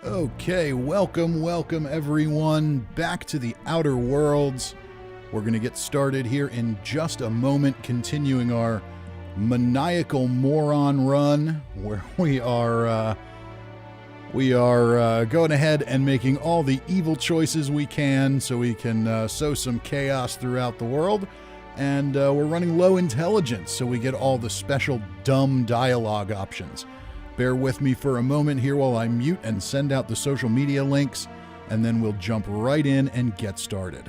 Okay, welcome everyone back to the Outer Worlds. We're going to get started here in just a moment, continuing our Maniacal Moron run, where we are going ahead and making all the evil choices we can so we can sow some chaos throughout the world. And we're running low intelligence, so we get all the special dumb dialogue options. Bear with me for a moment here while I mute and send out the social media links, and then we'll jump right in and get started.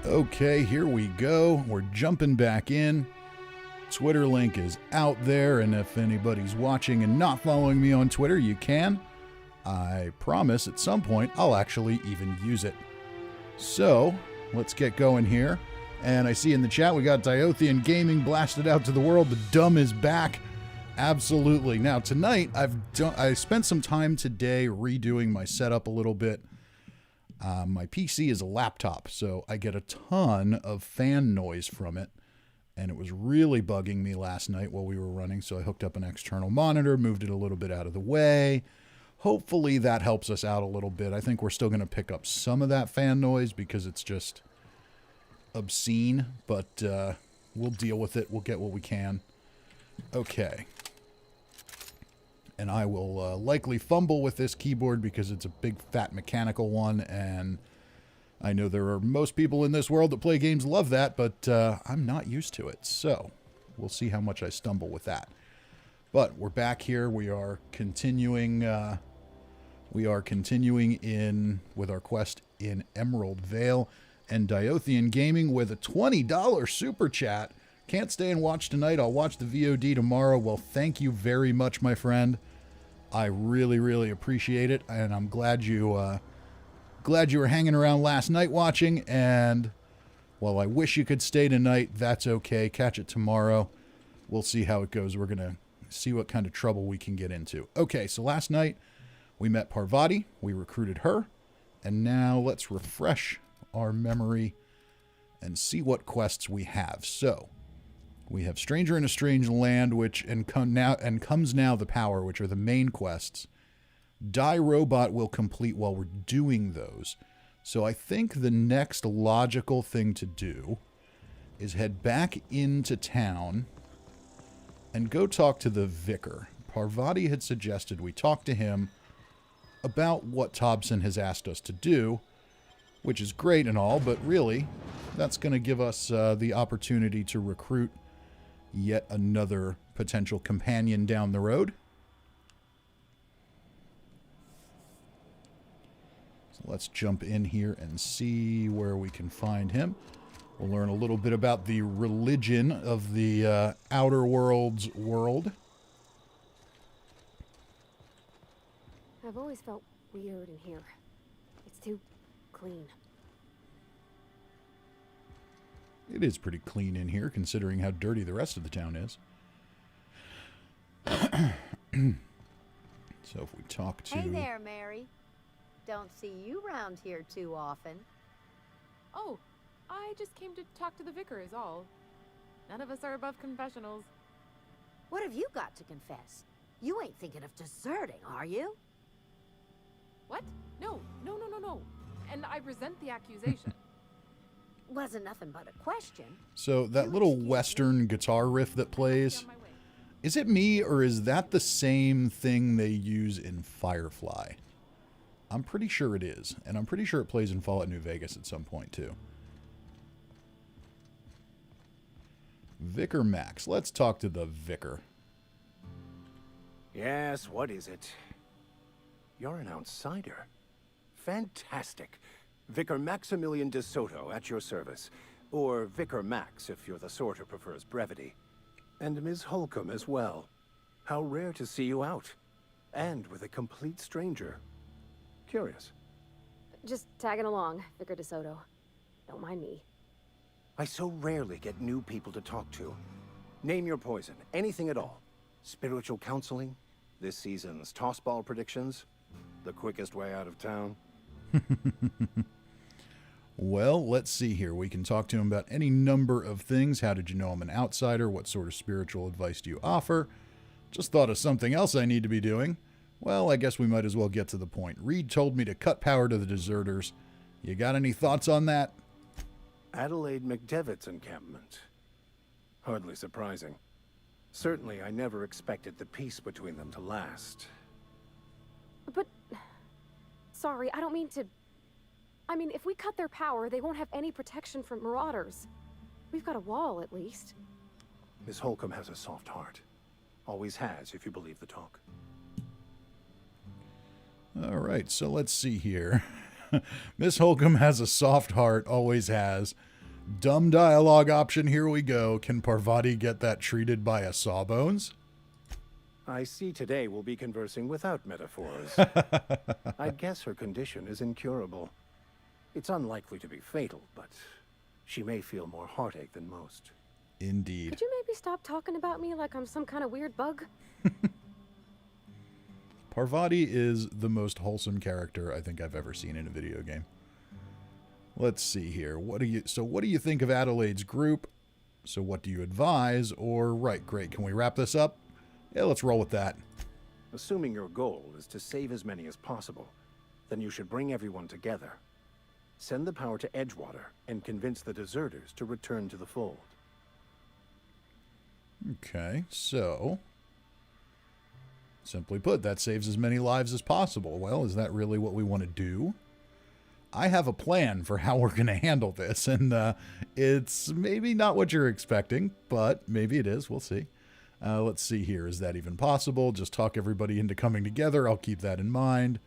Okay, here we go. We're jumping back in. Twitter link is out there, and if anybody's watching and not following me on Twitter, you can. I promise at some point I'll actually even use it. So, let's get going here. And I see in the chat we got Diothian Gaming blasted out to the world. The dumb is back. Absolutely. Now, tonight, I spent some time today redoing my setup a little bit. My PC is a laptop, so I get a ton of fan noise from it, and it was really bugging me last night while we were running, so I hooked up an external monitor, moved it a little bit out of the way. Hopefully that helps us out a little bit. I think we're still going to pick up some of that fan noise because it's just obscene, but we'll deal with it. We'll get what we can. Okay. And I will likely fumble with this keyboard because it's a big, fat mechanical one, and I know there are most people in this world that play games love that, but I'm not used to it, so we'll see how much I stumble with that. But we're back here. We are continuing. In with our quest in Emerald Vale, and Diothian Gaming with a $20 super chat. Can't stay and watch tonight. I'll watch the VOD tomorrow. Well, thank you very much, my friend. I really, really appreciate it, and I'm glad you were hanging around last night watching, and while I wish you could stay tonight, that's okay. Catch it tomorrow. We'll see how it goes. We're going to see what kind of trouble we can get into. Okay, so last night we met Parvati. We recruited her, and now let's refresh our memory and see what quests we have. So, we have Stranger in a Strange Land, comes now the Power, which are the main quests. Die Robot will complete while we're doing those. So I think the next logical thing to do is head back into town and go talk to the vicar. Parvati had suggested we talk to him about what Thompson has asked us to do, which is great and all, but really, that's going to give us the opportunity to recruit yet another potential companion down the road. So let's jump in here and see where we can find him. We'll learn a little bit about the religion of the Outer Worlds world. I've always felt weird in here. It's too clean. It is pretty clean in here, considering how dirty the rest of the town is. So if we talk to... Hey there, Mary. Don't see you round here too often. Oh, I just came to talk to the vicar is all. None of us are above confessionals. What have you got to confess? You ain't thinking of deserting, are you? What? No. And I resent the accusation. Wasn't nothing but a question. So that little Western guitar riff that plays, On my way. is it me or is that the same thing they use in Firefly? I'm pretty sure it is, and I'm pretty sure it plays in Fallout New Vegas at some point too. Vicar Max. Let's talk to the Vicar. Yes, what is it? You're an outsider. Fantastic. Vicar Maximilian de Soto at your service. Or Vicar Max if you're the sort who prefers brevity. And Ms. Holcomb as well. How rare to see you out. And with a complete stranger. Curious. Just tagging along, Vicar DeSoto. Don't mind me. I so rarely get new people to talk to. Name your poison, anything at all. Spiritual counseling, this season's tossball predictions, the quickest way out of town. Well, let's see here. We can talk to him about any number of things. How did you know I'm an outsider? What sort of spiritual advice do you offer? Just thought of something else I need to be doing. Well, I guess we might as well get to the point. Reed told me to cut power to the deserters. You got any thoughts on that? Adelaide McDevitt's encampment. Hardly surprising. Certainly, I never expected the peace between them to last. But... Sorry, I don't mean to... I mean, if we cut their power, they won't have any protection from marauders. We've got a wall, at least. Miss Holcomb has a soft heart. Always has, if you believe the talk. All right, so let's see here. Miss Holcomb has a soft heart, always has. Dumb dialogue option, here we go. Can Parvati get that treated by a Sawbones? I see today we'll be conversing without metaphors. I guess her condition is incurable. It's unlikely to be fatal, but she may feel more heartache than most. Indeed. Could you maybe stop talking about me like I'm some kind of weird bug? Parvati is the most wholesome character I think I've ever seen in a video game. Let's see here. What do you think of Adelaide's group? So what do you advise? Or, right, great. Can we wrap this up? Yeah, let's roll with that. Assuming your goal is to save as many as possible, then you should bring everyone together. Send the power to Edgewater and convince the deserters to return to the fold. Okay, so... Simply put, that saves as many lives as possible. Well, is that really what we want to do? I have a plan for how we're going to handle this, and it's maybe not what you're expecting, but maybe it is. We'll see. Let's see here. Is that even possible? Just talk everybody into coming together. I'll keep that in mind.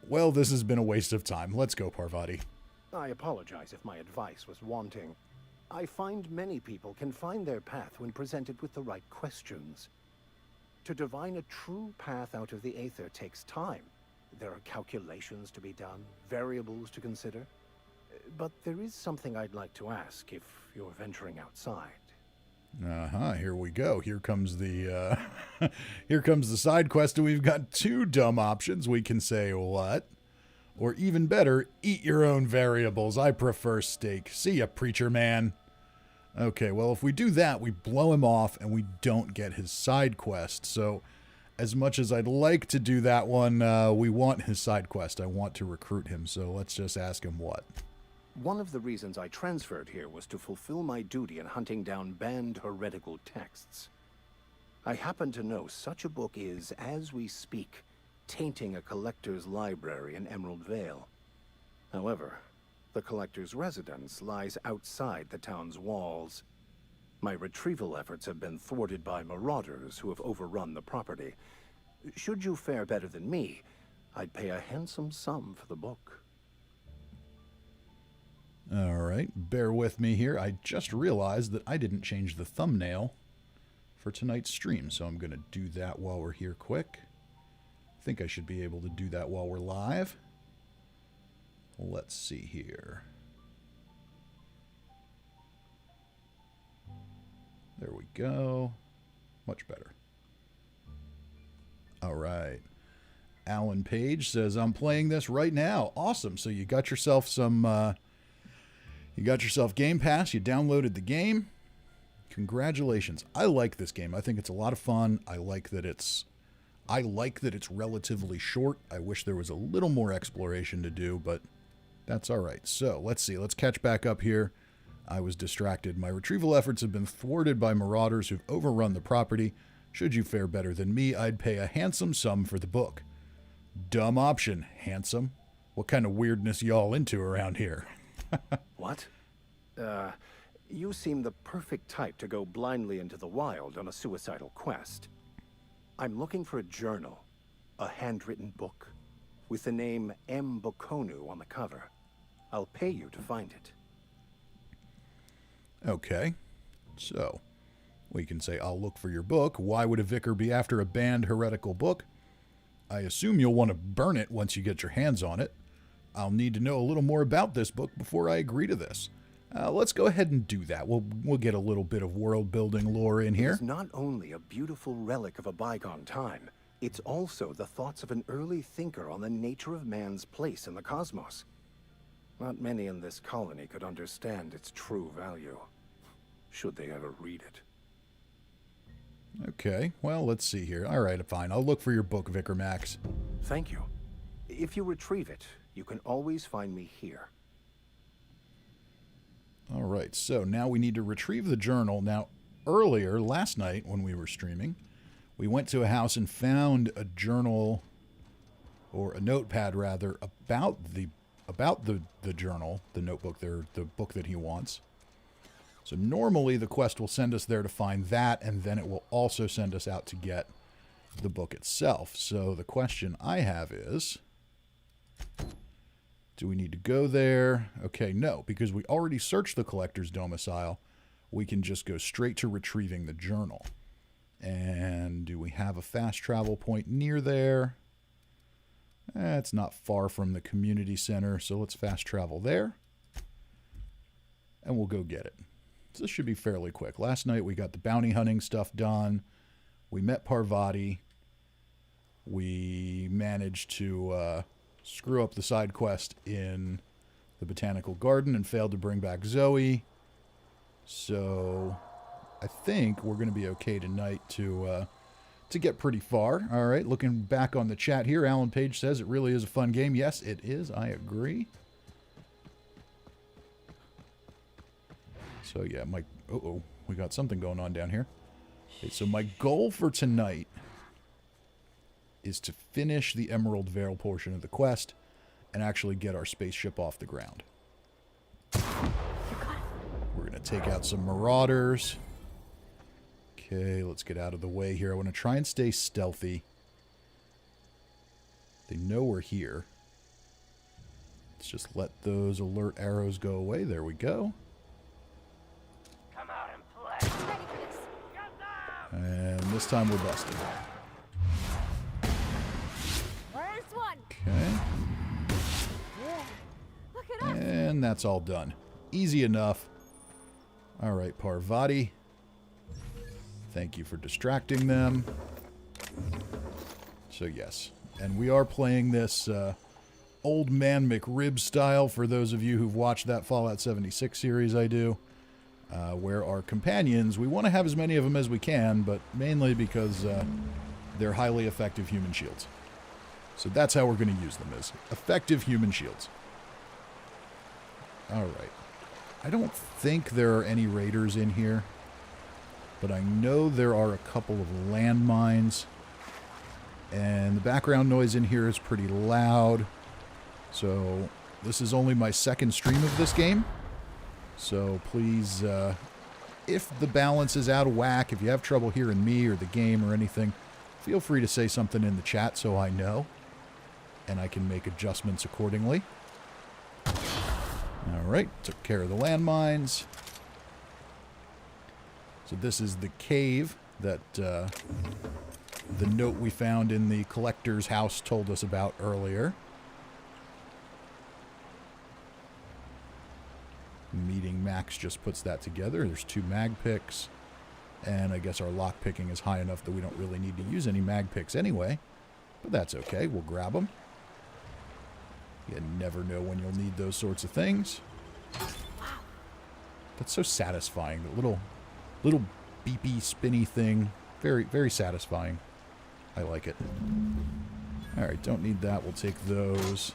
Well, this has been a waste of time. Let's go, Parvati. I apologize if my advice was wanting. I find many people can find their path when presented with the right questions. To divine a true path out of the aether takes time. There are calculations to be done, variables to consider. But there is something I'd like to ask if you're venturing outside. Here we go. Here comes the here comes the side quest, and we've got two dumb options. We can say what? Or even better, eat your own variables. I prefer steak. See ya, preacher man. Okay, well, if we do that, we blow him off and we don't get his side quest. So as much as I'd like to do that one, we want his side quest. I want to recruit him, so let's just ask him what. One of the reasons I transferred here was to fulfill my duty in hunting down banned heretical texts. I happen to know such a book is, as we speak, tainting a collector's library in Emerald Vale. However, the collector's residence lies outside the town's walls. My retrieval efforts have been thwarted by marauders who have overrun the property. Should you fare better than me, I'd pay a handsome sum for the book. All right, bear with me here. I just realized that I didn't change the thumbnail for tonight's stream, so I'm going to do that while we're here quick. I think I should be able to do that while we're live. Let's see here. There we go. Much better. All right. Alan Page says, I'm playing this right now. Awesome. So you got yourself some... you got yourself Game Pass. You downloaded the game. Congratulations. I like this game. I think it's a lot of fun. I like that it's relatively short. I wish there was a little more exploration to do, but that's all right. So, let's see. Let's catch back up here. I was distracted. My retrieval efforts have been thwarted by marauders who've overrun the property. Should you fare better than me, I'd pay a handsome sum for the book. Dumb option. Handsome? What kind of weirdness y'all into around here? What? You seem the perfect type to go blindly into the wild on a suicidal quest. I'm looking for a journal, a handwritten book, with the name M. Bokonu on the cover. I'll pay you to find it. Okay. So, we can say, I'll look for your book. Why would a vicar be after a banned heretical book? I assume you'll want to burn it once you get your hands on it. I'll need to know a little more about this book before I agree to this. Let's go ahead and do that. We'll get a little bit of world-building lore in here. It's not only a beautiful relic of a bygone time, it's also the thoughts of an early thinker on the nature of man's place in the cosmos. Not many in this colony could understand its true value, should they ever read it. Okay, well, let's see here. All right, fine. I'll look for your book, Vicar Max. Thank you. If you retrieve it, you can always find me here. All right, so now we need to retrieve the journal. Now, earlier, last night when we were streaming, we went to a house and found a journal, or a notepad rather, about the journal, the notebook there, the book that he wants. So normally the quest will send us there to find that, and then it will also send us out to get the book itself. So the question I have is, do we need to go there? Okay, no, because we already searched the collector's domicile. We can just go straight to retrieving the journal. And do we have a fast travel point near there? It's not far from the community center, so let's fast travel there. And we'll go get it. So this should be fairly quick. Last night we got the bounty hunting stuff done. We met Parvati. We managed to screw up the side quest in the botanical garden and failed to bring back Zoe. So I think we're going to be okay tonight to get pretty far. All right, looking back on the chat here, Alan Page says it really is a fun game. Yes, it is. I agree. So yeah, we got something going on down here. Okay, so my goal for tonight is to finish the Emerald Vale portion of the quest and actually get our spaceship off the ground. We're going to take out some marauders. Okay, let's get out of the way here. I want to try and stay stealthy. They know we're here. Let's just let those alert arrows go away. There we go. Come out and play. Ready for this. And this time we're busted. First one. Okay. Look at us. And that's all done. Easy enough. All right, Parvati. Thank you for distracting them. So yes, and we are playing this Old Man McRib style for those of you who've watched that Fallout 76 series I do, where our companions, we want to have as many of them as we can, but mainly because they're highly effective human shields. So that's how we're going to use them, is effective human shields. All right. I don't think there are any raiders in here, but I know there are a couple of landmines, and the background noise in here is pretty loud. So this is only my second stream of this game, so please, if the balance is out of whack, if you have trouble hearing me or the game or anything, feel free to say something in the chat so I know, and I can make adjustments accordingly. Alright, took care of the landmines. So this is the cave that the note we found in the collector's house told us about earlier. Meeting Max just puts that together. There's 2 mag picks, and I guess our lock picking is high enough that we don't really need to use any mag picks anyway, but that's okay. We'll grab them. You never know when you'll need those sorts of things. That's so satisfying. The Little beepy, spinny thing. Very, very satisfying. I like it. Alright, don't need that. We'll take those.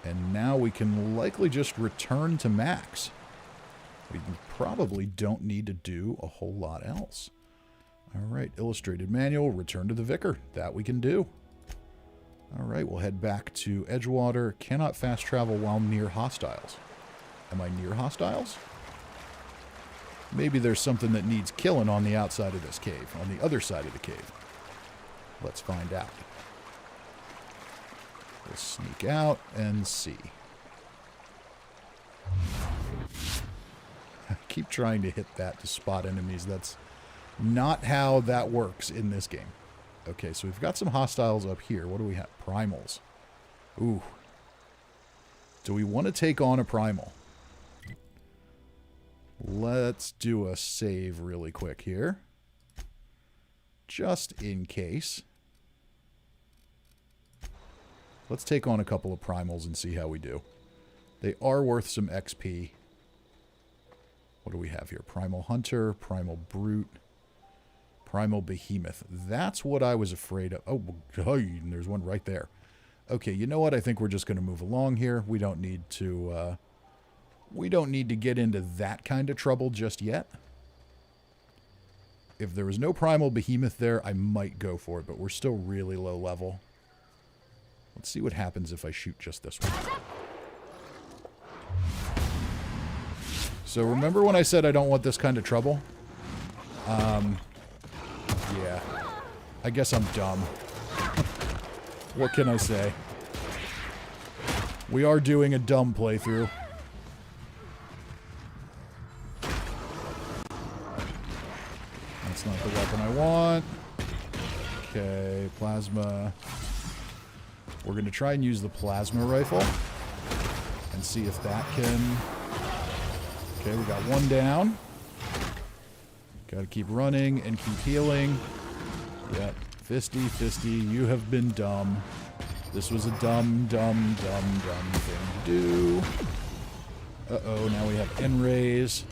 And now we can likely just return to max. We probably don't need to do a whole lot else. Alright, illustrated manual, return to the vicar. That we can do. Alright, we'll head back to Edgewater. Cannot fast travel while near hostiles. Am I near hostiles? Maybe there's something that needs killing on the outside of this cave, on the other side of the cave. Let's find out. We'll sneak out and see. I keep trying to hit that to spot enemies. That's not how that works in this game. Okay, so we've got some hostiles up here. What do we have? Primals. Ooh. Do we want to take on a primal? Let's do a save really quick here. Just in case. Let's take on a couple of primals and see how we do. They are worth some XP. What do we have here? Primal Hunter, Primal Brute, Primal Behemoth. That's what I was afraid of. Oh, there's one right there. Okay, you know what? I think we're just going to move along here. We don't need to get into that kind of trouble just yet. If there was no Primal Behemoth there, I might go for it, but we're still really low level. Let's see what happens if I shoot just this one. So remember when I said I don't want this kind of trouble? Yeah. I guess I'm dumb. What can I say? We are doing a dumb playthrough. That's not the weapon I want. Okay, plasma. We're going to try and use the plasma rifle and see if that can... Okay, we got one down. Got to keep running and keep healing. Yep. Fisty, Fisty, you have been dumb. This was a dumb thing to do. Uh-oh, now we have N-rays.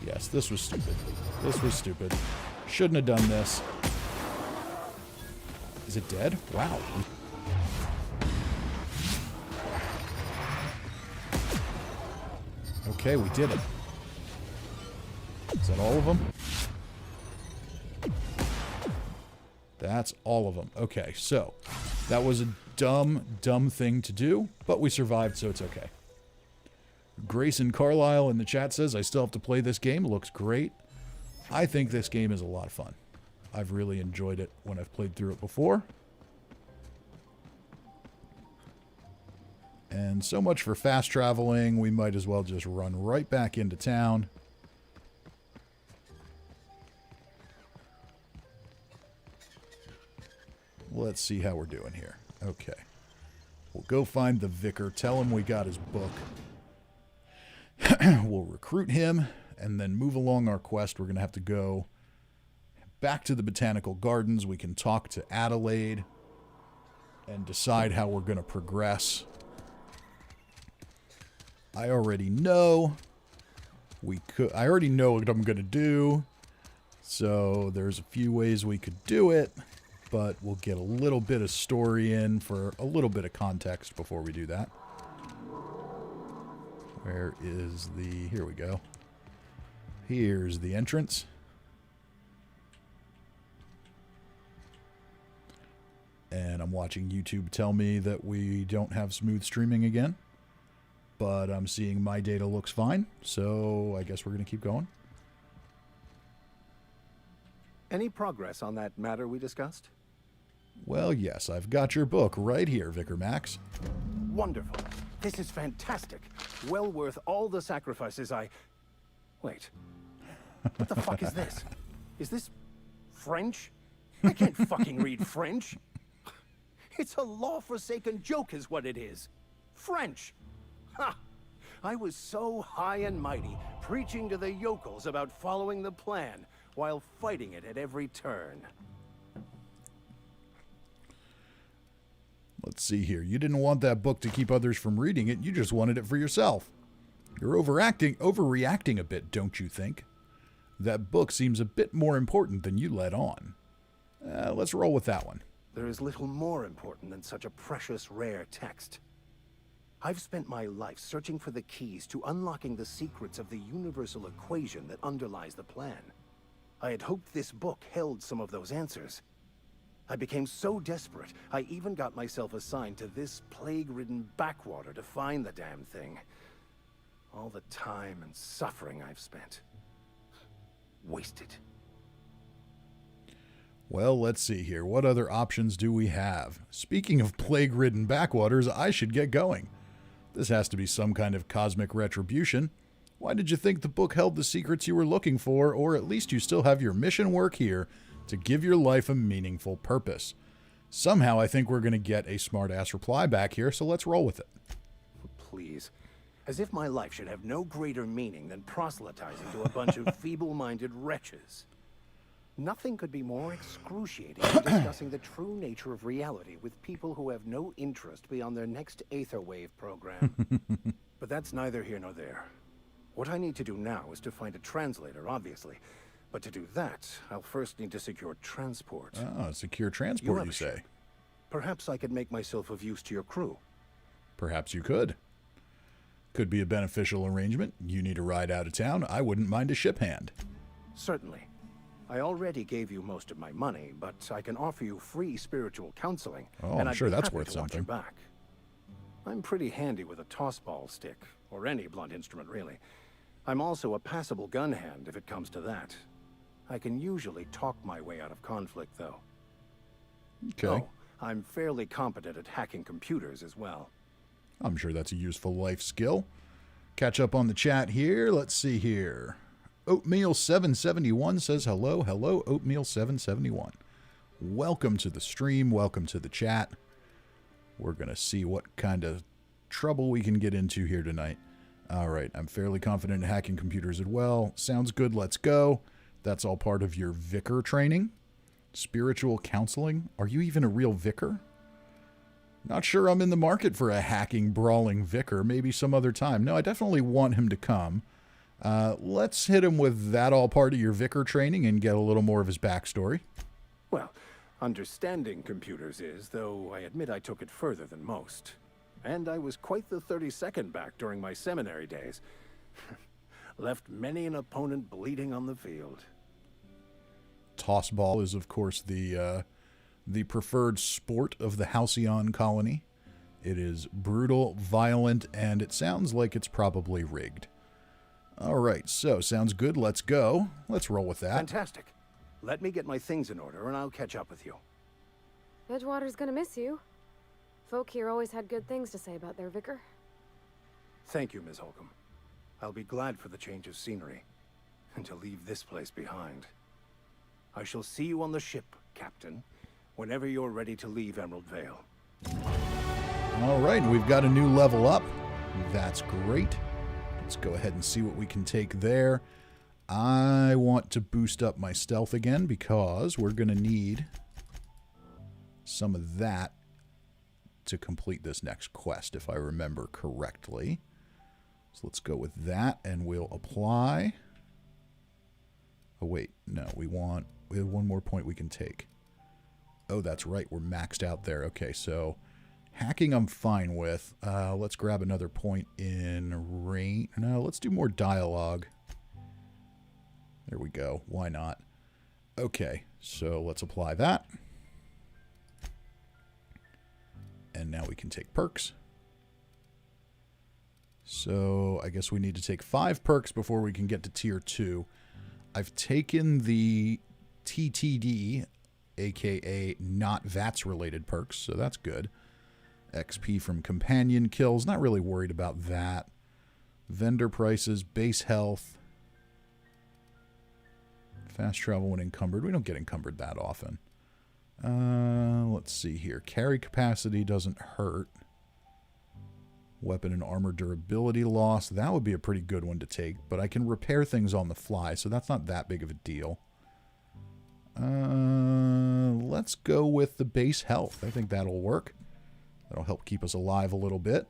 Yes, this was stupid. This was stupid. Shouldn't have done this. Is it dead? Wow. Okay, we did it. Is that all of them? That's all of them. Okay, so that was a dumb thing to do, but we survived, so it's okay. Grayson Carlisle in the chat says, I still have to play this game. It looks great. I think this game is a lot of fun. I've really enjoyed it when I've played through it before. And so much for fast traveling. We might as well just run right back into town. Let's see how we're doing here. Okay. We'll go find the vicar. Tell him we got his book. We'll recruit him and then move along our quest. We're going to have to go back to the Botanical Gardens. We can talk to Adelaide and decide how we're going to progress. I already know I already know what I'm going to do. So there's a few ways we could do it, but we'll get a little bit of story in for a little bit of context before we do that. Where is the... Here we go. Here's the entrance. And I'm watching YouTube tell me that we don't have smooth streaming again. But I'm seeing my data looks fine, so I guess we're going to keep going. Any progress on that matter we discussed? Well, yes, I've got your book right here, Vicar Max. Wonderful. This is fantastic. Well worth all the sacrifices I... Wait. What the fuck is this? Is this French? I can't fucking read French. It's a law-forsaken joke is what it is. French. Ha! I was so high and mighty, preaching to the yokels about following the plan, while fighting it at every turn. Let's see here. You didn't want that book to keep others from reading it. You just wanted it for yourself. You're overreacting a bit, don't you think? That book seems a bit more important than you let on. Let's roll with that one. There is little more important than such a precious, rare text. I've spent my life searching for the keys to unlocking the secrets of the universal equation that underlies the plan. I had hoped this book held some of those answers. I became so desperate, I even got myself assigned to this plague-ridden backwater to find the damn thing. All the time and suffering I've spent. Wasted. Well, let's see here. What other options do we have? Speaking of plague-ridden backwaters, I should get going. This has to be some kind of cosmic retribution. Why did you think the book held the secrets you were looking for, or at least you still have your mission work here to give your life a meaningful purpose? Somehow I think we're going to get a smart-ass reply back here, so let's roll with it. Please. As if my life should have no greater meaning than proselytizing to a bunch of feeble-minded wretches. Nothing could be more excruciating than discussing the true nature of reality with people who have no interest beyond their next Aetherwave program. But that's neither here nor there. What I need to do now is to find a translator, obviously. But to do that, I'll first need to secure transport. Ah, secure transport, you say? Perhaps I could make myself of use to your crew. Perhaps you could. Could be a beneficial arrangement. You need a ride out of town. I wouldn't mind a ship hand. Certainly. I already gave you most of my money, but I can offer you free spiritual counseling. Oh, and I'm sure I'd be that's happy worth to watch your something. back. I'm pretty handy with a tossball stick, or any blunt instrument, really. I'm also a passable gun hand, if it comes to that. I can usually talk my way out of conflict, though. Okay. Oh, I'm fairly competent at hacking computers as well. I'm sure that's a useful life skill. Catch up on the chat here. Let's see here. Oatmeal771 says hello. Hello, Oatmeal771. Welcome to the stream. Welcome to the chat. We're going to see what kind of trouble we can get into here tonight. All right. I'm fairly confident in hacking computers as well. Sounds good. Let's go. That's all part of your vicar training. Spiritual counseling. Are you even a real vicar? Not sure I'm in the market for a hacking, brawling vicar. Maybe some other time. No, I definitely want him to come. Let's hit him with that all part of your vicar training and get a little more of his backstory. Well, understanding computers is, though I admit I took it further than most. And I was quite the 32nd back during my seminary days. Left many an opponent bleeding on the field. Tossball is, of course, the preferred sport of the Halcyon colony. It is brutal, violent, and it sounds like it's probably rigged. All right, so sounds good. Let's go. Let's roll with that. Fantastic. Let me get my things in order and I'll catch up with you. Edgewater's gonna miss you. Folk here always had good things to say about their vicar. Thank you, Ms. Holcomb. I'll be glad for the change of scenery and to leave this place behind. I shall see you on the ship, Captain, whenever you're ready to leave Emerald Vale. All right, we've got a new level up. That's great. Let's go ahead and see what we can take there. I want to boost up my stealth again because we're going to need some of that to complete this next quest, if I remember correctly. So let's go with that, and we'll apply. Oh, wait. No, we have one more point we can take. Oh, that's right. We're maxed out there. Okay, so hacking I'm fine with. Let's grab another point in rain. No, let's do more dialogue. There we go. Why not? Okay, so let's apply that. And now we can take perks. So I guess we need to take 5 perks before we can get to tier 2. I've taken the TTD, aka not VATS related perks, so that's good. XP from companion kills, not really worried about that. Vendor prices, base health. Fast travel when encumbered. We don't get encumbered that often. Let's see here. Carry capacity doesn't hurt. Weapon and armor durability loss. That would be a pretty good one to take, but I can repair things on the fly, so that's not that big of a deal. Let's go with the base health. I think that'll work. That'll help keep us alive a little bit.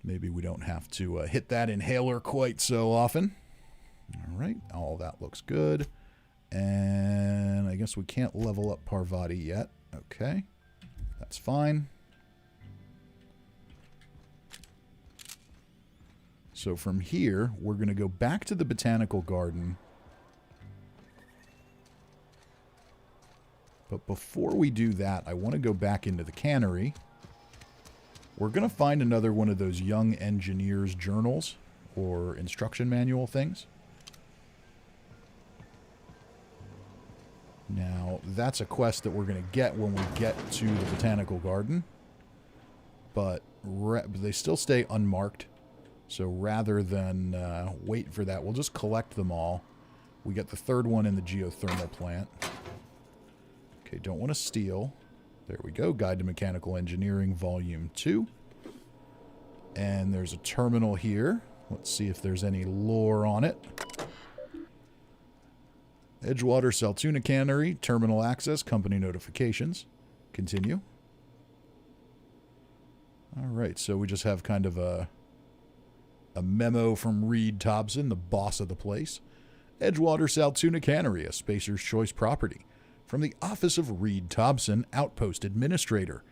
Maybe we don't have to hit that inhaler quite so often. All right, all that looks good. And I guess we can't level up Parvati yet. Okay, that's fine. So from here, we're going to go back to the botanical garden. But before we do that, I want to go back into the cannery. We're going to find another one of those young engineers' journals or instruction manual things. Now, that's a quest that we're going to get when we get to the botanical garden. But they still stay unmarked. So rather than wait for that, we'll just collect them all. We get the third one in the geothermal plant. Okay, don't want to steal. There we go. Guide to Mechanical Engineering, Volume 2. And there's a terminal here. Let's see if there's any lore on it. Edgewater Saltuna Cannery, terminal access, company notifications. Continue. All right, so we just have kind of a memo from Reed Thompson, the boss of the place. Edgewater Saltuna Cannery, a Spacer's Choice property. From the office of Reed Thompson, Outpost Administrator.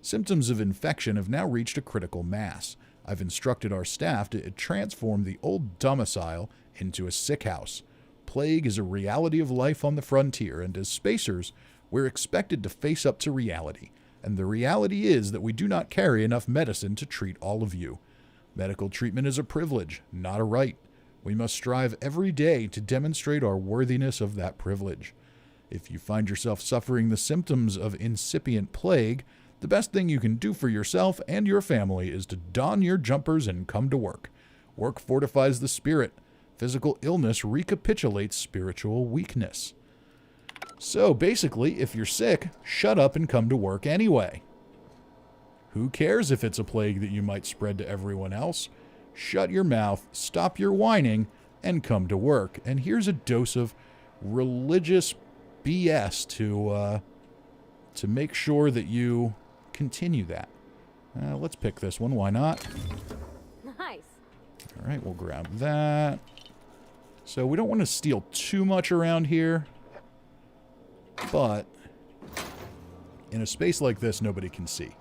Symptoms of infection have now reached a critical mass. I've instructed our staff to transform the old domicile into a sick house. Plague is a reality of life on the frontier, and as Spacers, we're expected to face up to reality. And the reality is that we do not carry enough medicine to treat all of you. Medical treatment is a privilege, not a right. We must strive every day to demonstrate our worthiness of that privilege. If you find yourself suffering the symptoms of incipient plague, the best thing you can do for yourself and your family is to don your jumpers and come to work. Work fortifies the spirit. Physical illness recapitulates spiritual weakness. So basically, if you're sick, shut up and come to work anyway. Who cares if it's a plague that you might spread to everyone else? Shut your mouth, stop your whining, and come to work. And here's a dose of religious BS to make sure that you continue that. Let's pick this one. Why not? Nice. All right, we'll grab that. So we don't want to steal too much around here, but in a space like this, nobody can see.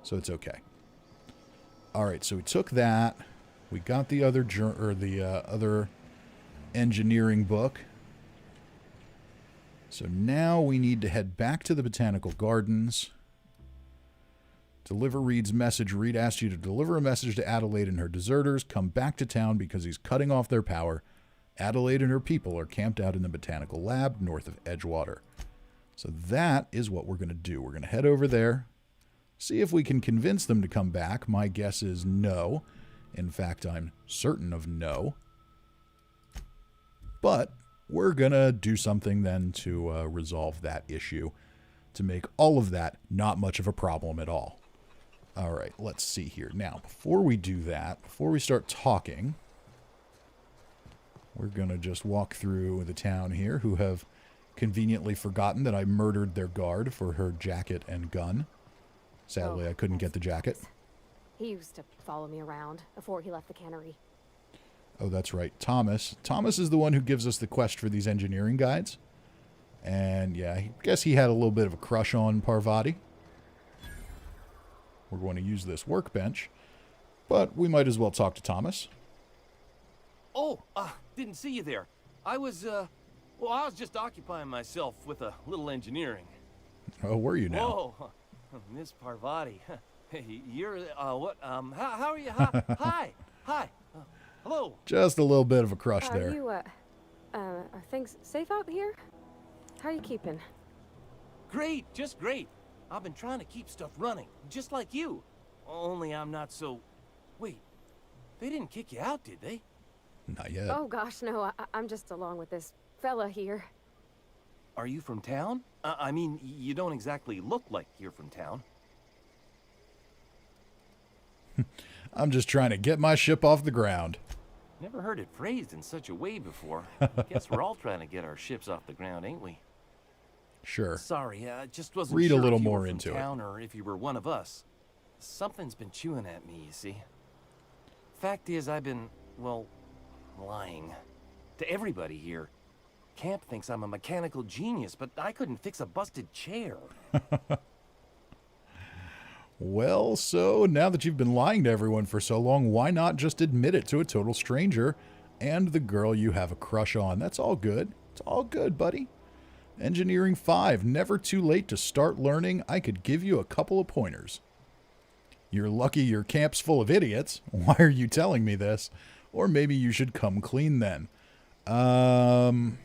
So it's okay. All right, so we took that. We got the other other engineering book. So now we need to head back to the botanical gardens. Deliver Reed's message. Reed asked you to deliver a message to Adelaide and her deserters. Come back to town because he's cutting off their power. Adelaide and her people are camped out in the botanical lab north of Edgewater. So that is what we're going to do. We're going to head over there. See if we can convince them to come back. My guess is no. In fact, I'm certain of no. But we're going to do something then to resolve that issue, to make all of that not much of a problem at all. All right, let's see here. Now, before we do that, before we start talking, we're going to just walk through the town here, who have conveniently forgotten that I murdered their guard for her jacket and gun. Sadly, I couldn't get the jacket. He used to follow me around before he left the cannery. Oh, that's right. Thomas. Thomas is the one who gives us the quest for these engineering guides. And yeah, I guess he had a little bit of a crush on Parvati. We're going to use this workbench, but we might as well talk to Thomas. Oh, didn't see you there. I was just occupying myself with a little engineering. Oh, were you now? Whoa, Miss Parvati. Hey, you're, how are you? Hi. Hello. Just a little bit of a crush there. Are things safe out here? How are you keeping? Great, just great. I've been trying to keep stuff running, just like you. Only I'm not so... Wait, they didn't kick you out, did they? Not yet. Oh gosh, no, I'm just along with this fella here. Are you from town? I mean, you don't exactly look like you're from town. I'm just trying to get my ship off the ground. Never heard it phrased in such a way before. Guess we're all trying to get our ships off the ground, ain't we? Sure. Sorry, just wasn't Read sure a little if you more were from into it. town or if you were one of us. Something's been chewing at me, you see. fact is, I've been, well, lying. To everybody here. Camp thinks I'm a mechanical genius, but I couldn't fix a busted chair. Well, so now that you've been lying to everyone for so long, why not just admit it to a total stranger and the girl you have a crush on? That's all good. It's all good, buddy. Engineering 5, never too late to start learning. I could give you a couple of pointers. You're lucky your camp's full of idiots. Why are you telling me this? Or maybe you should come clean then. I'd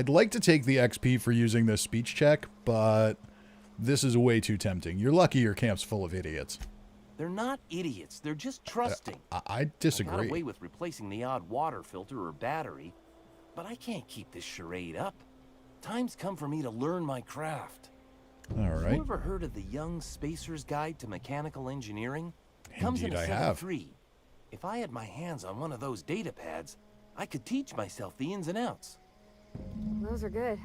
like to take the XP for using this speech check, but this is way too tempting. You're lucky your camp's full of idiots. They're not idiots. They're just trusting. I disagree. I got away with replacing the odd water filter or battery, but I can't keep this charade up. Time's come for me to learn my craft. All right. You ever heard of the Young Spacer's Guide to Mechanical Engineering? Comes in Indeed, a I set have. of 3. If I had my hands on one of those data pads, I could teach myself the ins and outs. Those are good.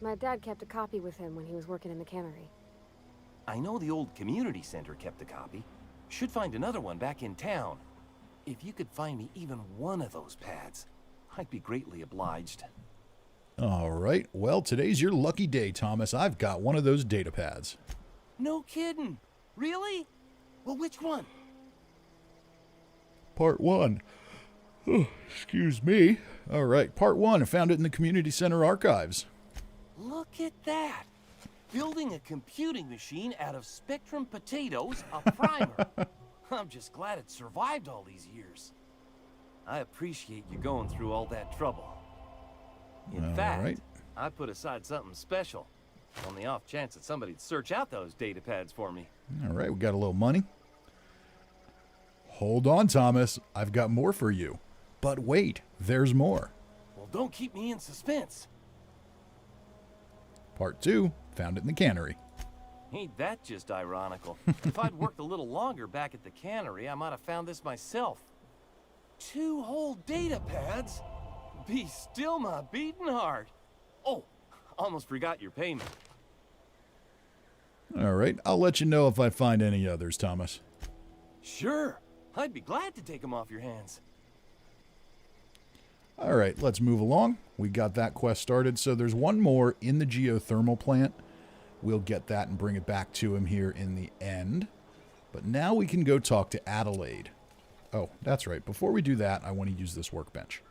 My dad kept a copy with him when he was working in the cannery. I know the old community center kept a copy. Should find another one back in town. If you could find me even one of those pads, I'd be greatly obliged. All right. Well, today's your lucky day, Thomas. I've got one of those data pads. No kidding. Really? Well, which one? Part 1. Oh, excuse me. All right. Part 1. I found it in the community center archives. Look at that. Building a computing machine out of Spectrum potatoes, a primer. I'm just glad it survived all these years. I appreciate you going through all that trouble. In All fact, right. I put aside something special. On the off chance that somebody'd search out those data pads for me. All right. We got a little money. Hold on, Thomas. I've got more for you. But wait, there's more. Well, don't keep me in suspense. Part 2. Found it in the cannery. Ain't that just ironical? If I'd worked a little longer back at the cannery, I might have found this myself. 2 whole data pads? Be still my beating heart. Oh, almost forgot your payment. All right. I'll let you know if I find any others, Thomas. Sure, I'd be glad to take them off your hands. All right, let's move along. We got that quest started. So there's one more in the geothermal plant. We'll get that and bring it back to him here in the end. But now we can go talk to Adelaide. Oh, that's right. Before we do that, I want to use this workbench.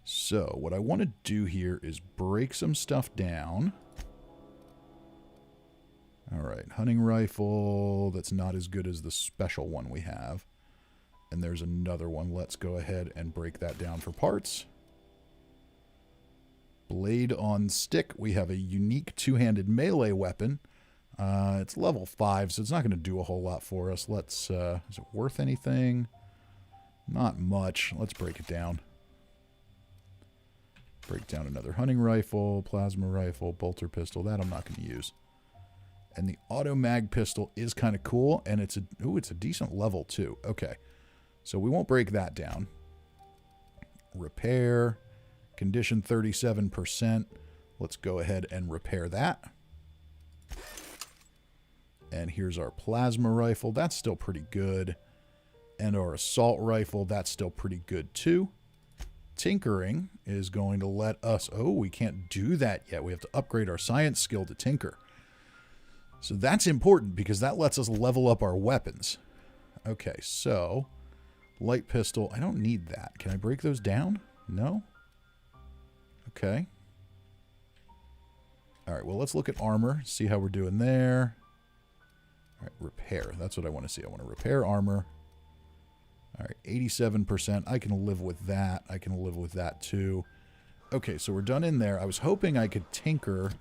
So what I want to do here is break some stuff down. All right, hunting rifle. That's not as good as the special one we have. And there's another one. Let's go ahead and break that down for parts. Blade on stick. We have a unique two-handed melee weapon. It's level 5, so it's not going to do a whole lot for us. Let's, is it worth anything? Not much. Let's break it down. Break down another hunting rifle, plasma rifle, bolter pistol. That I'm not going to use. And the auto mag pistol is kind of cool, and it's a decent level too. Okay. So we won't break that down. Repair. Condition 37%. Let's go ahead and repair that. And here's our plasma rifle. That's still pretty good. And our assault rifle, that's still pretty good too. Tinkering is going to let us... Oh, we can't do that yet. We have to upgrade our science skill to tinker. So that's important because that lets us level up our weapons. Okay, so... Light pistol. I don't need that. Can I break those down? No? Okay. Alright, well, let's look at armor. See how we're doing there. Alright, repair. That's what I want to see. I want to repair armor. Alright, 87%. I can live with that. I can live with that too. Okay, so we're done in there. I was hoping I could tinker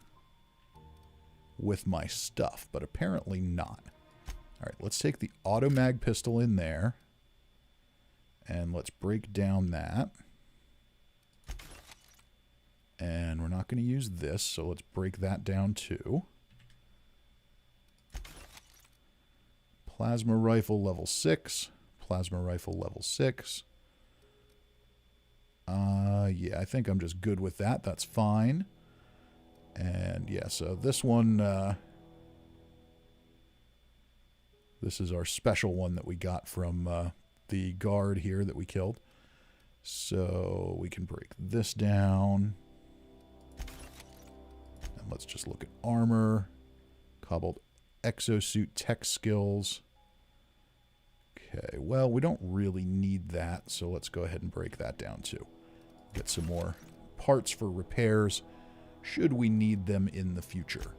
with my stuff, but apparently not. Alright, let's take the auto mag pistol in there. And let's break down that. And we're not going to use this, so let's break that down too. Plasma rifle level 6. Plasma rifle level 6. Yeah, I think I'm just good with that. That's fine. And yeah, so this one, This is our special one that we got from the guard here that we killed. So we can break this down. And let's just look at armor. Cobbled exosuit tech skills. Okay, well, we don't really need that, so let's go ahead and break that down too. Get some more parts for repairs, should we need them in the future.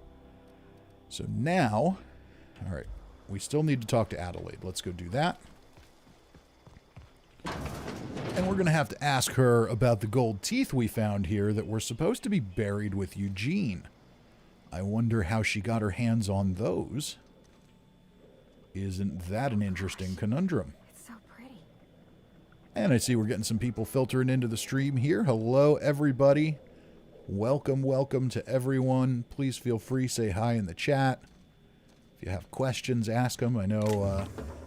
So now, all right, we still need to talk to Adelaide. Let's go do that. And we're going to have to ask her about the gold teeth we found here that were supposed to be buried with Eugene. I wonder how she got her hands on those. Isn't that an interesting conundrum? It's so pretty. And I see we're getting some people filtering into the stream here. Hello, everybody. Welcome, welcome to everyone. Please feel free, say hi in the chat. If you have questions, ask them. I know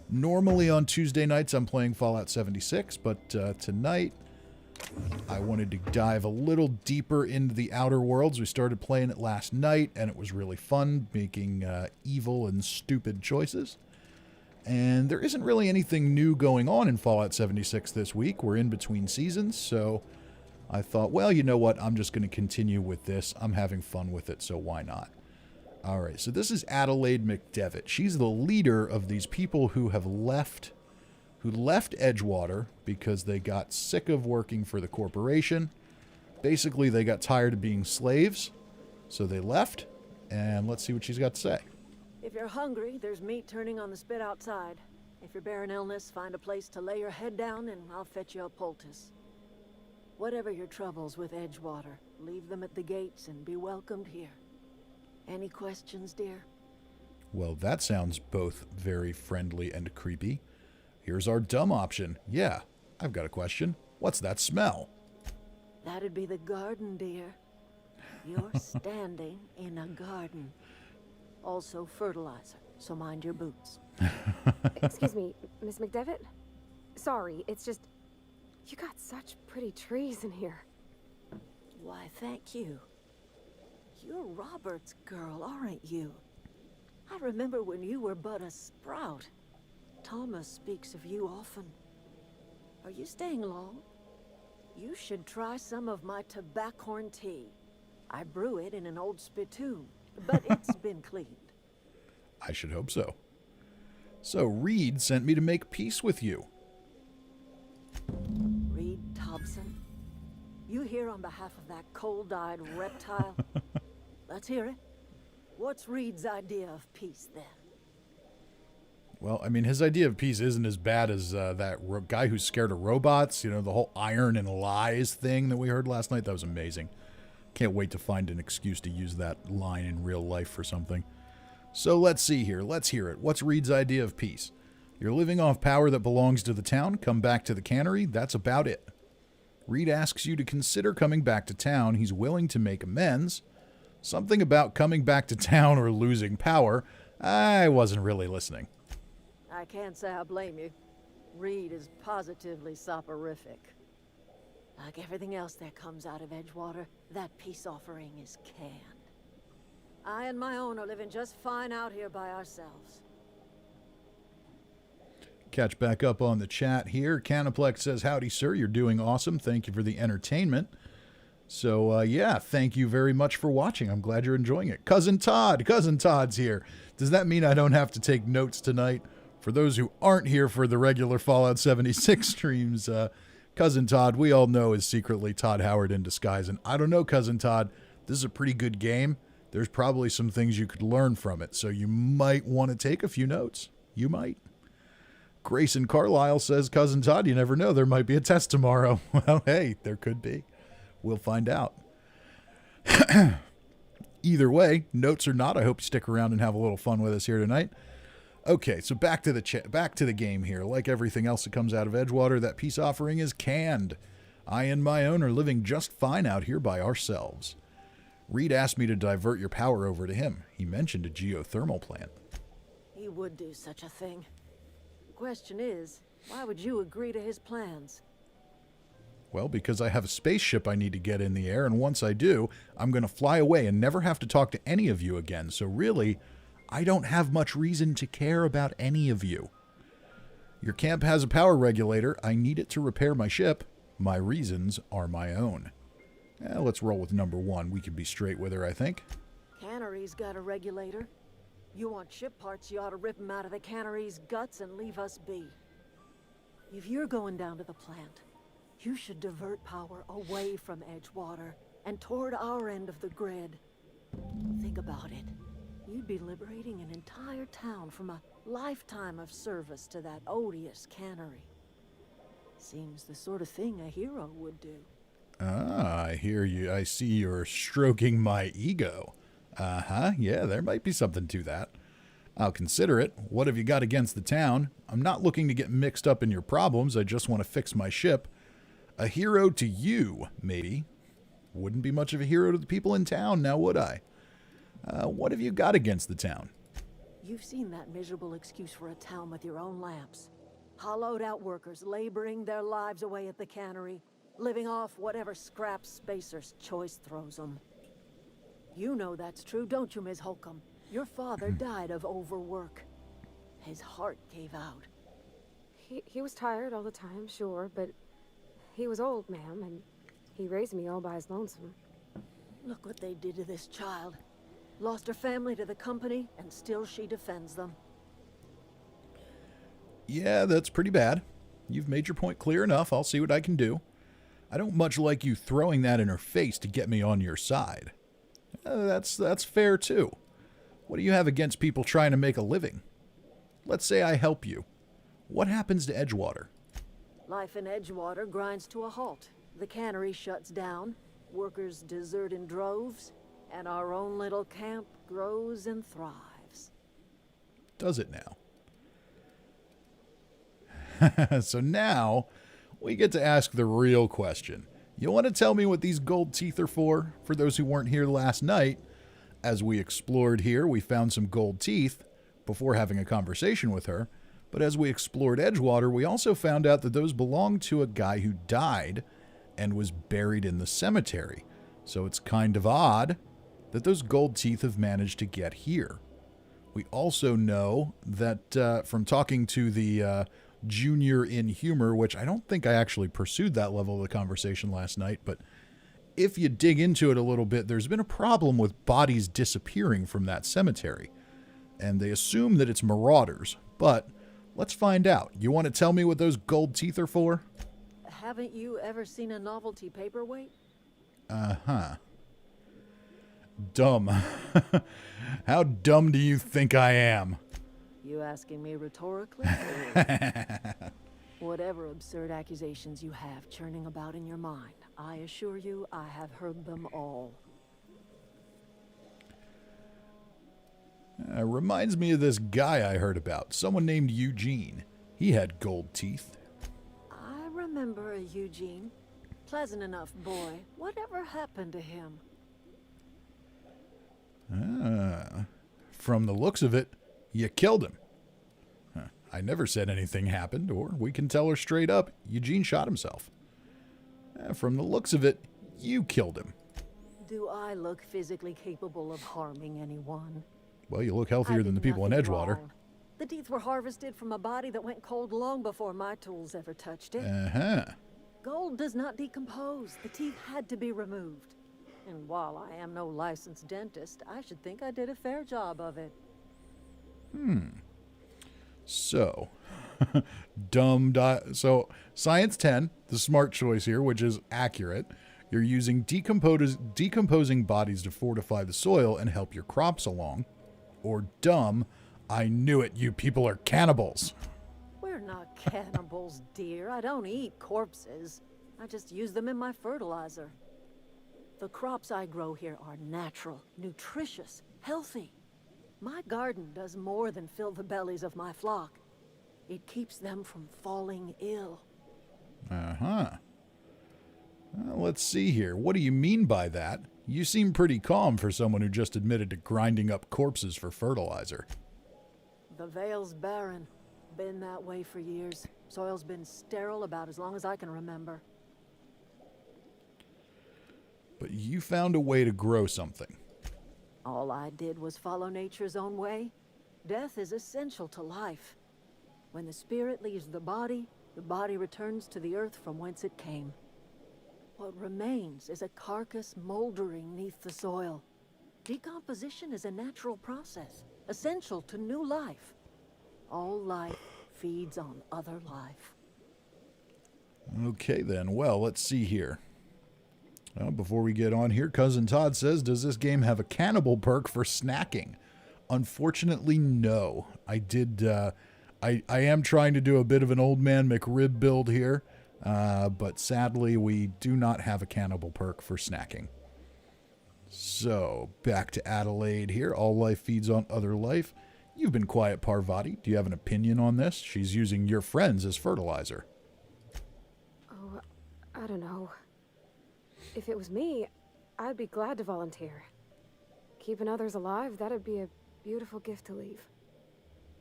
normally on Tuesday nights I'm playing Fallout 76, but tonight I wanted to dive a little deeper into the Outer Worlds. We started playing it last night, and it was really fun, making evil and stupid choices. And there isn't really anything new going on in Fallout 76 this week. We're in between seasons, so I thought, well, you know what? I'm just going to continue with this. I'm having fun with it, so why not? All right, so this is Adelaide McDevitt. She's the leader of these people who have left Edgewater because they got sick of working for the corporation. Basically, they got tired of being slaves, so they left, and let's see what she's got to say. If you're hungry, there's meat turning on the spit outside. If you're bearing illness, find a place to lay your head down and I'll fetch you a poultice. Whatever your troubles with Edgewater, leave them at the gates and be welcomed here. Any questions, dear? Well, that sounds both very friendly and creepy. Here's our dumb option. Yeah, I've got a question. What's that smell? That'd be the garden, dear. You're standing in a garden. Also fertilizer, so mind your boots. Excuse me, Miss McDevitt? Sorry, it's just... You got such pretty trees in here. Why, thank you. You're Robert's girl, aren't you? I remember when you were but a sprout. Thomas speaks of you often. Are you staying long? You should try some of my tobaccorn tea. I brew it in an old spittoon, but it's been cleaned. I should hope so. So Reed sent me to make peace with you. Reed Thompson? You here on behalf of that cold-eyed reptile? Let's hear it. What's Reed's idea of peace, then? Well, I mean, his idea of peace isn't as bad as that guy who's scared of robots. You know, the whole iron and lies thing that we heard last night. That was amazing. Can't wait to find an excuse to use that line in real life for something. So let's see here. Let's hear it. What's Reed's idea of peace? You're living off power that belongs to the town. Come back to the cannery. That's about it. Reed asks you to consider coming back to town. He's willing to make amends. Something about coming back to town or losing power. I wasn't really listening. I can't say I blame you. Reed is positively soporific. Like everything else that comes out of Edgewater, that peace offering is canned. I and my own are living just fine out here by ourselves. Catch back up on the chat here. Canaplex says, howdy, sir. You're doing awesome. Thank you for the entertainment. So, yeah, thank you very much for watching. I'm glad you're enjoying it. Cousin Todd's here. Does that mean I don't have to take notes tonight? For those who aren't here for the regular Fallout 76 streams, Cousin Todd, we all know, is secretly Todd Howard in disguise. And I don't know, Cousin Todd, this is a pretty good game. There's probably some things you could learn from it, so you might want to take a few notes. You might. Grayson Carlisle says, Cousin Todd, you never know. There might be a test tomorrow. Well, hey, there could be. We'll find out. Either way, notes or not, I hope you stick around and have a little fun with us here tonight. Okay, so back to the game here. Like everything else that comes out of Edgewater, that peace offering is canned. I and my own are living just fine out here by ourselves. Reed asked me to divert your power over to him. He mentioned a geothermal plant. He would do such a thing. The question is, why would you agree to his plans? Well, because I have a spaceship I need to get in the air, and once I do, I'm going to fly away and never have to talk to any of you again. So really, I don't have much reason to care about any of you. Your camp has a power regulator. I need it to repair my ship. My reasons are my own. Let's roll with number 1. We can be straight with her, I think. Cannery's got a regulator. You want ship parts, you ought to rip them out of the cannery's guts and leave us be. If you're going down to the plant, you should divert power away from Edgewater and toward our end of the grid. Think about it. You'd be liberating an entire town from a lifetime of service to that odious cannery. Seems the sort of thing a hero would do. Ah, I hear you. I see you're stroking my ego. Uh-huh, yeah, there might be something to that. I'll consider it. What have you got against the town? I'm not looking to get mixed up in your problems. I just want to fix my ship. A hero to you, maybe. Wouldn't be much of a hero to the people in town, now would I? What have you got against the town? You've seen that miserable excuse for a town with your own lamps. Hollowed out workers laboring their lives away at the cannery, living off whatever scraps Spacer's choice throws them. You know that's true, don't you, Ms. Holcomb? Your father died of overwork. His heart gave out. He was tired all the time, sure, but he was old, ma'am, and he raised me all by his lonesome. Look what they did to this child. Lost her family to the company, and still she defends them. Yeah, that's pretty bad. You've made your point clear enough. I'll see what I can do. I don't much like you throwing that in her face to get me on your side. That's fair, too. What do you have against people trying to make a living? Let's say I help you. What happens to Edgewater? Life in Edgewater grinds to a halt. The cannery shuts down, workers desert in droves, and our own little camp grows and thrives. Does it now? So now, we get to ask the real question. You want to tell me what these gold teeth are for? For those who weren't here last night, as we explored here, we found some gold teeth before having a conversation with her. But as we explored Edgewater, we also found out that those belonged to a guy who died and was buried in the cemetery. So it's kind of odd that those gold teeth have managed to get here. We also know that from talking to the junior in humor, which I don't think I actually pursued that level of the conversation last night, but if you dig into it a little bit, there's been a problem with bodies disappearing from that cemetery. And they assume that it's marauders, but let's find out. You want to tell me what those gold teeth are for? Haven't you ever seen a novelty paperweight? Uh-huh. Dumb. How dumb do you think I am? You asking me rhetorically? Whatever absurd accusations you have churning about in your mind, I assure you I have heard them all. Reminds me of this guy I heard about. Someone named Eugene. He had gold teeth. I remember a Eugene. Pleasant enough boy. Whatever happened to him? From the looks of it, you killed him. I never said anything happened, or we can tell her straight up, Eugene shot himself. From the looks of it, you killed him. Do I look physically capable of harming anyone? Well, you look healthier than the people in Edgewater. Wrong. The teeth were harvested from a body that went cold long before my tools ever touched it. Uh-huh. Gold does not decompose. The teeth had to be removed. And while I am no licensed dentist, I should think I did a fair job of it. So, so science 10, the smart choice here, which is accurate. You're using decomposing bodies to fortify the soil and help your crops along. Or dumb, I knew it, you people are cannibals. We're not cannibals, dear. I don't eat corpses. I just use them in my fertilizer. The crops I grow here are natural, nutritious, healthy. My garden does more than fill the bellies of my flock. It keeps them from falling ill. Uh-huh. Let's see here. What do you mean by that? You seem pretty calm for someone who just admitted to grinding up corpses for fertilizer. The Vale's barren. Been that way for years. Soil's been sterile about as long as I can remember. But you found a way to grow something. All I did was follow nature's own way. Death is essential to life. When the spirit leaves the body returns to the earth from whence it came. What remains is a carcass moldering neath the soil. Decomposition is a natural process, essential to new life. All life feeds on other life. Okay, then. Well, let's see here. Well, before we get on here, Cousin Todd says, does this game have a cannibal perk for snacking? Unfortunately, no. I am trying to do a bit of an old man McRib build here, but sadly, we do not have a cannibal perk for snacking. So, back to Adelaide here. All life feeds on other life. You've been quiet, Parvati. Do you have an opinion on this? She's using your friends as fertilizer. Oh, I don't know. If it was me, I'd be glad to volunteer. Keeping others alive, that'd be a beautiful gift to leave.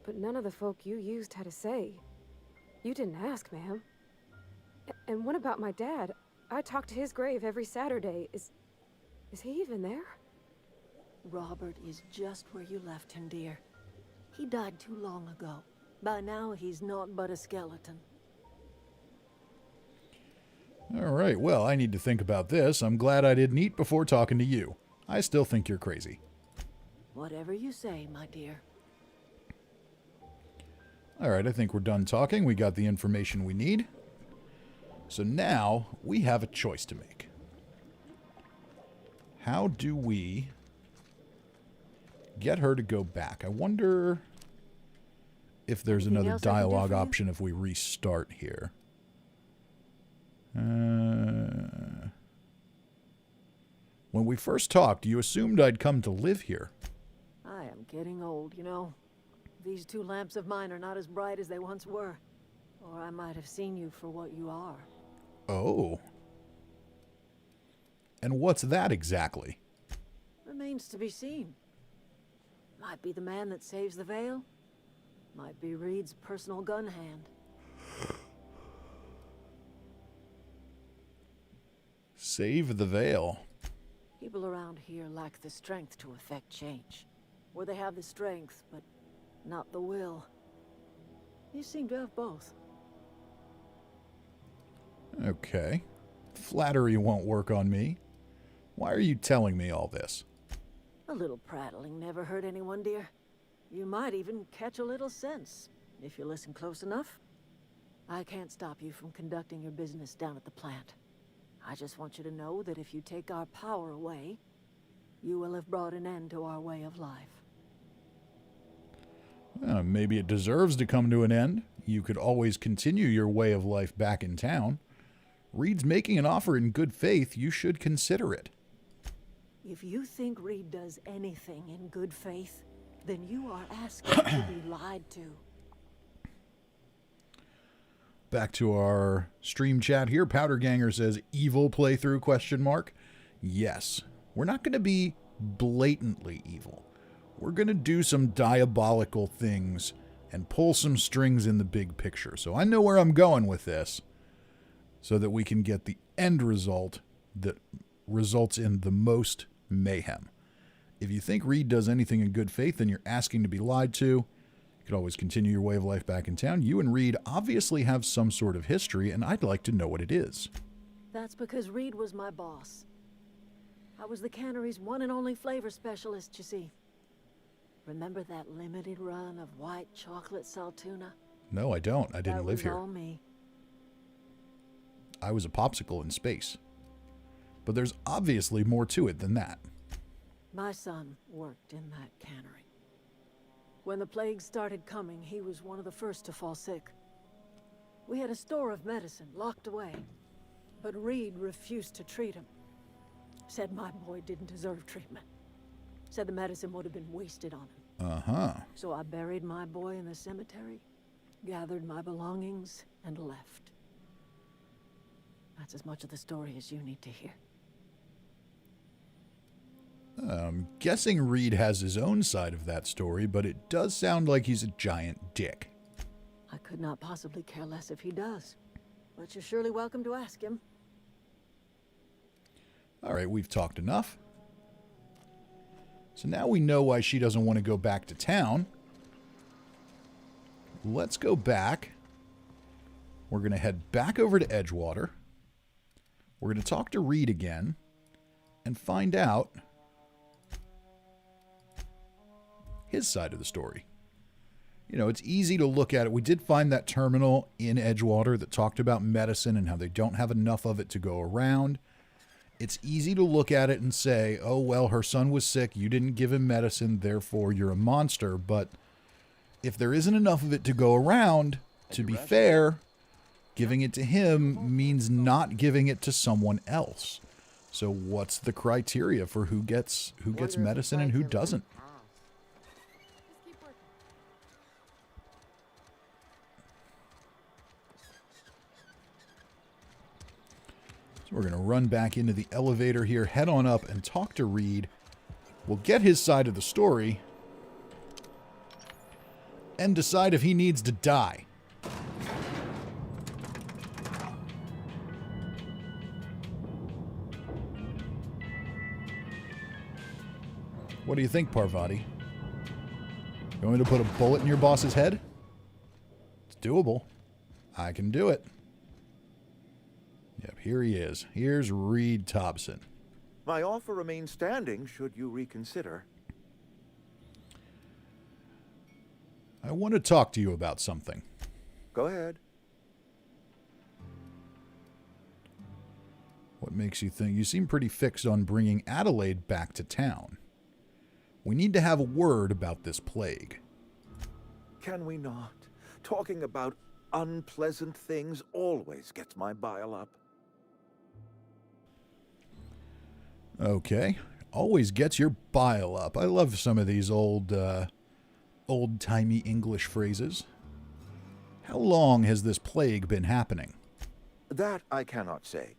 But none of the folk you used had a say. You didn't ask, ma'am. And what about my dad? I talk to his grave every Saturday. Is he even there? Robert is just where you left him, dear. He died too long ago. By now, he's naught but a skeleton. All right, well, I need to think about this. I'm glad I didn't eat before talking to you. I still think you're crazy. Whatever you say, my dear. All right, I think we're done talking. We got the information we need. So now we have a choice to make. How do we get her to go back? I wonder if there's Anything another else I can do dialogue for you? option if we restart here. When we first talked, you assumed I'd come to live here. I am getting old, you know. These two lamps of mine are not as bright as they once were. Or I might have seen you for what you are. Oh. And what's that exactly? Remains to be seen. Might be the man that saves the veil. Might be Reed's personal gun hand. Save the veil. People around here lack the strength to effect change. Or they have the strength, but not the will. You seem to have both. Okay. Flattery won't work on me. Why are you telling me all this? A little prattling never hurt anyone, dear. You might even catch a little sense, if you listen close enough. I can't stop you from conducting your business down at the plant. I just want you to know that if you take our power away, you will have brought an end to our way of life. Maybe it deserves to come to an end. You could always continue your way of life back in town. Reed's making an offer in good faith. You should consider it. If you think Reed does anything in good faith, then you are asking to be lied to. Back to our stream chat here. Powder Ganger says, evil playthrough, question mark. Yes. We're not going to be blatantly evil. We're going to do some diabolical things and pull some strings in the big picture. So I know where I'm going with this so that we can get the end result that results in the most mayhem. If you think Reed does anything in good faith, then you're asking to be lied to. You could always continue your way of life back in town. You and Reed obviously have some sort of history, and I'd like to know what it is. That's because Reed was my boss. I was the cannery's one and only flavor specialist, you see. Remember that limited run of white chocolate saltuna? No, I don't. I didn't live That here. was all me. I was a popsicle in space. But there's obviously more to it than that. My son worked in that cannery. When the plague started coming, he was one of the first to fall sick. We had a store of medicine locked away, but Reed refused to treat him. Said my boy didn't deserve treatment. Said the medicine would have been wasted on him. Uh-huh. So I buried my boy in the cemetery, gathered my belongings, and left. That's as much of the story as you need to hear. Guessing Reed has his own side of that story, but it does sound like he's a giant dick. I could not possibly care less if he does, but you're surely welcome to ask him. All right, we've talked enough. So now we know why she doesn't want to go back to town. Let's go back. We're going to head back over to Edgewater. We're going to talk to Reed again and find out his side of the story. You know, it's easy to look at it. We did find that terminal in Edgewater that talked about medicine and how they don't have enough of it to go around. It's easy to look at it and say, oh, well, her son was sick. You didn't give him medicine. Therefore, you're a monster. But if there isn't enough of it to go around, to be fair, giving it to him means not giving it to someone else. So what's the criteria for who gets medicine and who doesn't? Just keep working. So we're going to run back into the elevator here, head on up and talk to Reed. We'll get his side of the story and decide if he needs to die. What do you think, Parvati? Going to put a bullet in your boss's head? It's doable. I can do it. Yep, here he is. Here's Reed Thompson. My offer remains standing should you reconsider. I want to talk to you about something. Go ahead. What makes you think? You seem pretty fixed on bringing Adelaide back to town. We need to have a word about this plague. Can we not? Talking about unpleasant things always gets my bile up. Okay. Always gets your bile up. I love some of these old-timey English phrases. How long has this plague been happening? That I cannot say.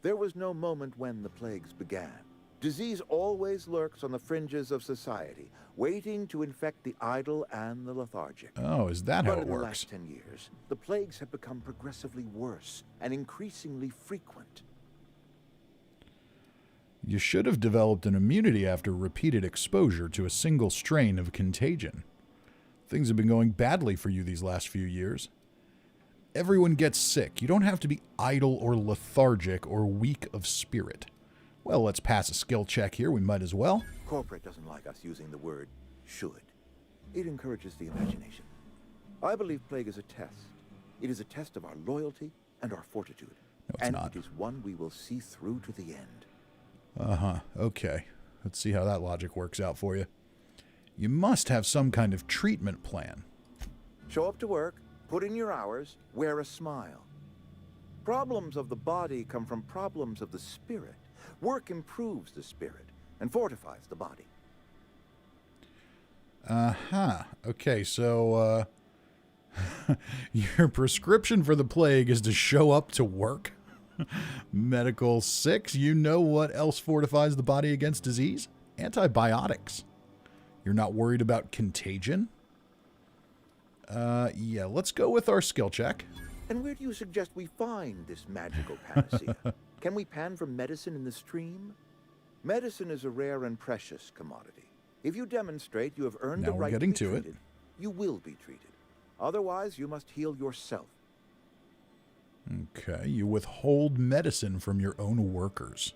There was no moment when the plagues began. Disease always lurks on the fringes of society, waiting to infect the idle and the lethargic. Oh, is that how But it in the works? last 10 years, the plagues have become progressively worse and increasingly frequent. You should have developed an immunity after repeated exposure to a single strain of contagion. Things have been going badly for you these last few years. Everyone gets sick. You don't have to be idle or lethargic or weak of spirit. Well, let's pass a skill check here. We might as well. Corporate doesn't like us using the word should. It encourages the imagination. I believe plague is a test. It is a test of our loyalty and our fortitude. No, it's and not. it is one we will see through to the end. Uh-huh. Okay. Let's see how that logic works out for you. You must have some kind of treatment plan. Show up to work, put in your hours, wear a smile. Problems of the body come from problems of the spirit. Work improves the spirit and fortifies the body. Uh-huh. Okay, so, your prescription for the plague is to show up to work? Medical 6, you know what else fortifies the body against disease? Antibiotics. You're not worried about contagion? Yeah, let's go with our skill check. And where do you suggest we find this magical panacea? Can we pan for medicine in the stream? Medicine is a rare and precious commodity. If you demonstrate you have earned Now the we're right getting to be to it. treated, you will be treated. Otherwise, you must heal yourself. Okay, you withhold medicine from your own workers.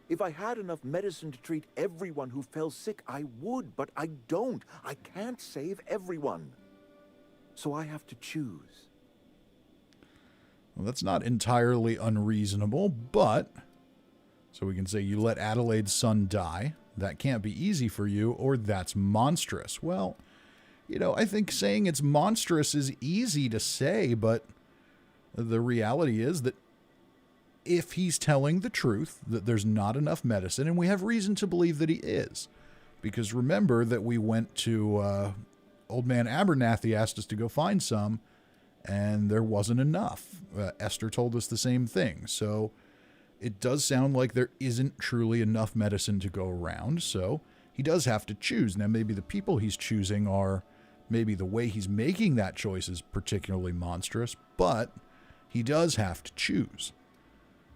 If I had enough medicine to treat everyone who fell sick, I would, but I don't. I can't save everyone. So I have to choose. Well, that's not entirely unreasonable, but... So we can say you let Adelaide's son die. That can't be easy for you, or that's monstrous. Well, you know, I think saying it's monstrous is easy to say, but the reality is that if he's telling the truth, that there's not enough medicine, and we have reason to believe that he is. Because remember that we went to... Old Man Abernathy asked us to go find some, and there wasn't enough. Esther told us the same thing. So it does sound like there isn't truly enough medicine to go around, so he does have to choose. Now, maybe the people he's choosing are, maybe the way he's making that choice is particularly monstrous, but he does have to choose.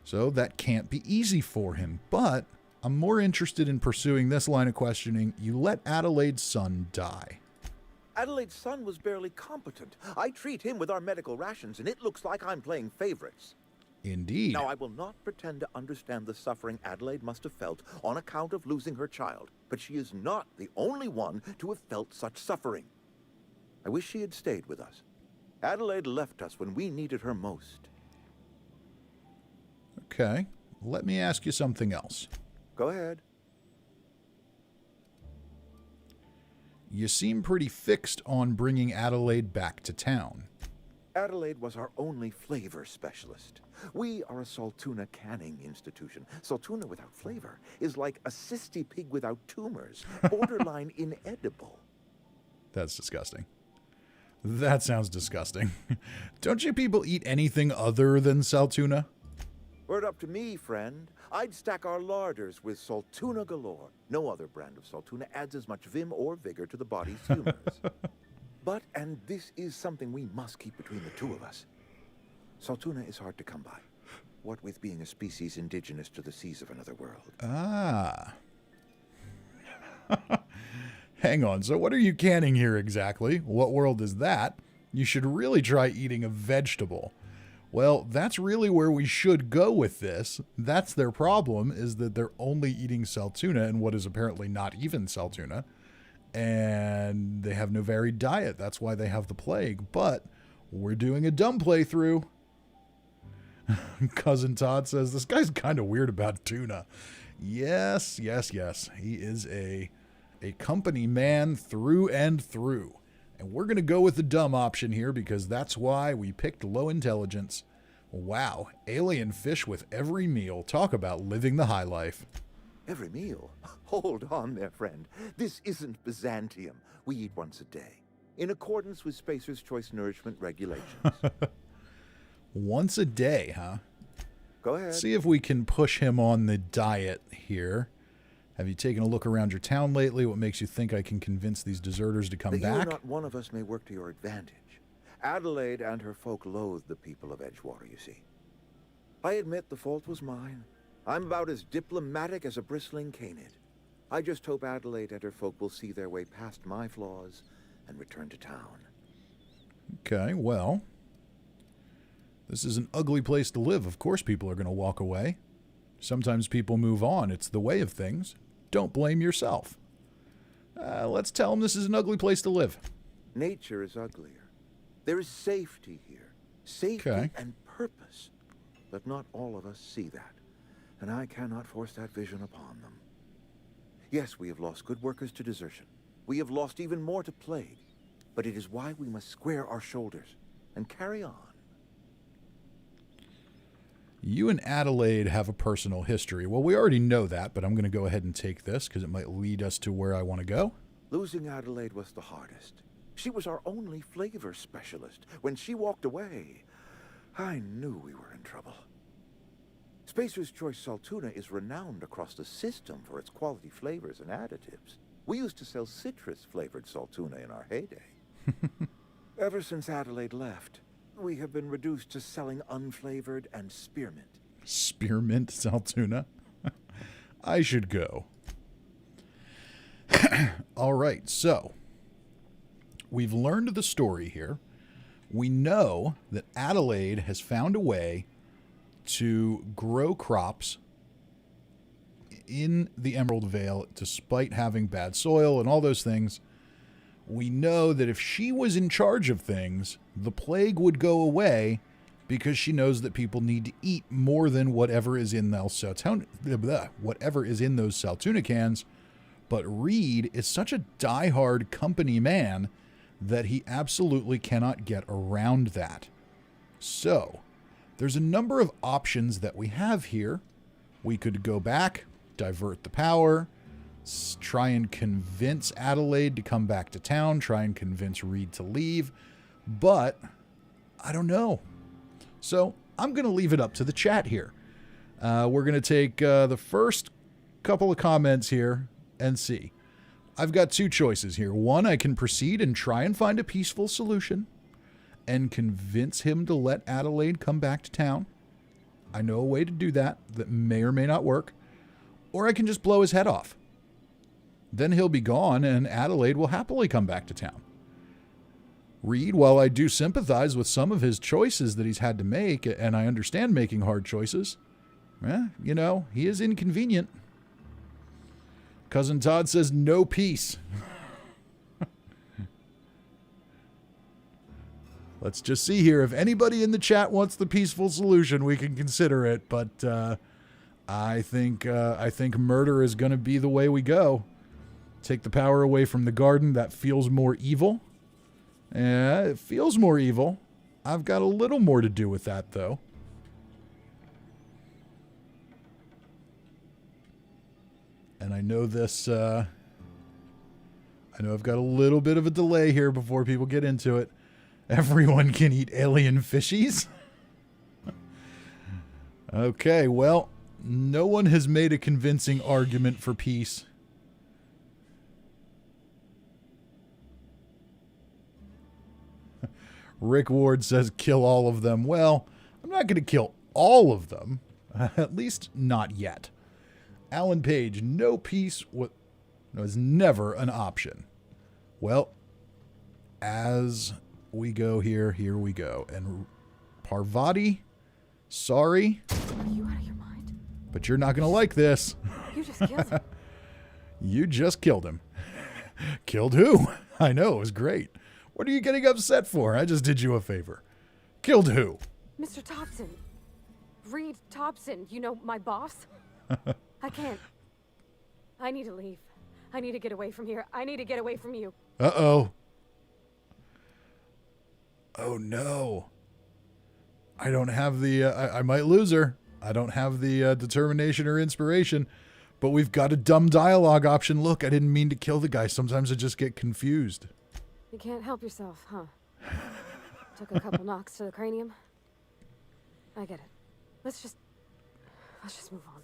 So that can't be easy for him, but I'm more interested in pursuing this line of questioning. You let Adelaide's son die. Adelaide's son was barely competent. I treat him with our medical rations, and it looks like I'm playing favorites. Indeed. Now, I will not pretend to understand the suffering Adelaide must have felt on account of losing her child, but she is not the only one to have felt such suffering. I wish she had stayed with us. Adelaide left us when we needed her most. Okay, let me ask you something else. Go ahead. You seem pretty fixed on bringing Adelaide back to town. Adelaide was our only flavor specialist. We are a Saltuna canning institution. Saltuna without flavor is like a cysty pig without tumors, borderline inedible. That's disgusting. That sounds disgusting. Don't you people eat anything other than Saltuna? Were it up to me, friend, I'd stack our larders with Saltuna galore. No other brand of Saltuna adds as much vim or vigor to the body's humors. But, and this is something we must keep between the two of us, Saltuna is hard to come by. What with being a species indigenous to the seas of another world. Ah. Hang on, so what are you canning here exactly? What world is that? You should really try eating a vegetable. Well, that's really where we should go with this. That's their problem, is that they're only eating Saltuna and what is apparently not even Saltuna. And they have no varied diet. That's why they have the plague. But we're doing a dumb playthrough. Cousin Todd says, this guy's kind of weird about tuna. Yes, yes, yes. He is a company man through and through. And we're going to go with the dumb option here because that's why we picked low intelligence. Wow, alien fish with every meal. Talk about living the high life. Every meal? Hold on there, friend. This isn't Byzantium. We eat once a day, in accordance with Spacer's Choice Nourishment regulations. Once a day, huh? Go ahead. See if we can push him on the diet here. Have you taken a look around your town lately? What makes you think I can convince these deserters to come that back? You or not one of us may work to your advantage. Adelaide and her folk loathe the people of Edgewater, you see. I admit the fault was mine. I'm about as diplomatic as a bristling canid. I just hope Adelaide and her folk will see their way past my flaws and return to town. Okay, well, this is an ugly place to live. Of course people are going to walk away. Sometimes people move on. It's the way of things. Don't blame yourself. Let's tell them this is an ugly place to live. Nature is uglier. There is safety here. Safety and purpose. But not all of us see that. And I cannot force that vision upon them. Yes, we have lost good workers to desertion. We have lost even more to plague. But it is why we must square our shoulders and carry on. You and Adelaide have a personal history. Well, we already know that, but I'm going to go ahead and take this because it might lead us to where I want to go. Losing Adelaide was the hardest. She was our only flavor specialist. When she walked away, I knew we were in trouble. Spacer's Choice Saltuna is renowned across the system for its quality flavors and additives. We used to sell citrus-flavored Saltuna in our heyday. Ever since Adelaide left, we have been reduced to selling unflavored and spearmint. Spearmint Saltuna? I should go. All right, so we've learned the story here. We know that Adelaide has found a way to grow crops in the Emerald Vale despite having bad soil and all those things. We know that if she was in charge of things, the plague would go away because she knows that people need to eat more than whatever is in those Saltuna cans. But Reed is such a diehard company man that he absolutely cannot get around that. So, there's a number of options that we have here. We could go back, divert the power, try and convince Adelaide to come back to town, try and convince Reed to leave, but I don't know. So I'm going to leave it up to the chat here. We're going to take the first couple of comments here and see. I've got two choices here. One, I can proceed and try and find a peaceful solution and convince him to let Adelaide come back to town. I know a way to do that that may or may not work. Or I can just blow his head off. Then he'll be gone, and Adelaide will happily come back to town. Reed, while I do sympathize with some of his choices that he's had to make, and I understand making hard choices, you know, he is inconvenient. Cousin Todd says no peace. Let's just see here. If anybody in the chat wants the peaceful solution, we can consider it. But I think murder is going to be the way we go. Take the power away from the garden. That feels more evil. Yeah, it feels more evil. I've got a little more to do with that, though. And I know this, I know I've got a little bit of a delay here before people get into it. Everyone can eat alien fishies? Okay, well, no one has made a convincing argument for peace. Rick Ward says kill all of them. Well, I'm not going to kill all of them. At least not yet. Alan Page, no peace was never an option. Well, as we go here we go. And Parvati, sorry. Are you out of your mind? But you're not going to like this. You just killed him. You just killed him. Killed who? I know, it was great. What are you getting upset for? I just did you a favor. Killed who? Mr. Thompson. Reed Thompson, you know, my boss. I can't. I need to leave. I need to get away from here. I need to get away from you. Uh-oh. Oh, no. I don't have the... I might lose her. I don't have the determination or inspiration. But we've got a dumb dialogue option. Look, I didn't mean to kill the guy. Sometimes I just get confused. You can't help yourself, huh? Took a couple knocks to the cranium. I get it. Let's just move on.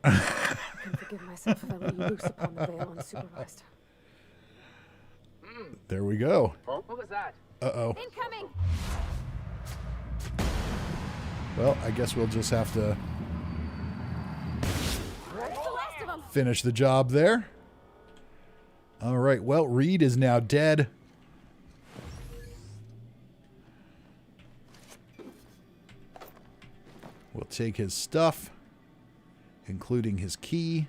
I can forgive myself if I let you loose upon the veil unsupervised. There we go. What was that? Uh-oh. Incoming! Well, I guess we'll just have to That's the last of them! finish the job there. All right, well, Reed is now dead. We'll take his stuff, including his key.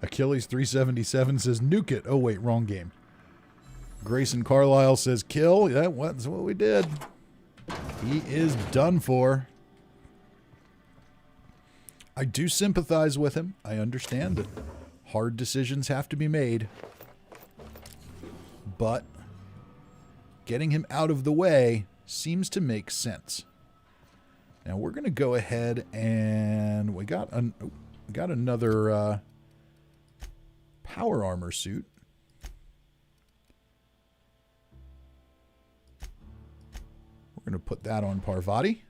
Achilles 377 says nuke it. Oh, wait, wrong game. Grayson Carlisle says kill. That's what we did. He is done for. I do sympathize with him. I understand that hard decisions have to be made. But getting him out of the way seems to make sense. Now we're going to go ahead and we got another power armor suit. We're going to put that on Parvati.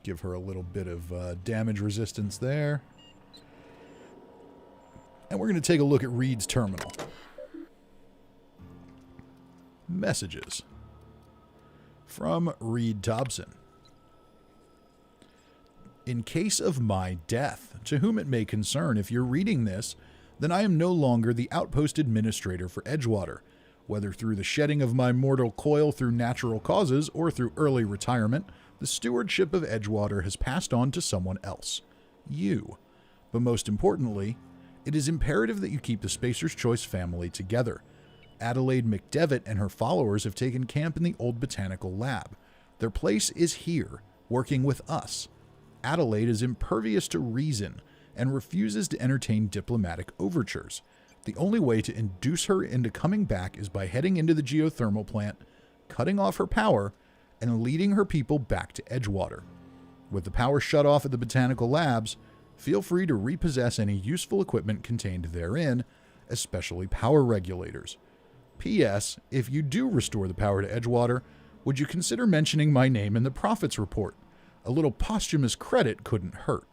Give her a little bit of damage resistance there. And we're going to take a look at Reed's terminal. Messages from Reed Thompson. In case of my death, to whom it may concern, if you're reading this, then I am no longer the outpost administrator for Edgewater. Whether through the shedding of my mortal coil through natural causes or through early retirement, the stewardship of Edgewater has passed on to someone else. You. But most importantly, it is imperative that you keep the Spacer's Choice family together. Adelaide McDevitt and her followers have taken camp in the old botanical lab. Their place is here, working with us. Adelaide is impervious to reason and refuses to entertain diplomatic overtures. The only way to induce her into coming back is by heading into the geothermal plant, cutting off her power, and leading her people back to Edgewater. With the power shut off at the botanical labs, feel free to repossess any useful equipment contained therein, especially power regulators. P.S. If you do restore the power to Edgewater, would you consider mentioning my name in the profits report? A little posthumous credit couldn't hurt.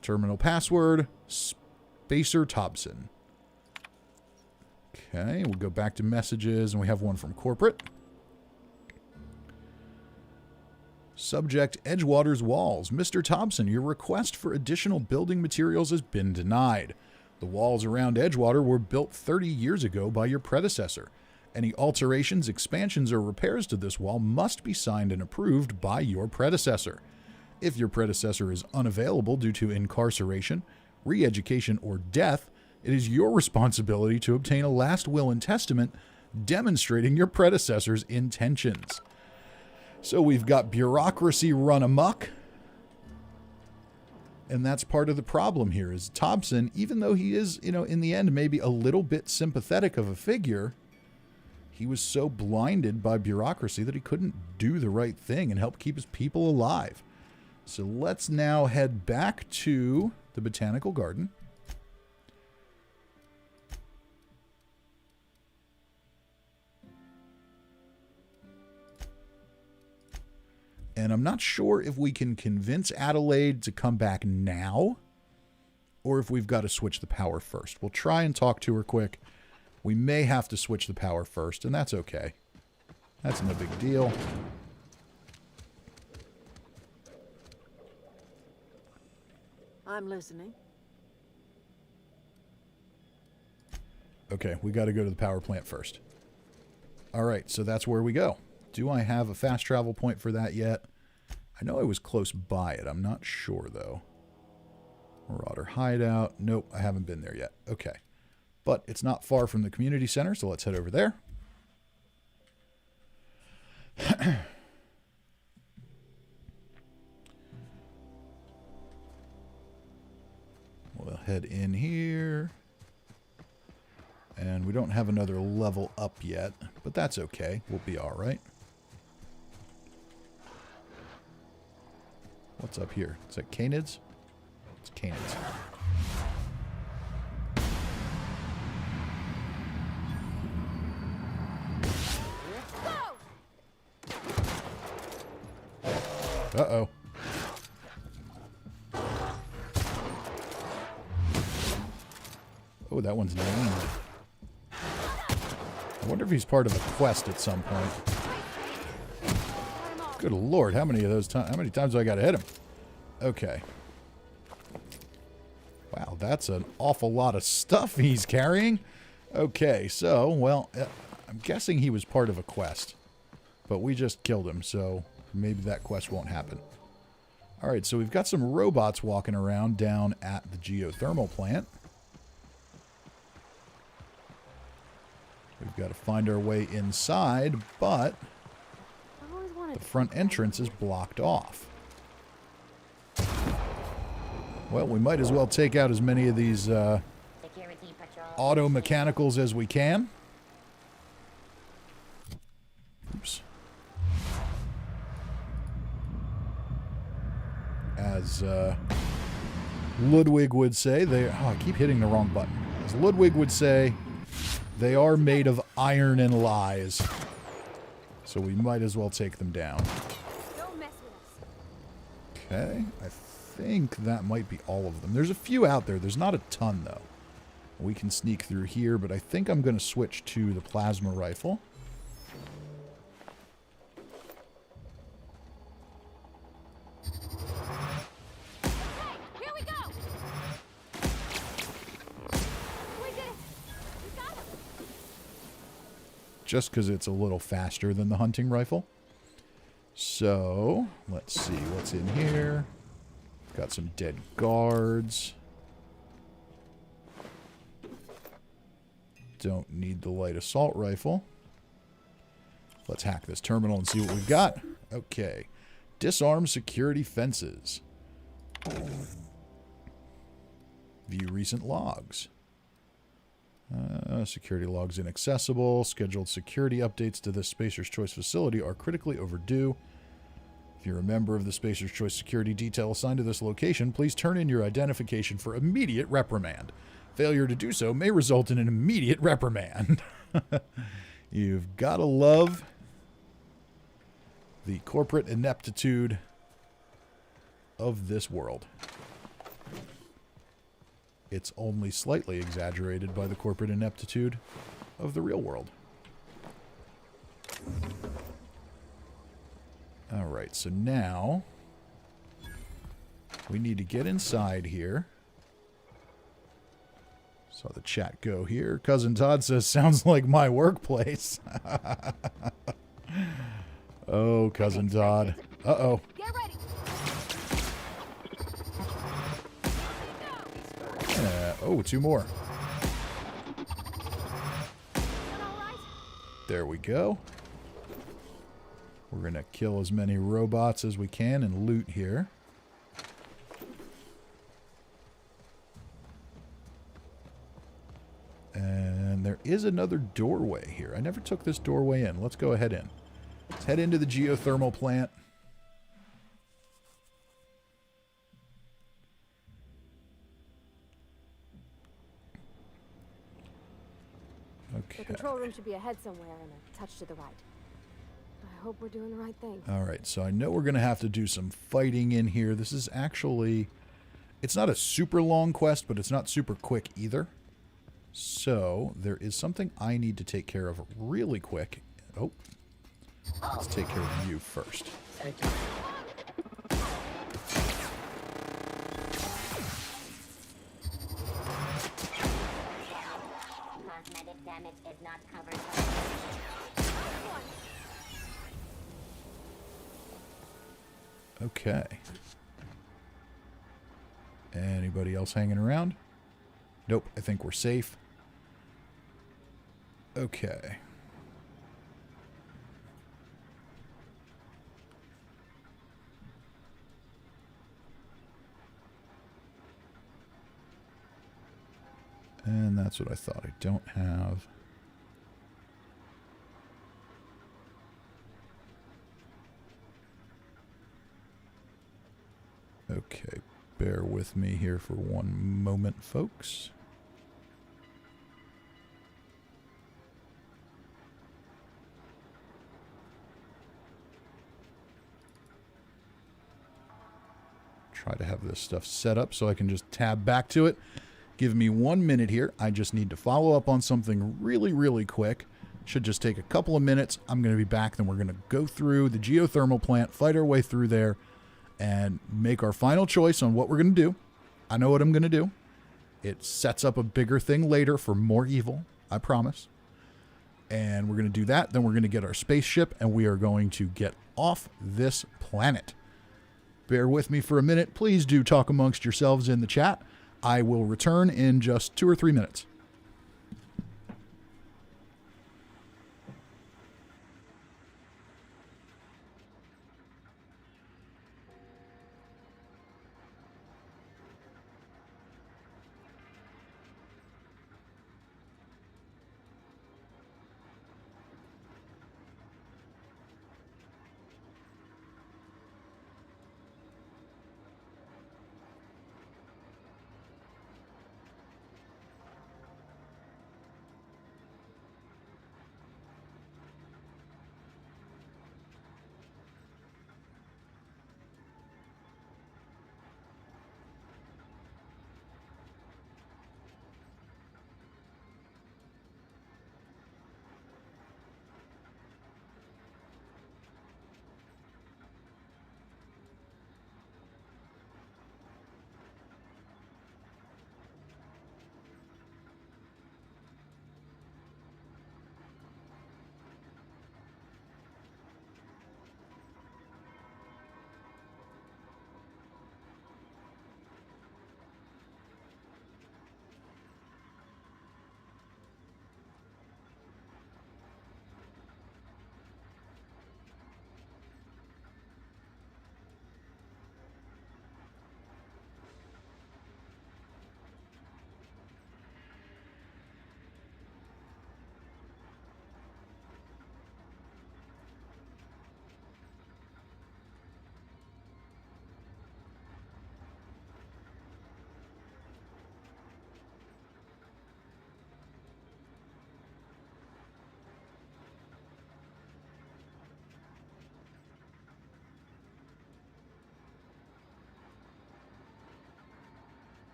Terminal password, Spacer Thompson. Okay, we'll go back to messages, and we have one from corporate. Subject Edgewater's walls. Mr. Thompson, your request for additional building materials has been denied. The walls around Edgewater were built 30 years ago by your predecessor. Any alterations, expansions, or repairs to this wall must be signed and approved by your predecessor. If your predecessor is unavailable due to incarceration, re-education, or death, it is your responsibility to obtain a last will and testament demonstrating your predecessor's intentions. So we've got bureaucracy run amok. And that's part of the problem here is Thompson, even though he is, in the end, maybe a little bit sympathetic of a figure, he was so blinded by bureaucracy that he couldn't do the right thing and help keep his people alive. So let's now head back to the Botanical Garden. And I'm not sure if we can convince Adelaide to come back now or if we've got to switch the power first. We'll try and talk to her quick. We may have to switch the power first, and that's okay. That's no big deal. I'm listening. Okay, we got to go to the power plant first. All right, so that's where we go. Do I have a fast travel point for that yet? I know I was close by it. I'm not sure, though. Marauder Hideout. Nope, I haven't been there yet. Okay. But it's not far from the community center, so let's head over there. We'll head in here. And we don't have another level up yet, but that's okay. We'll be all right. What's up here? Is that canids? It's canids. Uh-oh. Oh, that one's named. I wonder if he's part of a quest at some point. Good lord, how many times do I gotta hit him? Okay. Wow, that's an awful lot of stuff he's carrying. Okay, so, well, I'm guessing he was part of a quest. But we just killed him, so maybe that quest won't happen. Alright, so we've got some robots walking around down at the geothermal plant. We've got to find our way inside, but the front entrance is blocked off. Well, we might as well take out as many of these auto mechanicals as we can. Oops. As Ludwig would say, I keep hitting the wrong button. As Ludwig would say, they are made of iron and lies. So we might as well take them down. Don't mess with us. Okay, I think that might be all of them. There's a few out there. There's not a ton, though. We can sneak through here, but I think I'm going to switch to the plasma rifle. Here we go. We did it. We got him. Just because it's a little faster than the hunting rifle. So, let's see what's in here. Got some dead guards. Don't need the light assault rifle. Let's hack this terminal and see what we've got. Okay. Disarm security fences. View recent logs. Security logs inaccessible. Scheduled security updates to this Spacer's Choice facility are critically overdue. If you're a member of the Spacer's Choice security detail assigned to this location, please turn in your identification for immediate reprimand. Failure to do so may result in an immediate reprimand. You've got to love the corporate ineptitude of this world. It's only slightly exaggerated by the corporate ineptitude of the real world. All right, so now we need to get inside here. Saw the chat go here. Cousin Todd says, sounds like my workplace. Oh, Cousin Todd. Uh-oh. Get ready. Oh, two more. All right? There we go. We're going to kill as many robots as we can and loot here. And there is another doorway here. I never took this doorway in. Let's go ahead in. Let's head into the geothermal plant. Okay. The control room should be ahead somewhere and a touch to the right. I hope we're doing the right thing. All right, so I know we're going to have to do some fighting in here. This is actually... It's not a super long quest, but it's not super quick either. So, there is something I need to take care of really quick. Oh. Let's take care of you first. Cosmetic damage is not covered. Okay. Anybody else hanging around? Nope, I think we're safe. Okay. And that's what I thought. I don't have... Okay, bear with me here for one moment, folks. Try to have this stuff set up so I can just tab back to it. Give me 1 minute here. I just need to follow up on something really, really quick. Should just take a couple of minutes. I'm going to be back. Then we're going to go through the geothermal plant, fight our way through there, and make our final choice on what we're going to do. I know what I'm going to do. It sets up a bigger thing later for more evil. I promise. And we're going to do that. Then we're going to get our spaceship, and we are going to get off this planet. Bear with me for a minute. Please do talk amongst yourselves in the chat. I will return in just 2 or 3 minutes.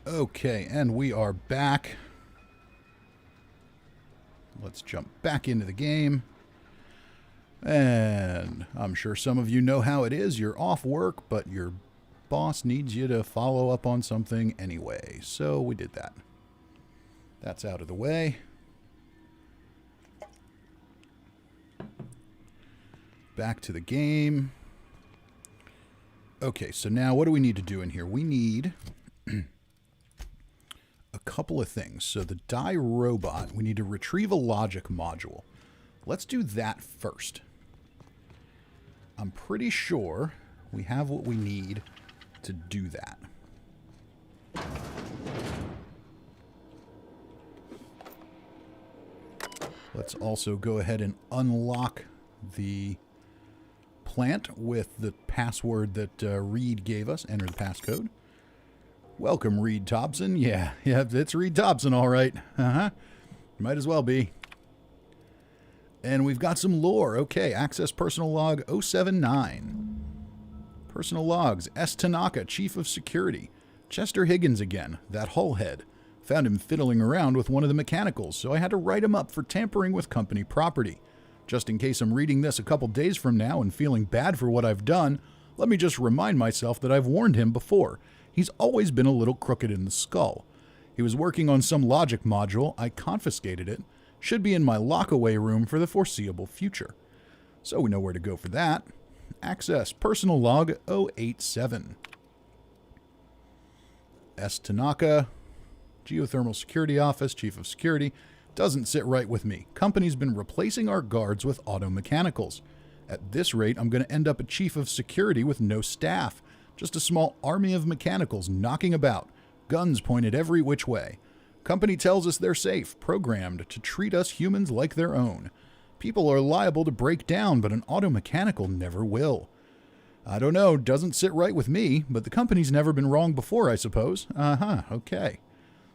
Okay, and we are back. Let's jump back into the game. And I'm sure some of you know how it is. You're off work, but your boss needs you to follow up on something anyway. So we did that. That's out of the way. Back to the game. Okay, so now what do we need to do in here? We need a couple of things. So the die robot, we need to retrieve a logic module. Let's do that first. I'm pretty sure we have what we need to do that. Let's also go ahead and unlock the plant with the password that Reed gave us. Enter the passcode. Welcome, Reed Thompson. Yeah, it's Reed Thompson, all right. Might as well be. And we've got some lore. Okay, access personal log 079. Personal logs. S. Tanaka, Chief of Security. Chester Higgins again, that hullhead. Found him fiddling around with one of the mechanicals, so I had to write him up for tampering with company property. Just in case I'm reading this a couple days from now and feeling bad for what I've done, let me just remind myself that I've warned him before. He's always been a little crooked in the skull. He was working on some logic module. I confiscated it. Should be in my lock-away room for the foreseeable future. So we know where to go for that. Access personal log 087. S. Tanaka, Geothermal Security Office, Chief of Security. Doesn't sit right with me. Company's been replacing our guards with auto mechanicals. At this rate, I'm going to end up a Chief of Security with no staff. Just a small army of mechanicals knocking about. Guns pointed every which way. Company tells us they're safe, programmed to treat us humans like their own. People are liable to break down, but an auto mechanical never will. I don't know, doesn't sit right with me, but the company's never been wrong before, I suppose. Okay.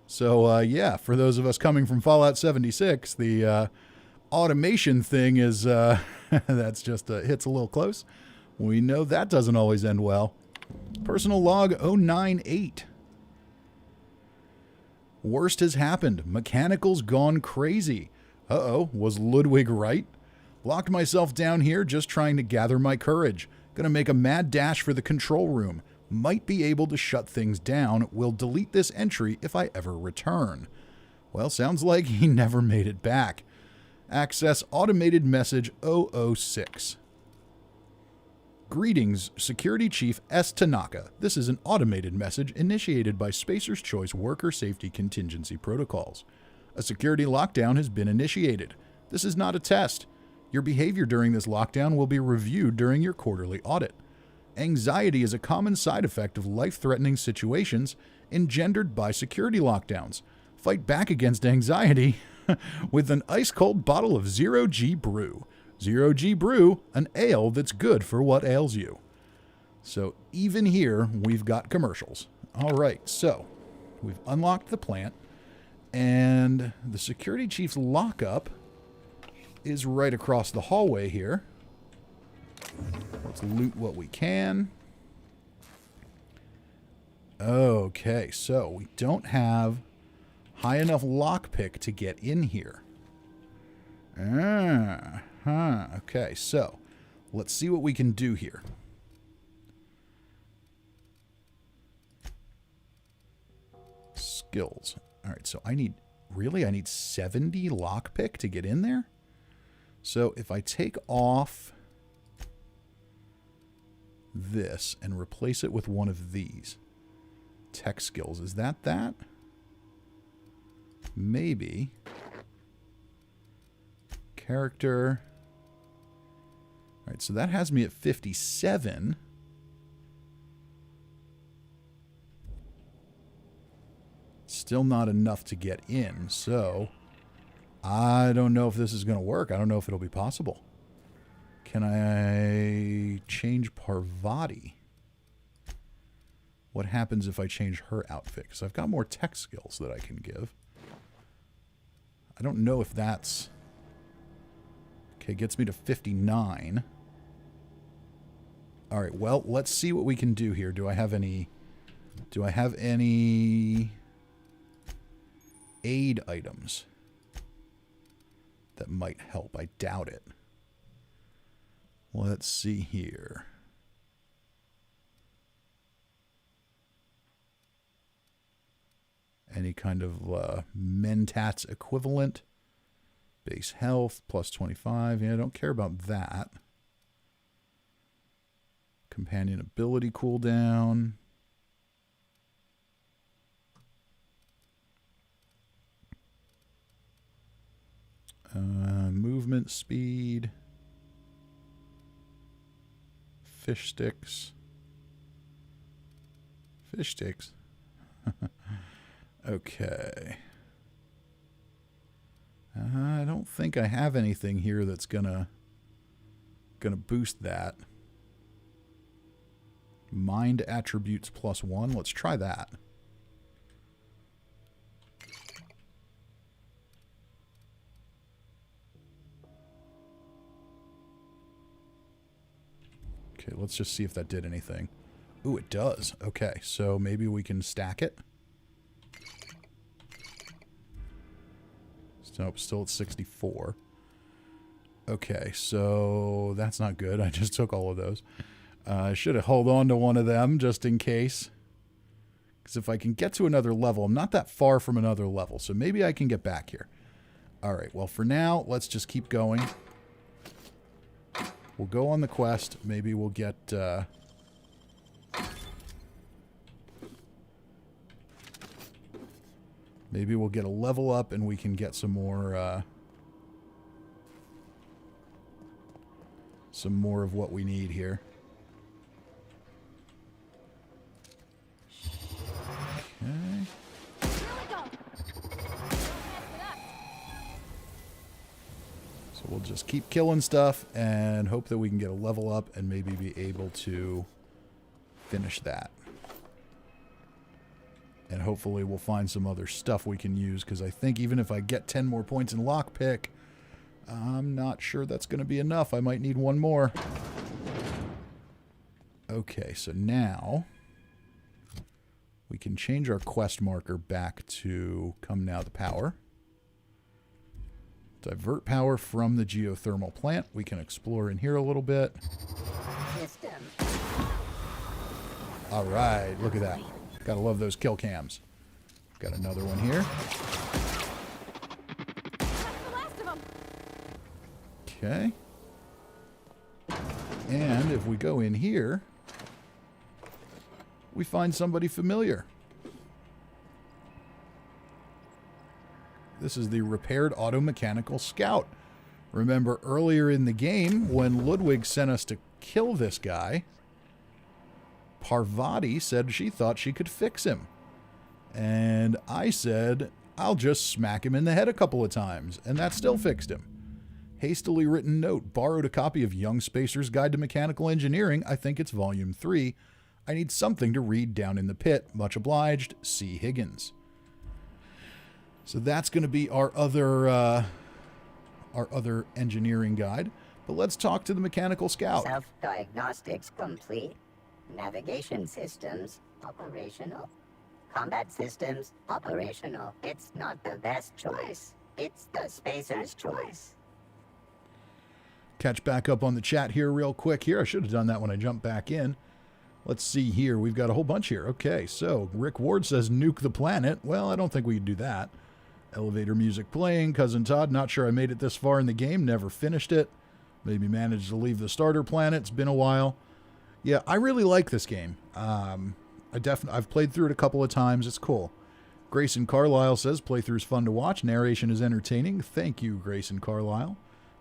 So, yeah, for those of us coming from Fallout 76, the automation thing is, that's just hits a little close. We know that doesn't always end well. Personal log 098. Worst has happened. Mechanical's gone crazy. Uh-oh, was Ludwig right? Locked myself down here just trying to gather my courage. Gonna make a mad dash for the control room. Might be able to shut things down. Will delete this entry if I ever return. Well, sounds like he never made it back. Access automated message 006. Greetings, Security Chief S. Tanaka. This is an automated message initiated by Spacer's Choice Worker Safety Contingency Protocols. A security lockdown has been initiated. This is not a test. Your behavior during this lockdown will be reviewed during your quarterly audit. Anxiety is a common side effect of life-threatening situations engendered by security lockdowns. Fight back against anxiety with an ice-cold bottle of Zero G Brew. Zero G Brew, an ale that's good for what ails you. So even here, we've got commercials. All right, so we've unlocked the plant, and the security chief's lockup is right across the hallway here. Let's loot what we can. Okay, so we don't have high enough lockpick to get in here. Okay, so let's see what we can do here. Skills. All right, so I need 70 lockpick to get in there? So if I take off this and replace it with one of these. Tech skills. Is that? Maybe. Character. All right, so that has me at 57. Still not enough to get in, so I don't know if this is going to work. I don't know if it'll be possible. Can I change Parvati? What happens if I change her outfit? Because I've got more tech skills that I can give. I don't know if that's... Okay, gets me to 59. All right, well, let's see what we can do here. Do I have any aid items that might help. I doubt it. Let's see here. Any kind of Mentats equivalent. Base health, plus 25. Yeah, I don't care about that. Companion ability cooldown. Movement speed. Fish sticks. Fish sticks. Okay. I don't think I have anything here that's gonna boost that. Mind attributes +1. Let's try that. Okay, let's just see if that did anything. Ooh, it does. Okay, so maybe we can stack it. Nope, still at 64. Okay, so that's not good. I just took all of those. I should have held on to one of them just in case. Because if I can get to another level, I'm not that far from another level, so maybe I can get back here. All right, well, for now, let's just keep going. We'll go on the quest. Maybe we'll get... maybe we'll get a level up and we can get some more of what we need here. Okay. So we'll just keep killing stuff and hope that we can get a level up and maybe be able to finish that. And hopefully we'll find some other stuff we can use, because I think even if I get 10 more points in lockpick, I'm not sure that's going to be enough. I might need one more. Okay, so now we can change our quest marker back to come now the power. Divert power from the geothermal plant. We can explore in here a little bit. All right, look at that. Gotta love those kill cams. Got another one here. Okay. And if we go in here, we find somebody familiar. This is the repaired auto-mechanical scout. Remember earlier in the game when Ludwig sent us to kill this guy, Parvati said she thought she could fix him. And I said, I'll just smack him in the head a couple of times. And that still fixed him. Hastily written note. Borrowed a copy of Young Spacer's Guide to Mechanical Engineering. I think it's volume 3. I need something to read down in the pit. Much obliged, C. Higgins. So that's going to be our other engineering guide. But let's talk to the mechanical scout. Self-diagnostics complete. Navigation systems operational. Combat systems operational. It's not the best choice. It's the Spacer's choice. Catch back up on the chat here real quick here. I should have done that when I jumped back in. Let's see here. We've got a whole bunch here. Okay, so Rick Ward says nuke the planet. Well, I don't think we could do that. Elevator music playing. Cousin Todd, not sure I made it this far in the game. Never finished it. Maybe managed to leave the starter planet. It's been a while. Yeah, I really like this game. I've played through it a couple of times. It's cool. Grayson Carlisle says playthrough's fun to watch. Narration is entertaining. Thank you, Grayson Carlisle.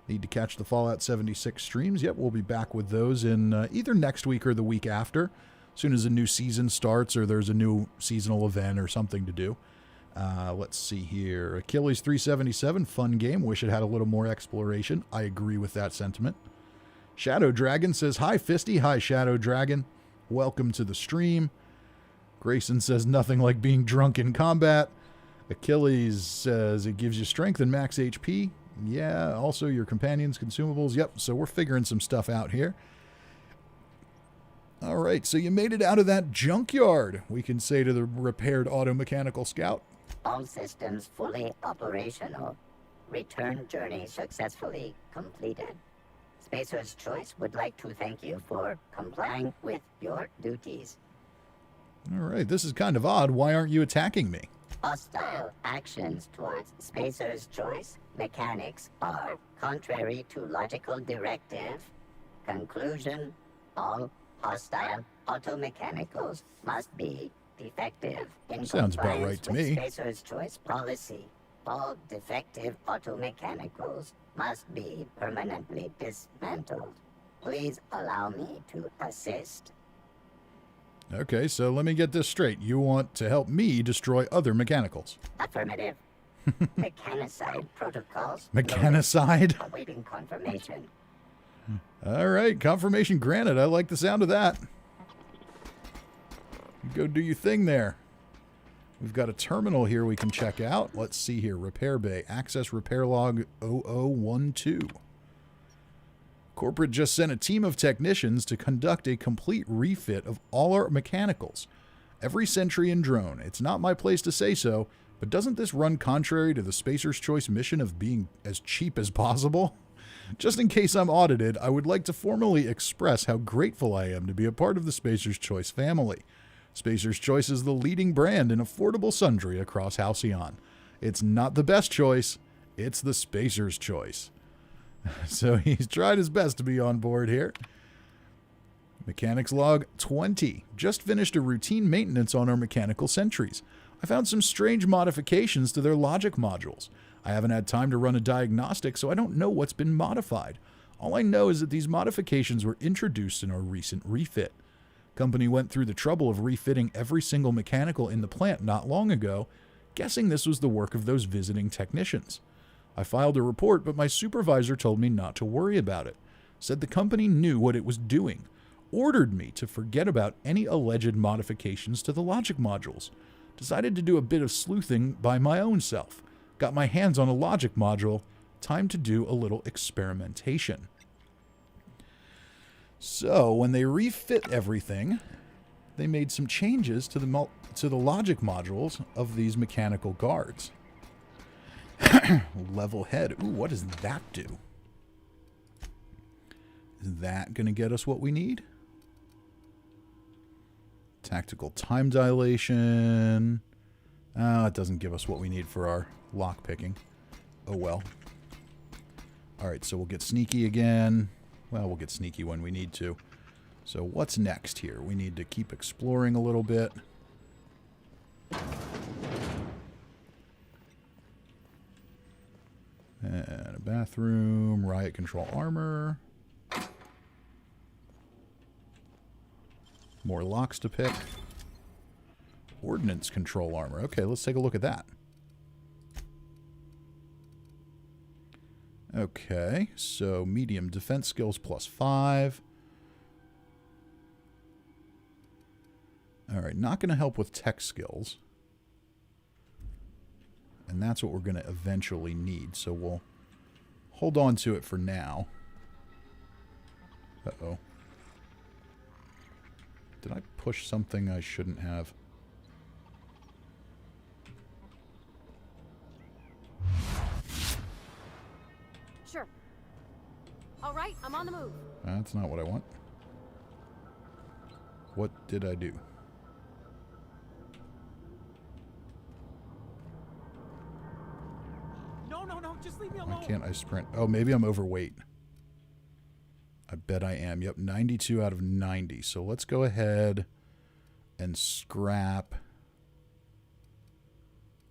Need to catch the Fallout 76 streams. Yep, we'll be back with those in either next week or the week after. As soon as a new season starts or there's a new seasonal event or something to do. Let's see here. Achilles 377, fun game. Wish it had a little more exploration. I agree with that sentiment. Shadow Dragon says, hi, Fisty. Hi, Shadow Dragon. Welcome to the stream. Grayson says, nothing like being drunk in combat. Achilles says, it gives you strength and max HP. Yeah, also your companions, consumables. Yep, so we're figuring some stuff out here. All right, so you made it out of that junkyard, we can say to the repaired auto-mechanical scout. All systems fully operational. Return journey successfully completed. Spacer's Choice would like to thank you for complying with your duties. All right, this is kind of odd. Why aren't you attacking me? Hostile actions towards Spacer's Choice mechanics are contrary to logical directive. Conclusion: all hostile automechanicals must be defective in Sounds about compliance right to with me. Spacer's Choice policy. All defective automechanicals must be permanently dismantled. Please allow me to assist. Okay, so let me get this straight. You want to help me destroy other mechanicals. Affirmative. Mechanicide protocols. Mechanicide? Awaiting confirmation. All right, confirmation granted. I like the sound of that. Go do your thing there. We've got a terminal here we can check out. Let's see here. Repair bay. Access repair log 0012. Corporate just sent a team of technicians to conduct a complete refit of all our mechanicals. Every sentry and drone. It's not my place to say so, but doesn't this run contrary to the Spacer's Choice mission of being as cheap as possible? Just in case I'm audited, I would like to formally express how grateful I am to be a part of the Spacer's Choice family. Spacer's Choice is the leading brand in affordable sundry across Halcyon. It's not the best choice, it's the Spacer's Choice. So he's tried his best to be on board here. Mechanics log 20. Just finished a routine maintenance on our mechanical sentries. I found some strange modifications to their logic modules. I haven't had time to run a diagnostic, so I don't know what's been modified. All I know is that these modifications were introduced in our recent refit. Company went through the trouble of refitting every single mechanical in the plant not long ago, guessing this was the work of those visiting technicians. I filed a report, but my supervisor told me not to worry about it, said the company knew what it was doing, ordered me to forget about any alleged modifications to the logic modules, decided to do a bit of sleuthing by my own self, got my hands on a logic module, time to do a little experimentation. So, when they refit everything, they made some changes to the logic modules of these mechanical guards. Level head. Ooh, what does that do? Is that going to get us what we need? Tactical time dilation. It doesn't give us what we need for our lock picking. Oh well. Alright, so we'll get sneaky again. Well, we'll get sneaky when we need to. So what's next here? We need to keep exploring a little bit. And a bathroom, riot control armor. More locks to pick. Ordnance control armor. Okay, let's take a look at that. Okay, so medium defense skills +5. Alright, not going to help with tech skills. And that's what we're going to eventually need, so we'll hold on to it for now. Uh-oh. Did I push something I shouldn't have? Sure. All right, I'm on the move. That's not what I want. What did I do? No, just leave me alone. Why can't I sprint? Oh, maybe I'm overweight. I bet I am. Yep, 92 out of 90. So let's go ahead and scrap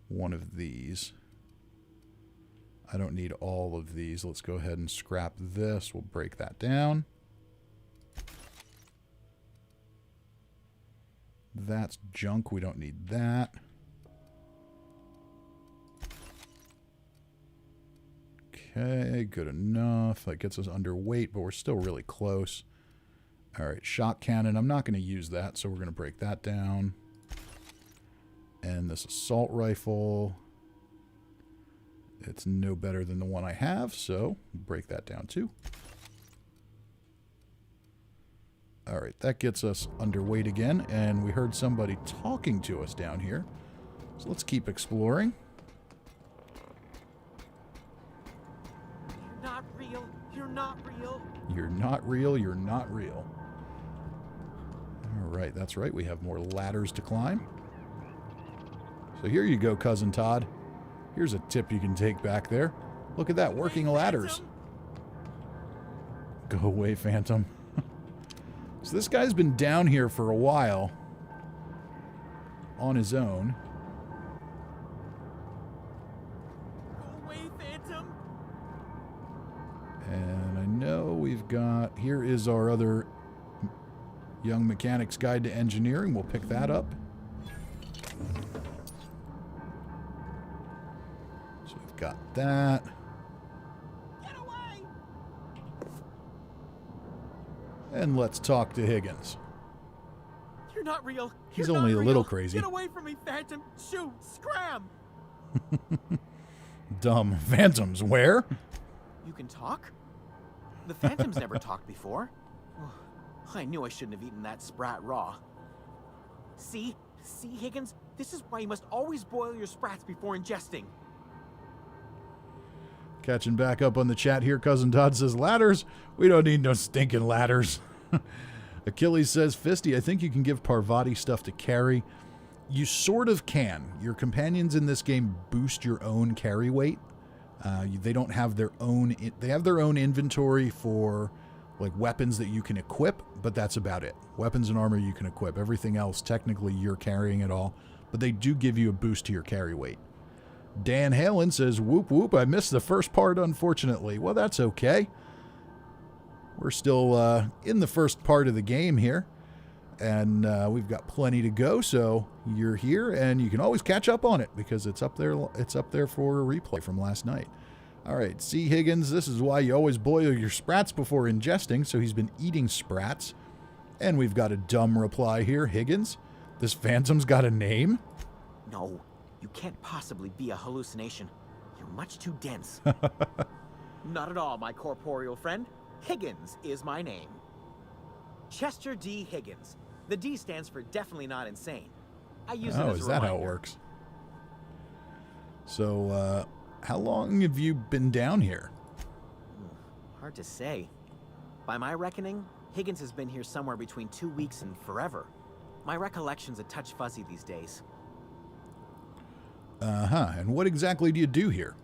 one of these. I don't need all of these. Let's go ahead and scrap this. We'll break that down. That's junk. We don't need that. Okay, good enough. That gets us underweight, but we're still really close. All right, shock cannon. I'm not going to use that, so we're going to break that down. And this assault rifle. It's no better than the one I have, so break that down too. All right, that gets us underweight again, and we heard somebody talking to us down here. So let's keep exploring. You're not real. You're not real. You're not real. You're not real. All right, that's right. We have more ladders to climb. So here you go, Cousin Todd. Here's a tip you can take back there. Look at that, working ladders. Go away, Phantom. So this guy's been down here for a while. On his own. Go away, Phantom. And I know we've got... Here is our other Young Mechanic's Guide to Engineering. We'll pick that up. So we've got that. Get away! And let's talk to Higgins. You're not real. He's You're only not a little real. crazy. Get away from me, Phantom. Shoot! Scram! Dumb phantoms. Where? You can talk? The phantoms never talked before. I knew I shouldn't have eaten that sprat raw. See? See, Higgins? This is why you must always boil your sprats before ingesting. Catching back up on the chat here, Cousin Todd says, ladders? We don't need no stinking ladders. Achilles says, Fisty, I think you can give Parvati stuff to carry. You sort of can. Your companions in this game boost your own carry weight. They don't have their own... They have their own inventory for like weapons that you can equip, but that's about it. Weapons and armor you can equip. Everything else, technically, you're carrying it all. But they do give you a boost to your carry weight. Dan Halen says, whoop whoop, I missed the first part, unfortunately. Well, that's okay. We're still in the first part of the game here. And we've got plenty to go, so you're here, and you can always catch up on it because it's up there. It's up there for a replay from last night. All right, C. Higgins, this is why you always boil your sprats before ingesting, so he's been eating sprats. And we've got a dumb reply here. Higgins, this phantom's got a name? No, you can't possibly be a hallucination. You're much too dense. Not at all, my corporeal friend. Higgins is my name. Chester D. Higgins. The D stands for definitely not insane. I use it as a is that how it reminder. works? So, how long have you been down here? Hard to say. By my reckoning, Higgins has been here somewhere between 2 weeks and forever. My recollection's a touch fuzzy these days. Uh-huh. And what exactly do you do here?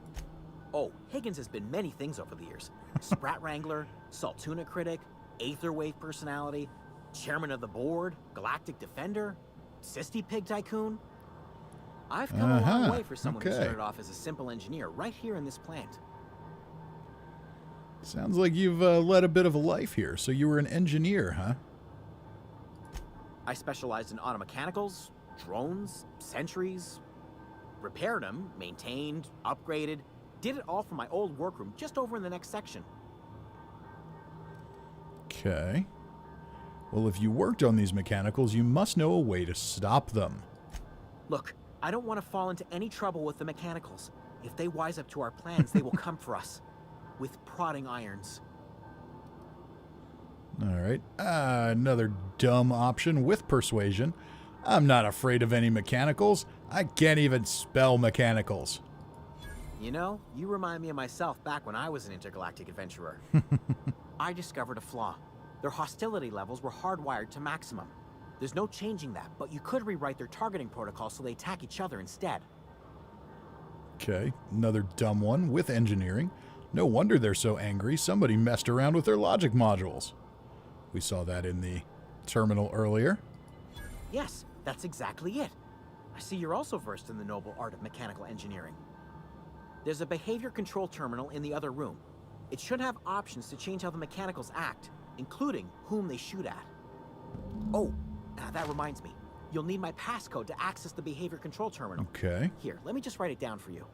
Oh, Higgins has been many things over the years. Sprat Wrangler, Saltuna Critic, Aetherwave Personality, Chairman of the Board, Galactic Defender, Sisty Pig Tycoon. I've come a long way for someone who started off as a simple engineer right here in this plant. Sounds like you've led a bit of a life here. So you were an engineer, huh? I specialized in automechanicals, drones, sentries, repaired them, maintained, upgraded, did it all from my old workroom just over in the next section. Okay. Well, if you worked on these mechanicals, you must know a way to stop them. Look, I don't want to fall into any trouble with the mechanicals. If they wise up to our plans, they will come for us. With prodding irons. All right. Another dumb option with persuasion. I'm not afraid of any mechanicals. I can't even spell mechanicals. You know, you remind me of myself back when I was an intergalactic adventurer. I discovered a flaw. Their hostility levels were hardwired to maximum. There's no changing that, but you could rewrite their targeting protocol so they attack each other instead. Okay, another dumb one with engineering. No wonder they're so angry. Somebody messed around with their logic modules. We saw that in the terminal earlier. Yes, that's exactly it. I see you're also versed in the noble art of mechanical engineering. There's a behavior control terminal in the other room. It should have options to change how the mechanicals act, including whom they shoot at. Oh, that reminds me. You'll need my passcode to access the behavior control terminal. Okay. Here, let me just write it down for you.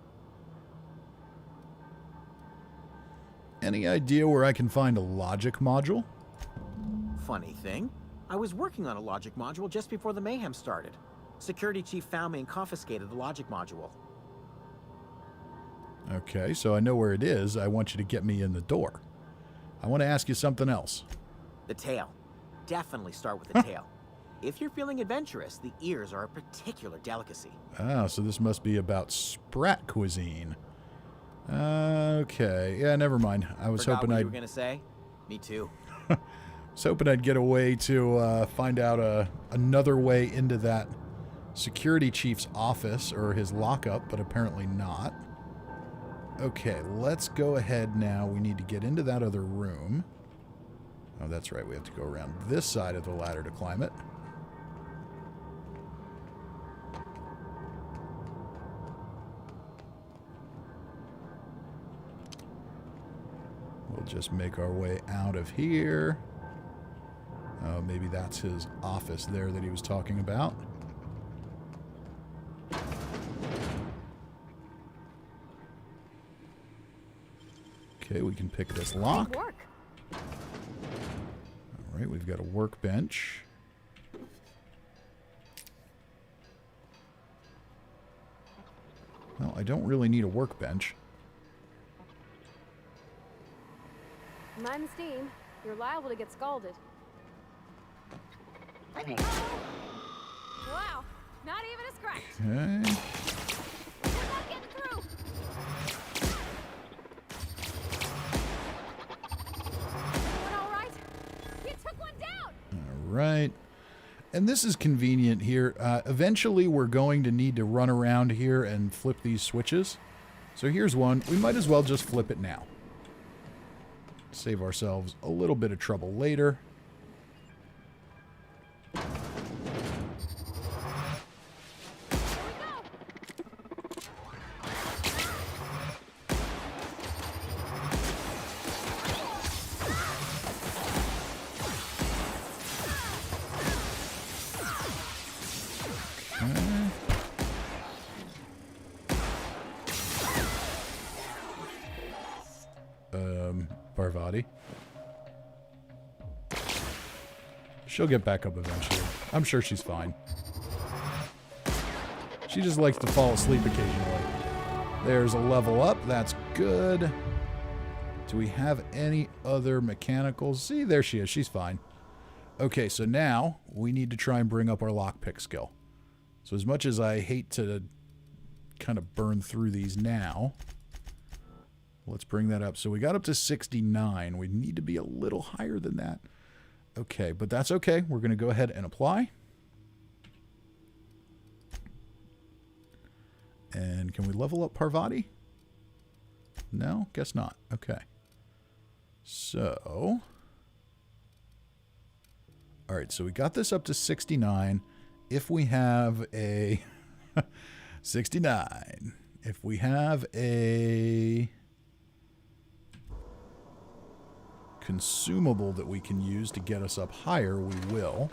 Any idea where I can find a logic module? Funny thing, I was working on a logic module just before the mayhem started. Security chief found me and confiscated the logic module. Okay, so I know where it is. I want you to get me in the door. I want to ask you something else. The tail. Definitely start with the tail. If you're feeling adventurous, the ears are a particular delicacy. Ah, so this must be about Sprat cuisine. Okay. Yeah, never mind. I was Forgot hoping what I'd... you were gonna say? Me too. I was hoping I'd get a way to find out another way into that security chief's office or his lockup, but apparently not. Okay, let's go ahead now. We need to get into that other room. Oh, that's right. We have to go around this side of the ladder to climb it. We'll just make our way out of here. Oh, maybe that's his office there that he was talking about. Okay, we can pick this lock. Good work. All right, we've got a workbench. Well, I don't really need a workbench. Mind the steam. You're liable to get scalded. Honey, Wow, not even a scratch. Okay. We're not getting through. Doing all right? You took one down. All right. And this is convenient here. Eventually, we're going to need to run around here and flip these switches. So here's one. We might as well just flip it now. Save ourselves a little bit of trouble later. Parvati. She'll get back up eventually. I'm sure she's fine. She just likes to fall asleep occasionally. There's a level up. That's good. Do we have any other mechanicals? See, there she is. She's fine. Okay, so now we need to try and bring up our lockpick skill. So as much as I hate to kind of burn through these now, let's bring that up. So we got up to 69. We need to be a little higher than that. Okay, but that's okay. We're going to go ahead and apply. And can we level up Parvati? No, guess not. Okay. So, all right, so we got this up to 69. If we have a 69, if we have a consumable that we can use to get us up higher, we will,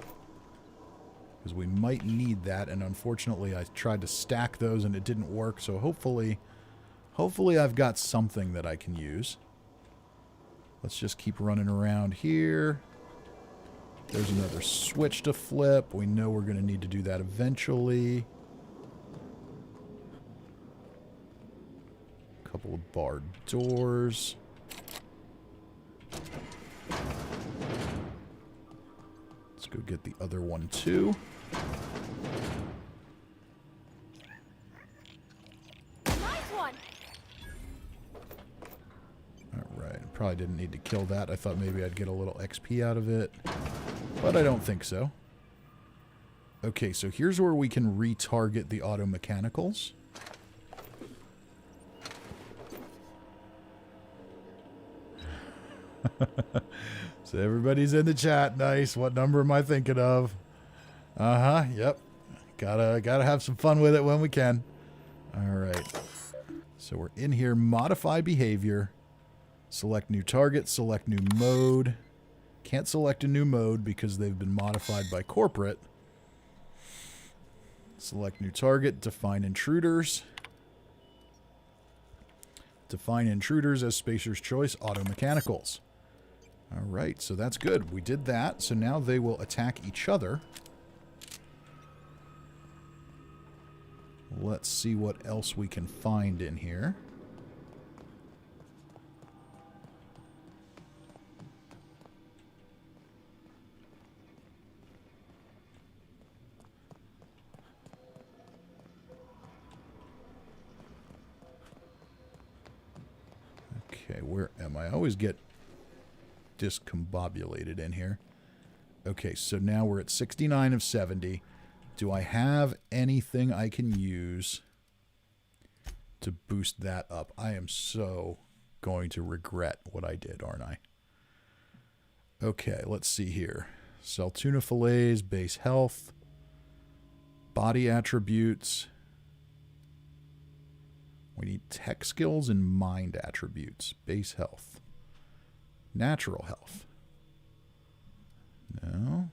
because we might need that. And unfortunately, I tried to stack those and it didn't work. So hopefully I've got something that I can use. Let's just keep running around here. There's another switch to flip. We know we're going to need to do that eventually. A couple of barred doors. Let's go get the other one too. Nice one. Alright, probably didn't need to kill that. I thought maybe I'd get a little XP out of it, but I don't think so. Okay, so here's where we can retarget the auto mechanicals. So everybody's in the chat. Nice. What number am I thinking of? Uh-huh. Yep. Gotta have some fun with it when we can. All right. So we're in here. Modify behavior. Select new target. Select new mode. Can't select a new mode because they've been modified by corporate. Select new target. Define intruders. Define intruders as Spacer's Choice Auto Mechanicals. All right, so that's good. We did that. So now they will attack each other. Let's see what else we can find in here. Okay, where am I? I always get discombobulated in here. Okay, so now we're at 69 of 70. Do I have anything I can use to boost that up? I am so going to regret what I did, aren't I? Okay, let's see here. Sell tuna fillets, base health, body attributes. We need tech skills and mind attributes. Base health. Natural health. No.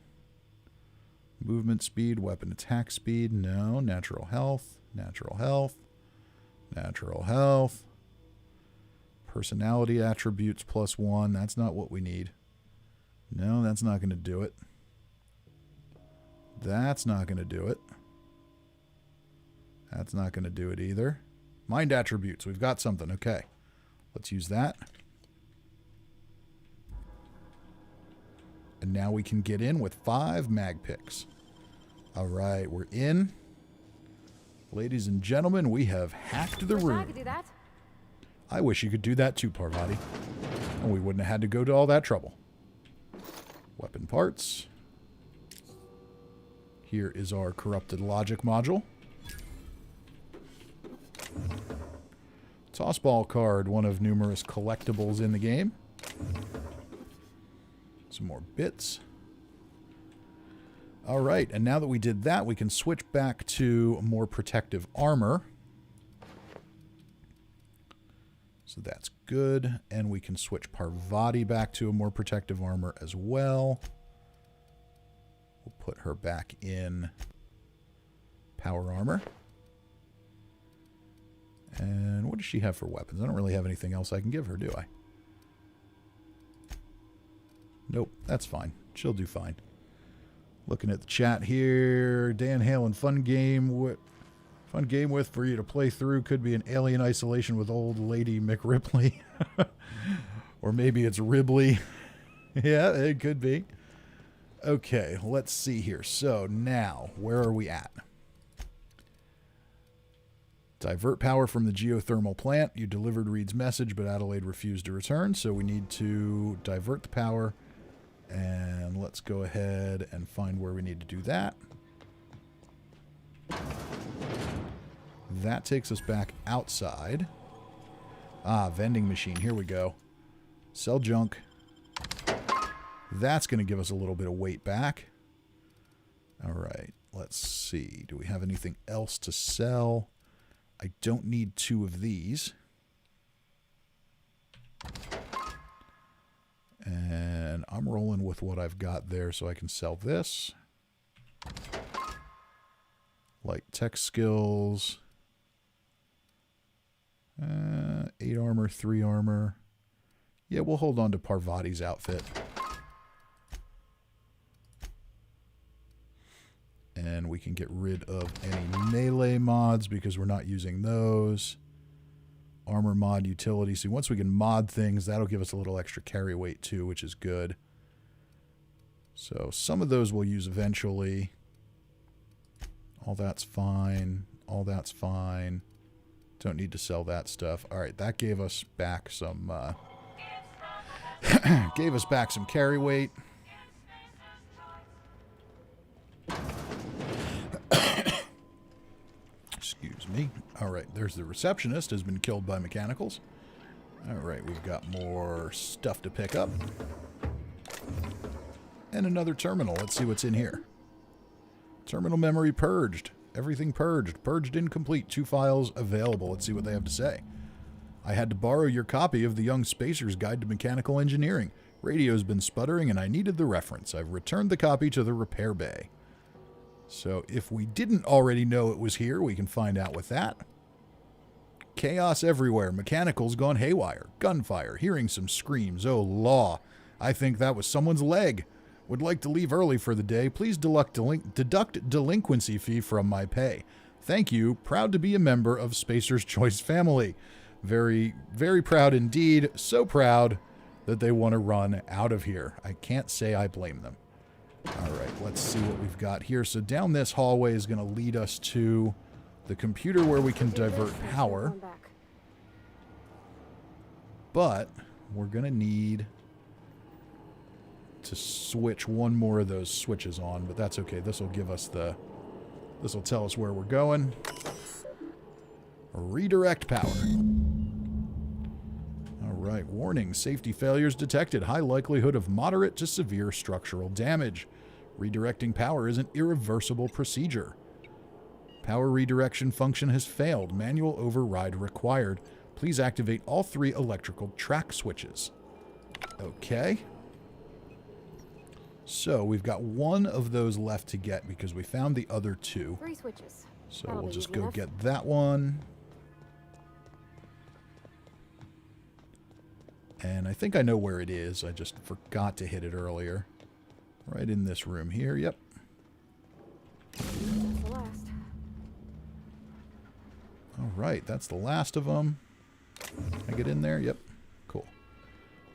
Movement speed, weapon attack speed. No. Natural health. Natural health. Natural health. Personality attributes +1. That's not what we need. No, that's not going to do it. That's not going to do it. That's not going to do it either. Mind attributes. We've got something. Okay. Let's use that. And now we can get in with 5 mag picks. All right, we're in. Ladies and gentlemen, we have hacked the room. I could do that. I wish you could do that too, Parvati. And we wouldn't have had to go to all that trouble. Weapon parts. Here is our corrupted logic module. Tossball card, one of numerous collectibles in the game. Some more bits. All right, and now that we did that, we can switch back to more protective armor. So that's good. And we can switch Parvati back to a more protective armor as well. We'll put her back in power armor. And what does she have for weapons? I don't really have anything else I can give her, do I? Nope, that's fine. She'll do fine. Looking at the chat here. Dan Halen, fun game with for you to play through. Could be an Alien Isolation with old lady McRipley. Or maybe it's Ribley. Yeah, it could be. Okay, let's see here. So now, where are we at? Divert power from the geothermal plant. You delivered Reed's message, but Adelaide refused to return. So we need to divert the power. And let's go ahead and find where we need to do that. That takes us back outside. Ah, vending machine. Here we go. Sell junk. That's going to give us a little bit of weight back. All right. Let's see. Do we have anything else to sell? I don't need 2 of these. And I'm rolling with what I've got there so I can sell this. Light tech skills. 8 armor, 3 armor. Yeah, we'll hold on to Parvati's outfit. And we can get rid of any melee mods because we're not using those. Armor mod utility. See, once we can mod things, that'll give us a little extra carry weight too, which is good. So some of those we'll use eventually. All that's fine. All that's fine. Don't need to sell that stuff. All right, that gave us back some gave us back some carry weight. Excuse me. All right, there's the receptionist has been killed by mechanicals. All right, we've got more stuff to pick up. And another terminal. Let's see what's in here. Terminal memory purged. Everything purged. Purged incomplete. 2 files available. Let's see what they have to say. I had to borrow your copy of the Young Spacer's Guide to Mechanical Engineering. Radio's been sputtering and I needed the reference. I've returned the copy to the repair bay. So if we didn't already know it was here, we can find out with that. Chaos everywhere. Mechanicals gone haywire. Gunfire. Hearing some screams. Oh, law. I think that was someone's leg. Would like to leave early for the day. Please deduct delinquency fee from my pay. Thank you. Proud to be a member of Spacer's Choice family. Very, very proud indeed. So proud that they want to run out of here. I can't say I blame them. All right, let's see what we've got here. So down this hallway is going to lead us to the computer where we can divert power. But we're going to need to switch one more of those switches on, but that's okay. This will give us the... This will tell us where we're going. Redirect power. Alright, warning. Safety failures detected. High likelihood of moderate to severe structural damage. Redirecting power is an irreversible procedure. Power redirection function has failed. Manual override required. Please activate all 3 electrical track switches. Okay. So, we've got one of those left to get because we found the other 2. 3 switches. So That'll we'll be just easy go enough. get that one. And I think I know where it is. I just forgot to hit it earlier. Right in this room here. Yep. That's the last. All right. That's the last of them. Can I get in there? Yep. Cool.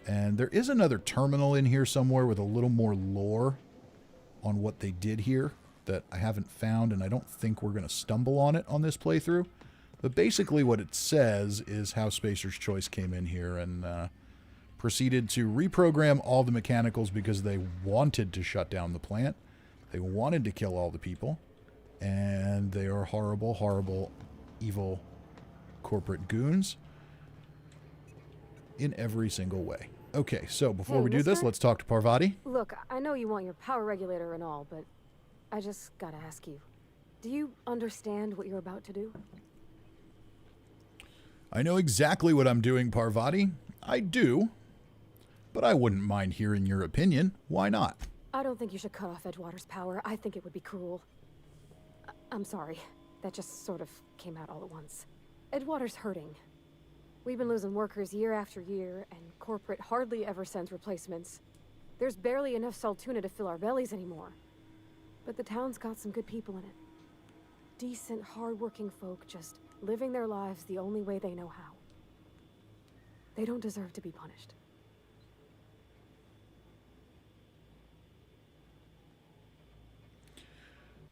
And there is another terminal in here somewhere with a little more lore on what they did here that I haven't found, and I don't think we're going to stumble on it on this playthrough. But basically what it says is how Spacer's Choice came in here and proceeded to reprogram all the mechanicals because they wanted to shut down the plant. They wanted to kill all the people. And they are horrible, horrible, evil corporate goons in every single way. Okay, so before Hey, we do this, mister? let's talk to Parvati. Look, I know you want your power regulator and all, but I just gotta ask you. Do you understand what you're about to do? I know exactly what I'm doing, Parvati. I do. But I wouldn't mind hearing your opinion. Why not? I don't think you should cut off Edgewater's power. I think it would be cruel. I'm sorry. That just sort of came out all at once. Edgewater's hurting. We've been losing workers year after year, and corporate hardly ever sends replacements. There's barely enough Saltuna to fill our bellies anymore. But the town's got some good people in it. Decent, hard-working folk just living their lives the only way they know how. They don't deserve to be punished.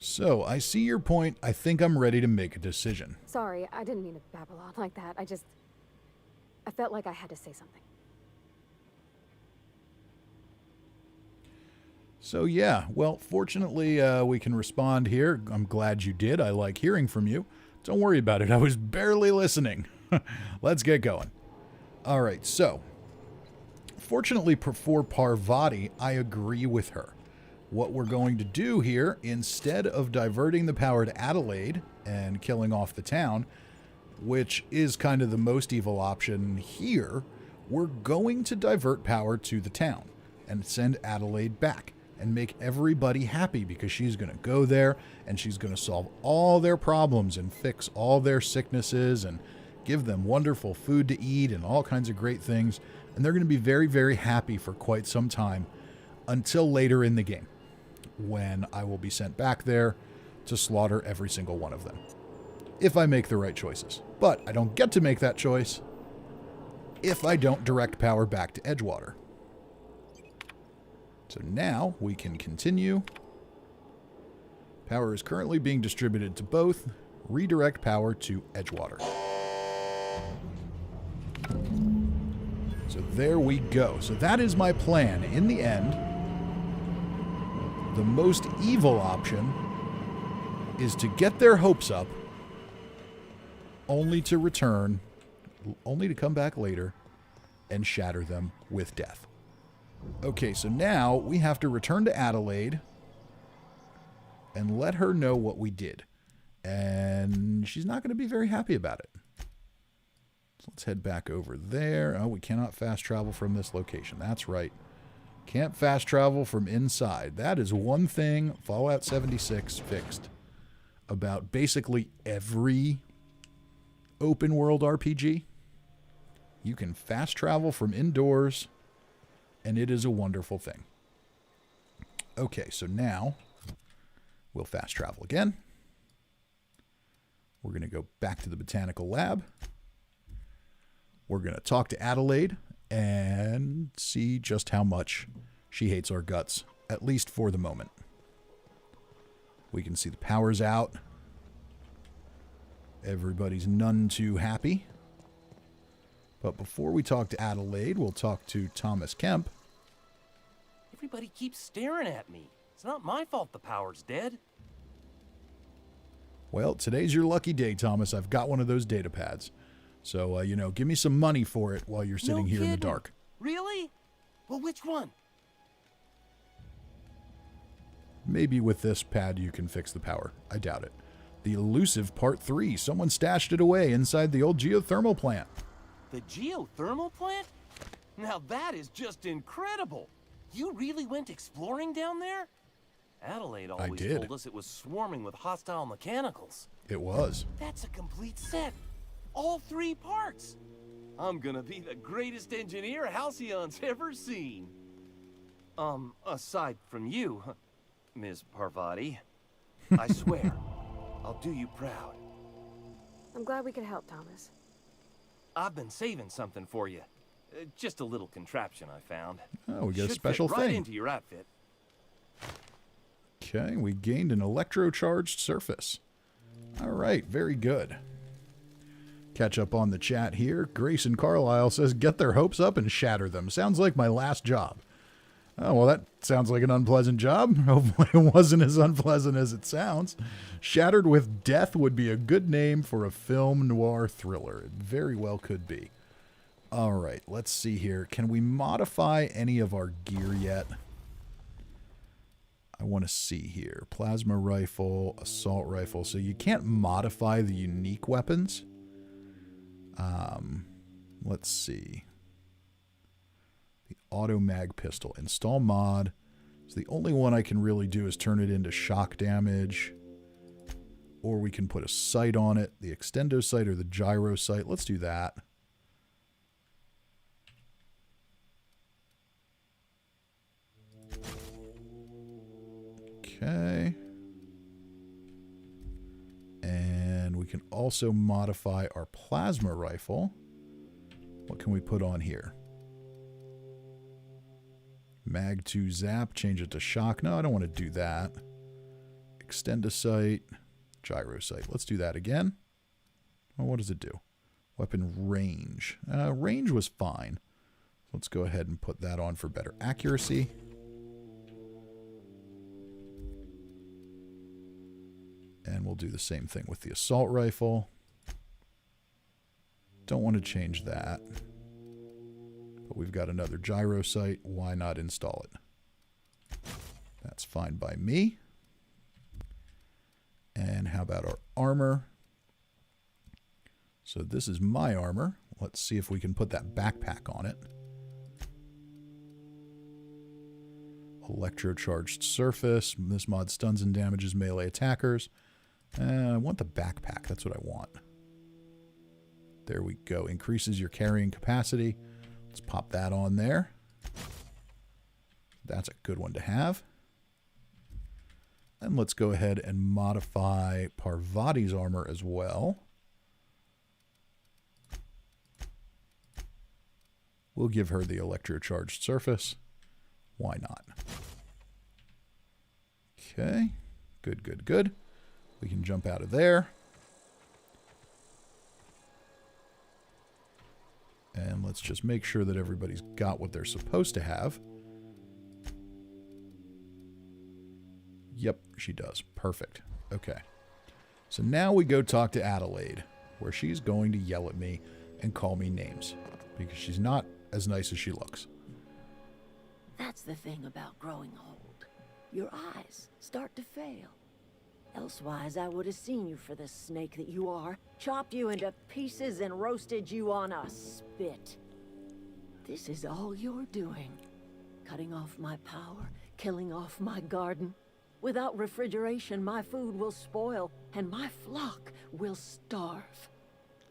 So, I see your point. I think I'm ready to make a decision. Sorry, I didn't mean to babble on like that. I felt like I had to say something. So yeah, well, fortunately, we can respond here. I'm glad you did. I like hearing from you. Don't worry about it. I was barely listening. Let's get going. All right, so fortunately for Parvati, I agree with her. What we're going to do here, instead of diverting the power to Adelaide and killing off the town, which is kind of the most evil option here, we're going to divert power to the town and send Adelaide back and make everybody happy because she's going to go there and she's going to solve all their problems and fix all their sicknesses and give them wonderful food to eat and all kinds of great things. And they're going to be very, very happy for quite some time until later in the game when I will be sent back there to slaughter every single one of them. If I make the right choices. But I don't get to make that choice if I don't direct power back to Edgewater. So now we can continue. Power is currently being distributed to both. Redirect power to Edgewater. So there we go. So that is my plan. In the end, the most evil option is to get their hopes up only to return, only to come back later and shatter them with death. Okay, so now we have to return to Adelaide and let her know what we did. And she's not going to be very happy about it. So let's head back over there. Oh, we cannot fast travel from this location. That's right. Can't fast travel from inside. That is one thing Fallout 76 fixed about basically every open world RPG. You can fast travel from indoors, and it is a wonderful thing. Okay, so now we'll fast travel again. We're going to go back to the botanical lab. We're going to talk to Adelaide and see just how much she hates our guts, at least for the moment. We can see the power's out. Everybody's none too happy. But before we talk to Adelaide, we'll talk to Thomas Kemp. Everybody keeps staring at me. It's not my fault the power's dead. Well, today's your lucky day, Thomas. I've got one of those data pads. So, give me some money for it while you're sitting here in the dark. Really? Well, which one? Maybe with this pad you can fix the power. I doubt it. The elusive Part 3. Someone stashed it away inside the old geothermal plant. The geothermal plant? Now that is just incredible. You really went exploring down there? Adelaide always told us it was swarming with hostile mechanicals. It was. That's a complete set. All 3 parts. I'm gonna be the greatest engineer Halcyon's ever seen. Aside from you, Ms. Parvati. I swear, I'll do you proud. I'm glad we could help, Thomas. I've been saving something for you. Just a little contraption I found. Oh, we got a Should special fit right thing. into your outfit. Okay, we gained an electrocharged surface. All right, very good. Catch up on the chat here. Grayson Carlisle says, get their hopes up and shatter them. Sounds like my last job. Oh, well, that sounds like an unpleasant job. Hopefully it wasn't as unpleasant as it sounds. Shattered with Death would be a good name for a film noir thriller. It very well could be. All right, let's see here. Can we modify any of our gear yet? I want to see here. Plasma rifle, assault rifle. So you can't modify the unique weapons. Let's see. The auto mag pistol. Install mod. So the only one I can really do is turn it into shock damage. Or we can put a sight on it. The extendo sight or the gyro sight. Let's do that. Okay. And we can also modify our plasma rifle. What can we put on here? Mag 2 zap, change it to shock. No, I don't want to do that. Extend a sight, gyro sight. Let's do that again. Well, what does it do? Weapon range. Range was fine. Let's go ahead and put that on for better accuracy. And we'll do the same thing with the assault rifle. Don't want to change that. But we've got another gyro sight. Why not install it? That's fine by me. And how about our armor? So this is my armor. Let's see if we can put that backpack on it. Electrocharged surface. This mod stuns and damages melee attackers. I want the backpack. That's what I want. There we go. Increases your carrying capacity. Let's pop that on there. That's a good one to have. And let's go ahead and modify Parvati's armor as well. We'll give her the electrocharged surface. Why not? Okay. Good, good, good. We can jump out of there. And let's just make sure that everybody's got what they're supposed to have. Yep, she does. Perfect. Okay. So now we go talk to Adelaide, where she's going to yell at me and call me names, because she's not as nice as she looks. That's the thing about growing old. Your eyes start to fail. Elsewise, I would have seen you for the snake that you are, chopped you into pieces and roasted you on a spit. This is all you're doing. Cutting off my power, killing off my garden. Without refrigeration, my food will spoil, and my flock will starve.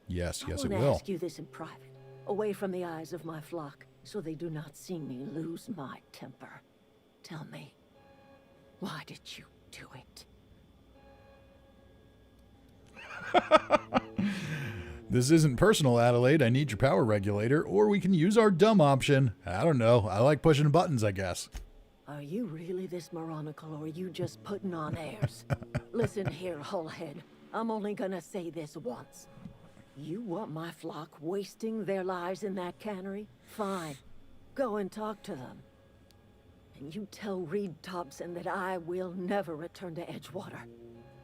Yes, yes, it I will. want to ask you this in private, away from the eyes of my flock, so they do not see me lose my temper. Tell me, why did you do it? This isn't personal, Adelaide. I need your power regulator, or we can use our dumb option. I don't know. I like pushing buttons, I guess. Are you really this moronical, or are you just putting on airs? Listen here, Hullhead. I'm only gonna say this once. You want my flock wasting their lives in that cannery? Fine. Go and talk to them. And you tell Reed Thompson that I will never return to Edgewater.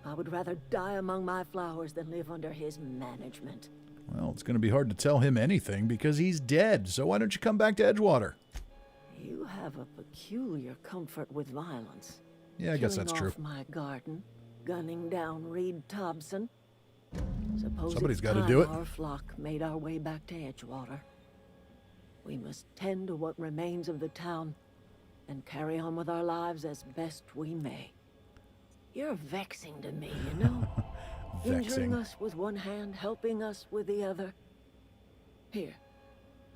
I would rather die among my flowers than live under his management. Well, it's going to be hard to tell him anything because he's dead, so why don't you come back to Edgewater? You have a peculiar comfort with violence. Yeah, I guess that's Killing true. off my garden, gunning down Reed Thompson. Suppose Somebody's it's got to time do it. Our flock made our way back to Edgewater. We must tend to what remains of the town and carry on with our lives as best we may. You're vexing to me, you know? Injuring us with one hand, helping us with the other. Here,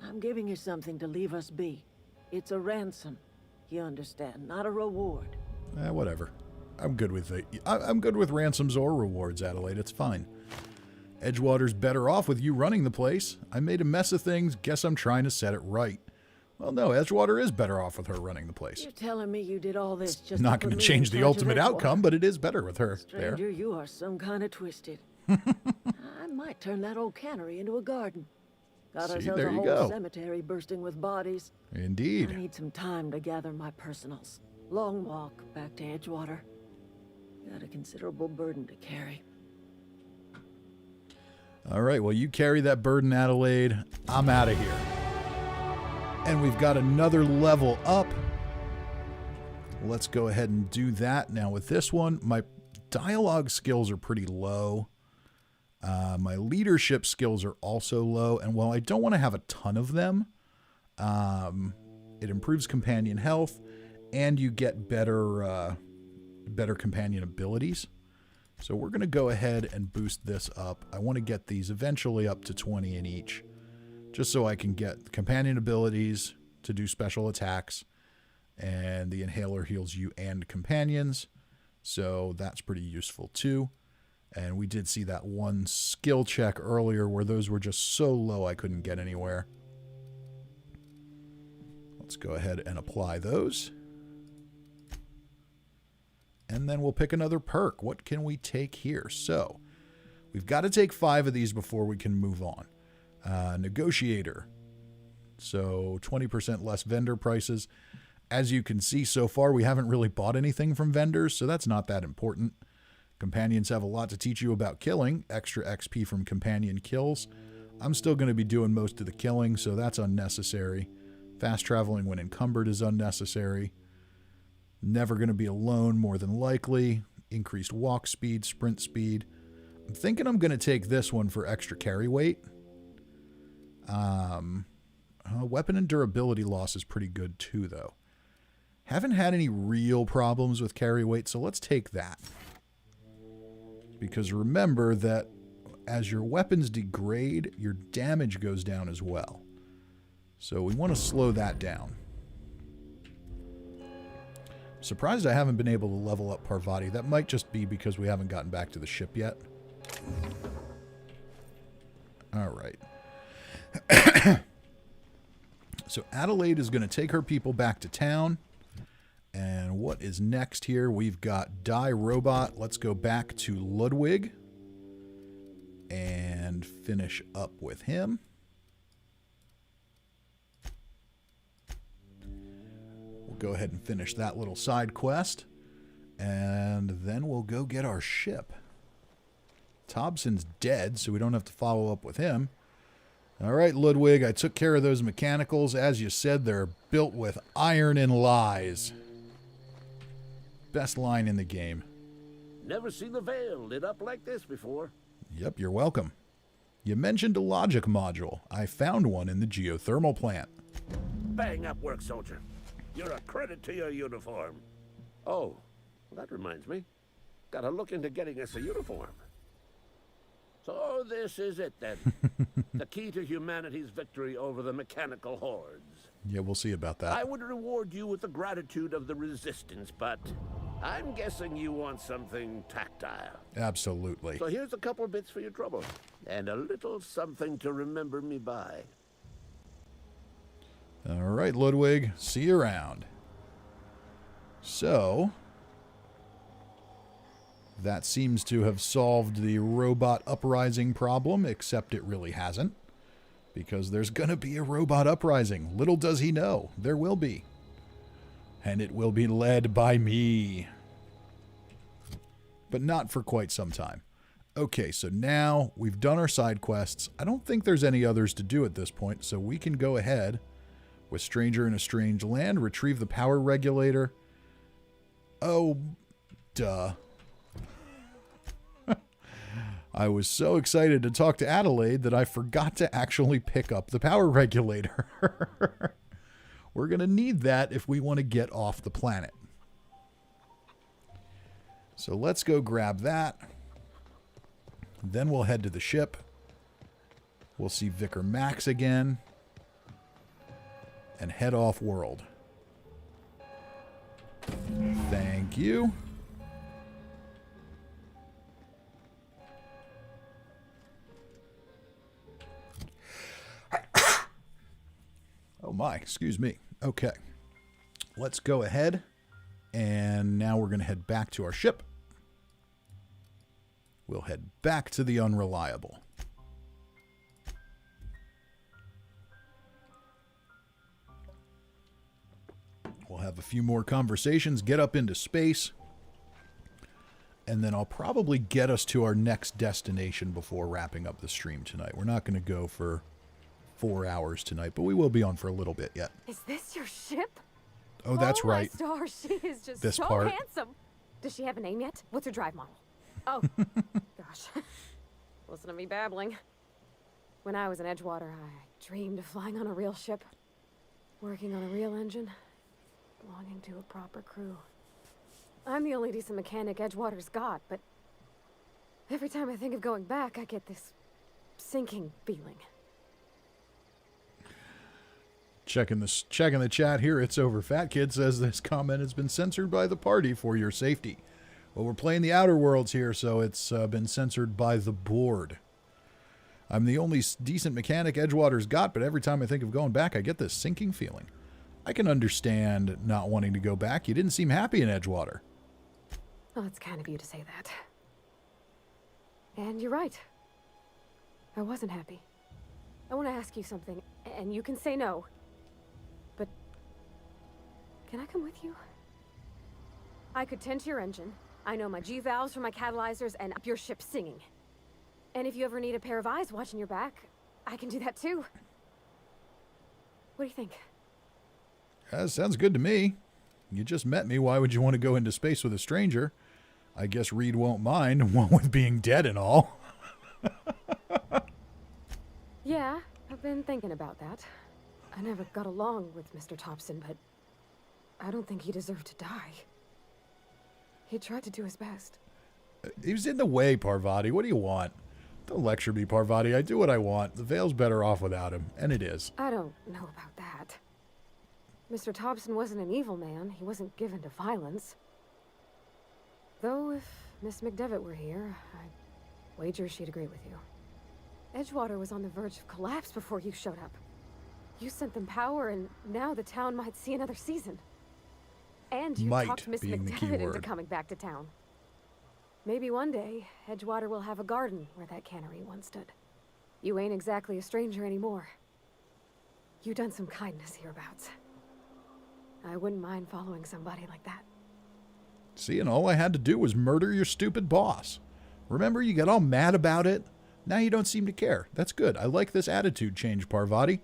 I'm giving you something to leave us be. It's a ransom, you understand, not a reward. Whatever. I'm good with it. I'm good with ransoms or rewards, Adelaide. It's fine. Edgewater's better off with you running the place. I made a mess of things. Guess I'm trying to set it right. Well, no, Edgewater is better off with her running the place. You're telling me you did all this just Not to going put to me in change the charge of ultimate Edgewater? outcome, but it is better with her there. Stranger, you are some kind of twisted. I might turn that old cannery into a garden. Got See, ourselves there a you whole go. cemetery bursting with bodies. Indeed. I need some time to gather my personals. Long walk back to Edgewater. Got a considerable burden to carry. All right, well, you carry that burden, Adelaide. I'm out of here. And we've got another level up. Let's go ahead and do that. Now with this one, my dialogue skills are pretty low. My leadership skills are also low. And while I don't want to have a ton of them, it improves companion health and you get better companion abilities. So we're going to go ahead and boost this up. I want to get these eventually up to 20 in each, just so I can get companion abilities to do special attacks, and the inhaler heals you and companions, so that's pretty useful too. And we did see that one skill check earlier where those were just so low I couldn't get anywhere. Let's go ahead and apply those. And then we'll pick another perk. What can we take here? So we've got to take 5 of these before we can move on. Negotiator. So 20% less vendor prices. As you can see so far, we haven't really bought anything from vendors, so that's not that important. Companions have a lot to teach you about killing. Extra XP from companion kills. I'm still going to be doing most of the killing, so that's unnecessary. Fast traveling when encumbered is unnecessary. Never going to be alone, more than likely. Increased walk speed, sprint speed. I'm thinking I'm going to take this one for extra carry weight. Weapon and durability loss is pretty good too, though. Haven't had any real problems with carry weight, so let's take that. Because remember that as your weapons degrade, your damage goes down as well. So we want to slow that down. Surprised I haven't been able to level up Parvati. That might just be because we haven't gotten back to the ship yet. All right. So Adelaide is going to take her people back to town. And what is next here? We've got Die Robot. Let's go back to Ludwig and finish up with him. We'll go ahead and finish that little side quest. And then we'll go get our ship. Thompson's dead, so we don't have to follow up with him. All right, Ludwig, I took care of those mechanicals. As you said, they're built with iron and lies. Best line in the game. Never seen the Vale lit up like this before. Yep, you're welcome. You mentioned a logic module. I found one in the geothermal plant. Bang up work, soldier. You're a credit to your uniform. Oh, that reminds me. Gotta look into getting us a uniform. So this is it then. The key to humanity's victory over the mechanical hordes. Yeah, we'll see about that. I would reward you with the gratitude of the resistance, but I'm guessing you want something tactile. Absolutely. So here's a couple of bits for your trouble, and a little something to remember me by. All right, Ludwig, see you around. So, That seems to have solved the robot uprising problem, except it really hasn't. Because there's going to be a robot uprising. Little does he know. There will be. And it will be led by me. But not for quite some time. Okay, so now we've done our side quests. I don't think there's any others to do at this point, so we can go ahead with Stranger in a Strange Land, retrieve the power regulator. Oh, duh. I was so excited to talk to Adelaide that I forgot to actually pick up the power regulator. We're going to need that if we want to get off the planet. So let's go grab that. Then we'll head to the ship. We'll see Vicar Max again. And head off world. Thank you. Oh my, excuse me. Okay. Let's go ahead. And now we're going to head back to our ship. We'll head back to the Unreliable. We'll have a few more conversations, get up into space, and then I'll probably get us to our next destination before wrapping up the stream tonight. We're not going to go for 4 hours tonight, but we will be on for a little bit yet. Is this your ship? Oh, that's right. My star, she is just This so part. handsome. Does she have a name yet? What's her drive model? Oh, gosh. Listen to me babbling. When I was in Edgewater, I dreamed of flying on a real ship, working on a real engine, belonging to a proper crew. I'm the only decent mechanic Edgewater's got, but every time I think of going back, I get this sinking feeling. Checking the chat here. It's over. Fat Kid says this comment has been censored by the party for your safety. Well, we're playing the Outer Worlds here, so it's been censored by the board. I'm the only decent mechanic Edgewater's got, but every time I think of going back, I get this sinking feeling. I can understand not wanting to go back. You didn't seem happy in Edgewater. Well, it's kind of you to say that. And you're right. I wasn't happy. I want to ask you something, and you can say no. But can I come with you? I could tend to your engine. I know my G-valves from my catalyzers and up your ship singing. And if you ever need a pair of eyes watching your back, I can do that too. What do you think? That sounds good to me. You just met me. Why would you want to go into space with a stranger? I guess Reed won't mind, one with being dead and all. Yeah, I've been thinking about that. I never got along with Mr. Thompson, but I don't think he deserved to die. He tried to do his best. He was in the way, Parvati. What do you want? Don't lecture me, Parvati. I do what I want. The Veil's better off without him, and it is. I don't know about that. Mr. Thompson wasn't an evil man. He wasn't given to violence. Though if Miss McDevitt were here, I'd wager she'd agree with you. Edgewater was on the verge of collapse before you showed up. You sent them power, and now the town might see another season. And you talked Miss McDevitt into coming back to town. Maybe one day, Edgewater will have a garden where that cannery once stood. You ain't exactly a stranger anymore. You done some kindness hereabouts. I wouldn't mind following somebody like that. See, and all I had to do was murder your stupid boss. Remember, you got all mad about it? Now you don't seem to care. That's good. I like this attitude change, Parvati.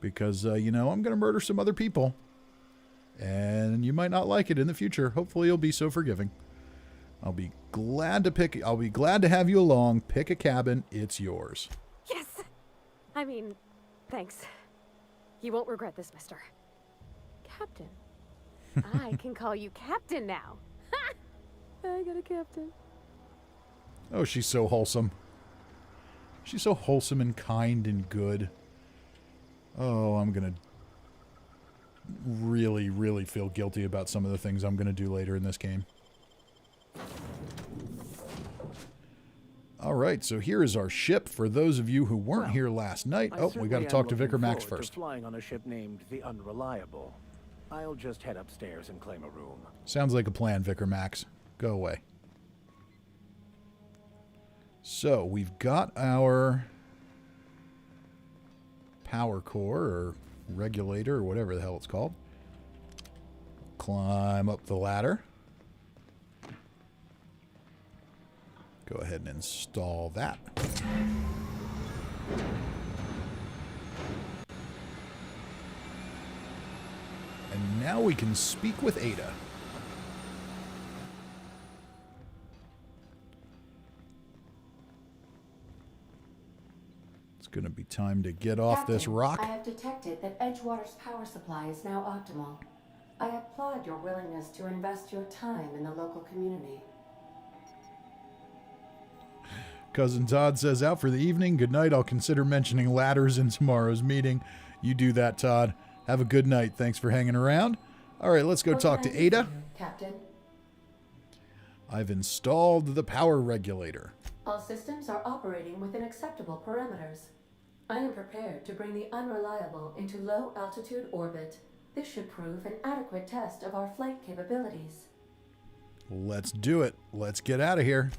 Because, I'm going to murder some other people. And you might not like it in the future. Hopefully you'll be so forgiving. I'll be glad to have you along. Pick a cabin. It's yours. Yes! I mean, thanks. You won't regret this, mister. Captain. I can call you Captain now. Ha! I got a captain. Oh, she's so wholesome. She's so wholesome and kind and good. Oh, I'm going to really, really feel guilty about some of the things I'm going to do later in this game. All right, so here is our ship for those of you who weren't here last night. Oh, we got to talk to Vicar Max first. Flying on a ship named the Unreliable. I'll just head upstairs and claim a room. Sounds like a plan, Vicar Max. Go away. So we've got our power core or regulator or whatever the hell it's called. Climb up the ladder. Go ahead and install that. And now we can speak with Ada. It's going to be time to get off this rock. I have detected that Edgewater's power supply is now optimal. I applaud your willingness to invest your time in the local community. Cousin Todd says, out for the evening. Good night. I'll consider mentioning ladders in tomorrow's meeting. You do that, Todd. Have a good night. Thanks for hanging around. All right, let's go talk to Ada. Captain? I've installed the power regulator. All systems are operating within acceptable parameters. I am prepared to bring the unreliable into low-altitude orbit. This should prove an adequate test of our flight capabilities. Let's do it. Let's get out of here.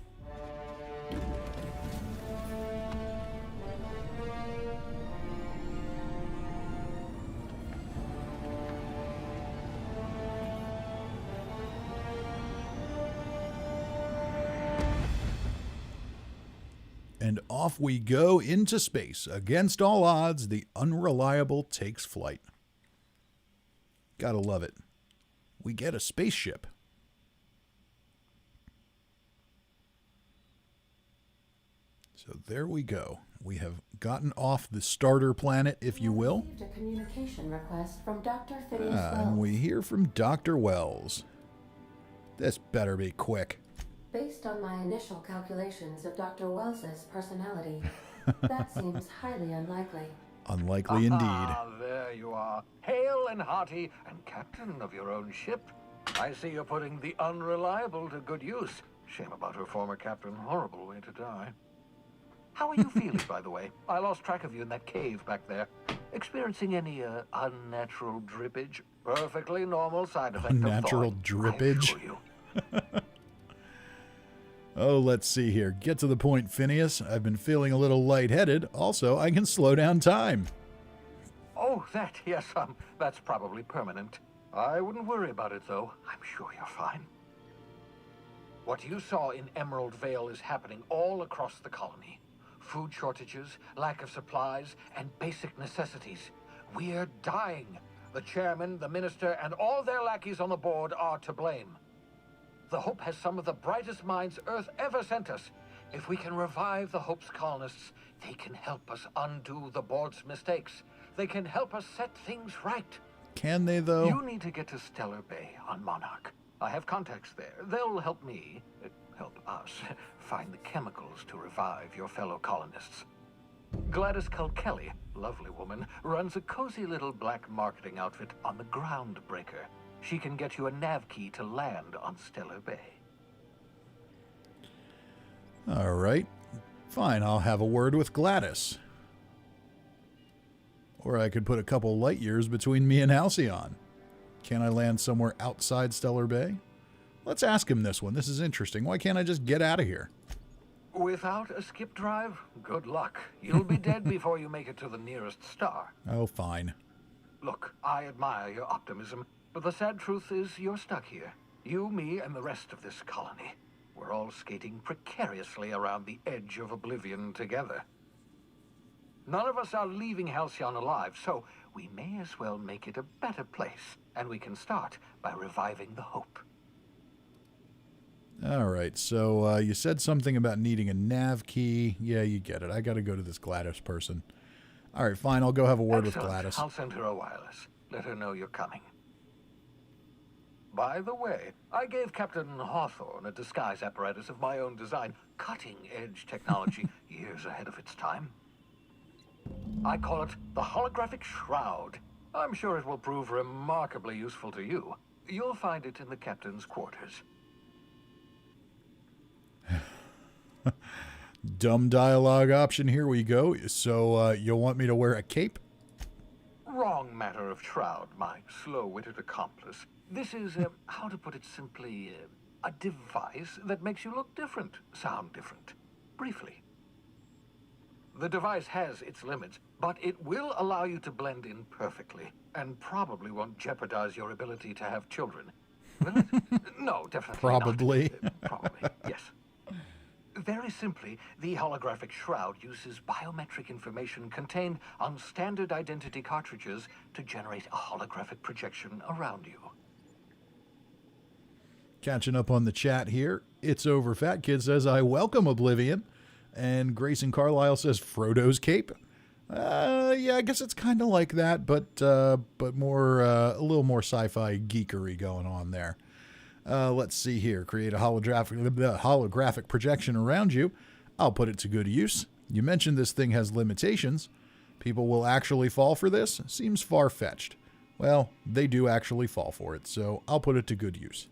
And off we go into space. Against all odds, the unreliable takes flight. Gotta love it. We get a spaceship. So there we go. We have gotten off the starter planet, if you will. Received a communication request from Dr. Phineas Wells. And we hear from Dr. Wells. This better be quick. Based on my initial calculations of Dr. Wells's personality, that seems highly unlikely. Unlikely indeed. Ah, there you are. Hale and hearty and captain of your own ship. I see you're putting the unreliable to good use. Shame about her former captain. Horrible way to die. How are you feeling, by the way? I lost track of you in that cave back there. Experiencing any unnatural drippage? Perfectly normal side effect Unnatural of thawing, drippage? I assure you. Oh, let's see here. Get to the point, Phineas. I've been feeling a little lightheaded. Also, I can slow down time. Oh, that, yes, that's probably permanent. I wouldn't worry about it, though. I'm sure you're fine. What you saw in Emerald Vale is happening all across the colony. Food shortages, lack of supplies, and basic necessities. We're dying. The chairman, the minister, and all their lackeys on the board are to blame. The Hope has some of the brightest minds Earth ever sent us. If we can revive the Hope's colonists, they can help us undo the board's mistakes. They can help us set things right. Can they, though? You need to get to Stellar Bay on Monarch. I have contacts there. They'll help me, help us, find the chemicals to revive your fellow colonists. Gladys Kelly, lovely woman, runs a cozy little black marketing outfit on the Groundbreaker. She can get you a nav key to land on Stellar Bay. All right. Fine, I'll have a word with Gladys. Or I could put a couple light years between me and Halcyon. Can I land somewhere outside Stellar Bay? Let's ask him this one. This is interesting. Why can't I just get out of here? Without a skip drive, good luck. You'll be dead before you make it to the nearest star. Oh, fine. Look, I admire your optimism, but the sad truth is you're stuck here. You, me, and the rest of this colony. We're all skating precariously around the edge of oblivion together. None of us are leaving Halcyon alive, so we may as well make it a better place, and we can start by reviving the Hope. All right, so you said something about needing a nav key. Yeah, you get it. I got to go to this Gladys person. All right, fine. I'll go have a word with Gladys. I'll send her a wireless. Let her know you're coming. By the way, I gave Captain Hawthorne a disguise apparatus of my own design, cutting-edge technology, years ahead of its time. I call it the Holographic Shroud. I'm sure it will prove remarkably useful to you. You'll find it in the captain's quarters. Dumb dialogue option. Here we go. So you'll want me to wear a cape? Wrong matter of shroud, my slow-witted accomplice. This is, how to put it simply, a device that makes you look different, sound different. briefly. The device has its limits, but it will allow you to blend in perfectly, and probably won't jeopardize your ability to have children. Will it? No, definitely Probably. not. Probably, yes. Very simply, the holographic shroud uses biometric information contained on standard identity cartridges to generate a holographic projection around you. Catching up on the chat here. It's Over. Fat Kid says, I welcome Oblivion. And Grayson Carlisle says, Frodo's cape. Yeah, I guess it's kind of like that, but more a little more sci-fi geekery going on there. Let's see here. Create a holographic projection around you. I'll put it to good use. You mentioned this thing has limitations. People will actually fall for this? Seems far-fetched. Well, they do actually fall for it, so I'll put it to good use.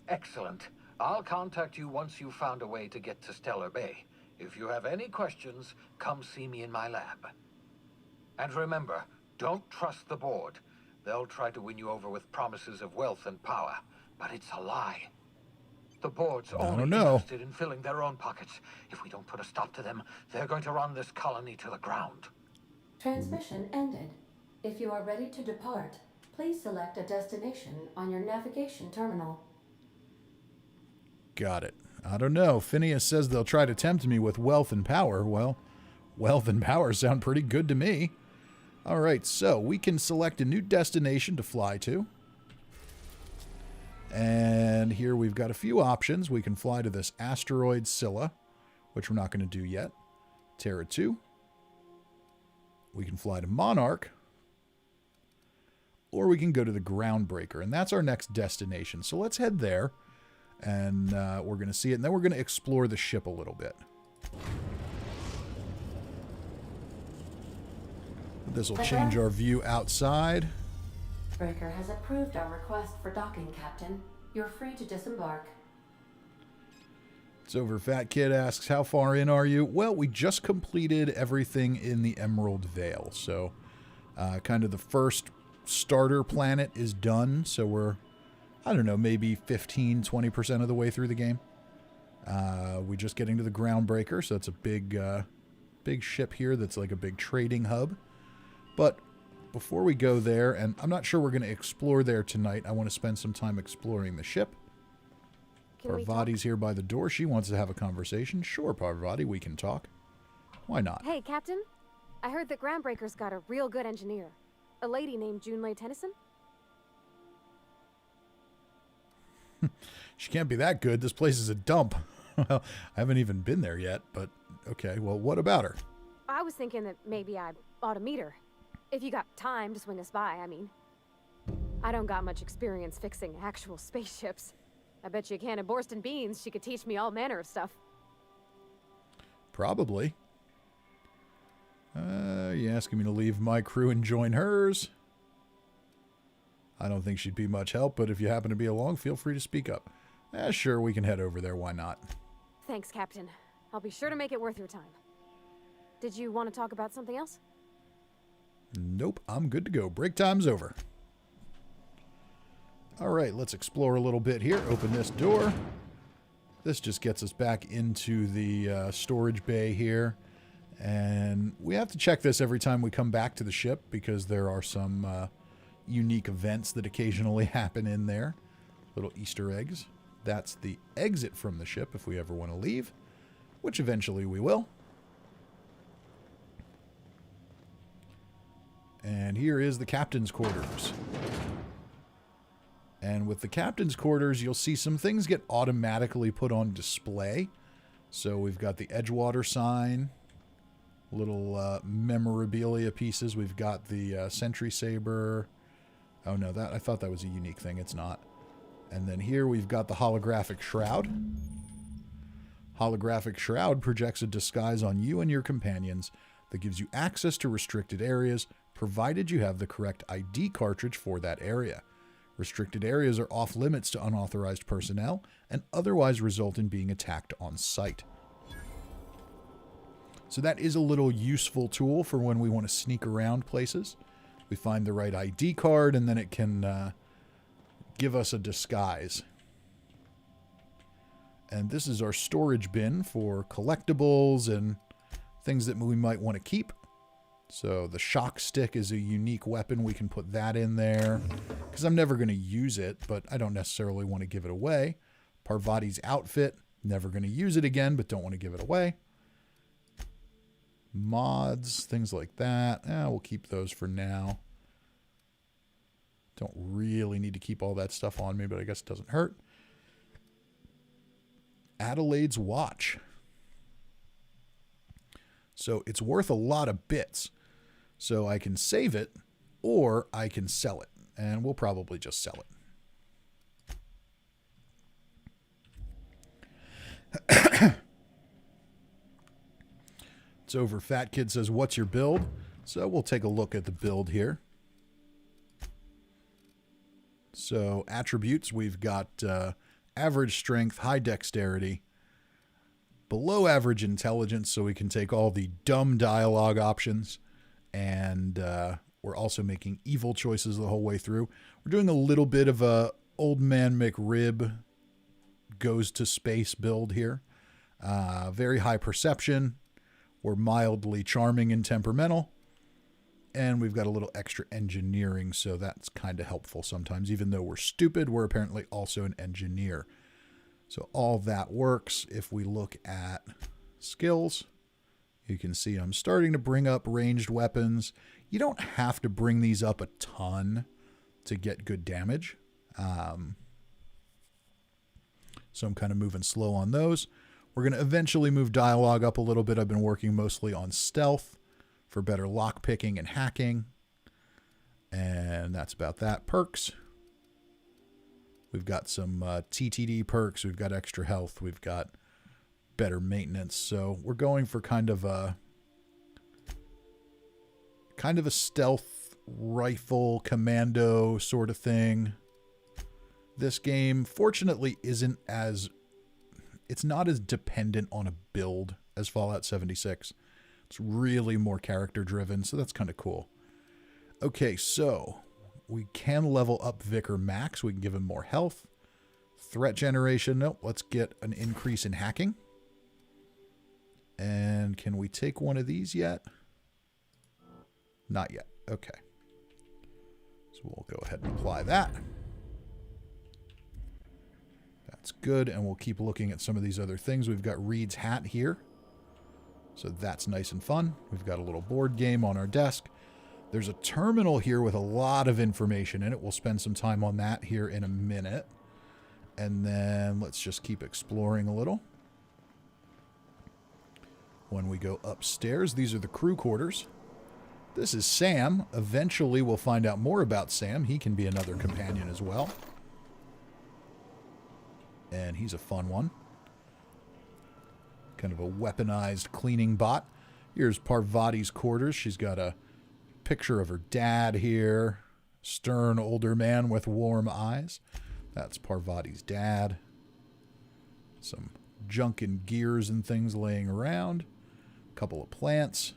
Excellent. I'll contact you once you've found a way to get to Stellar Bay. If you have any questions, come see me in my lab. And remember, don't trust the board. They'll try to win you over with promises of wealth and power, but it's a lie. The board's only interested in filling their own pockets. If we don't put a stop to them, they're going to run this colony to the ground. Transmission ended. If you are ready to depart, please select a destination on your navigation terminal. Got it. I don't know. Phineas says they'll try to tempt me with wealth and power. Well, wealth and power sound pretty good to me. All right, so we can select a new destination to fly to. And here we've got a few options. We can fly to this asteroid Scylla, which we're not going to do yet. Terra 2. We can fly to Monarch. Or we can go to the Groundbreaker, and that's our next destination. So let's head there. And we're going to see it, and then we're going to explore the ship a little bit. This will change our view outside. Breaker has approved our request for docking, Captain. You're free to disembark. It's Over. Fat Kid asks, how far in are you? Well, we just completed everything in the Emerald Vale, so kind of the first starter planet is done, so we're, I don't know, maybe 15, 20% of the way through the game. We're just getting to the Groundbreaker, so it's a big ship here that's like a big trading hub. But before we go there, and I'm not sure we're going to explore there tonight, I want to spend some time exploring the ship. Parvati's here by the door. She wants to have a conversation. Sure, Parvati, we can talk. Why not? Hey, Captain. I heard that Groundbreaker's got a real good engineer. A lady named Junlei Tennyson. She can't be that good. This place is a dump. Well, I haven't even been there yet, but okay. Well, what about her? I was thinking that maybe I ought to meet her. If you got time to swing us by, I mean. I don't got much experience fixing actual spaceships. I bet you a can of Borston beans she could teach me all manner of stuff. Probably. You asking me to leave my crew and join hers? I don't think she'd be much help, but if you happen to be along, feel free to speak up. Sure, we can head over there. Why not? Thanks, Captain. I'll be sure to make it worth your time. Did you want to talk about something else? Nope, I'm good to go. Break time's over. All right, let's explore a little bit here. Open this door. This just gets us back into the storage bay here. And we have to check this every time we come back to the ship because there are some unique events that occasionally happen in there. Little Easter eggs. That's the exit from the ship if we ever want to leave, which eventually we will. And here is the captain's quarters. And with the captain's quarters, you'll see some things get automatically put on display. So we've got the Edgewater sign, little memorabilia pieces. We've got the Sentry Saber. Oh no, I thought that was a unique thing. It's not. And then here we've got the holographic shroud. Holographic shroud projects a disguise on you and your companions that gives you access to restricted areas, provided you have the correct ID cartridge for that area. Restricted areas are off limits to unauthorized personnel and otherwise result in being attacked on sight. So that is a little useful tool for when we want to sneak around places. We find the right ID card and then it can give us a disguise. And this is our storage bin for collectibles and things that we might want to keep. So the shock stick is a unique weapon. We can put that in there because I'm never going to use it, but I don't necessarily want to give it away. Parvati's outfit, never going to use it again, but don't want to give it away. Mods, things like that. We'll keep those for now. Don't really need to keep all that stuff on me, but I guess it doesn't hurt. Adelaide's watch. So it's worth a lot of bits. So I can save it or I can sell it. And we'll probably just sell it. It's over. Fat Kid says, what's your build? So we'll take a look at the build here. So attributes, we've got average strength, high dexterity, below average intelligence, so we can take all the dumb dialogue options. And we're also making evil choices the whole way through. We're doing a little bit of a Old Man McRib goes to space build here. Very high perception. We're mildly charming and temperamental. And we've got a little extra engineering, so that's kind of helpful sometimes. Even though we're stupid, we're apparently also an engineer. So all that works. If we look at skills, you can see I'm starting to bring up ranged weapons. You don't have to bring these up a ton to get good damage. So I'm kind of moving slow on those. We're going to eventually move dialogue up a little bit. I've been working mostly on stealth for better lockpicking and hacking. And that's about that. Perks. We've got some TTD perks. We've got extra health. We've got better maintenance. So we're going for kind of a stealth rifle commando sort of thing. This game, fortunately, it's not as dependent on a build as Fallout 76. It's really more character driven, so that's kind of cool. Okay, so we can level up Vicar Max. We can give him more health. Threat generation. Nope, let's get an increase in hacking. And can we take one of these yet? Not yet. Okay. So we'll go ahead and apply that. That's good, and we'll keep looking at some of these other things. We've got Reed's hat here. So that's nice and fun. We've got a little board game on our desk. There's a terminal here with a lot of information in it. We'll spend some time on that here in a minute. And then let's just keep exploring a little. When we go upstairs, these are the crew quarters. This is Sam. Eventually we'll find out more about Sam. He can be another companion as well. And he's a fun one. Kind of a weaponized cleaning bot. Here's Parvati's quarters. She's got a picture of her dad here. Stern older man with warm eyes. That's Parvati's dad. Some junk and gears and things laying around. A couple of plants.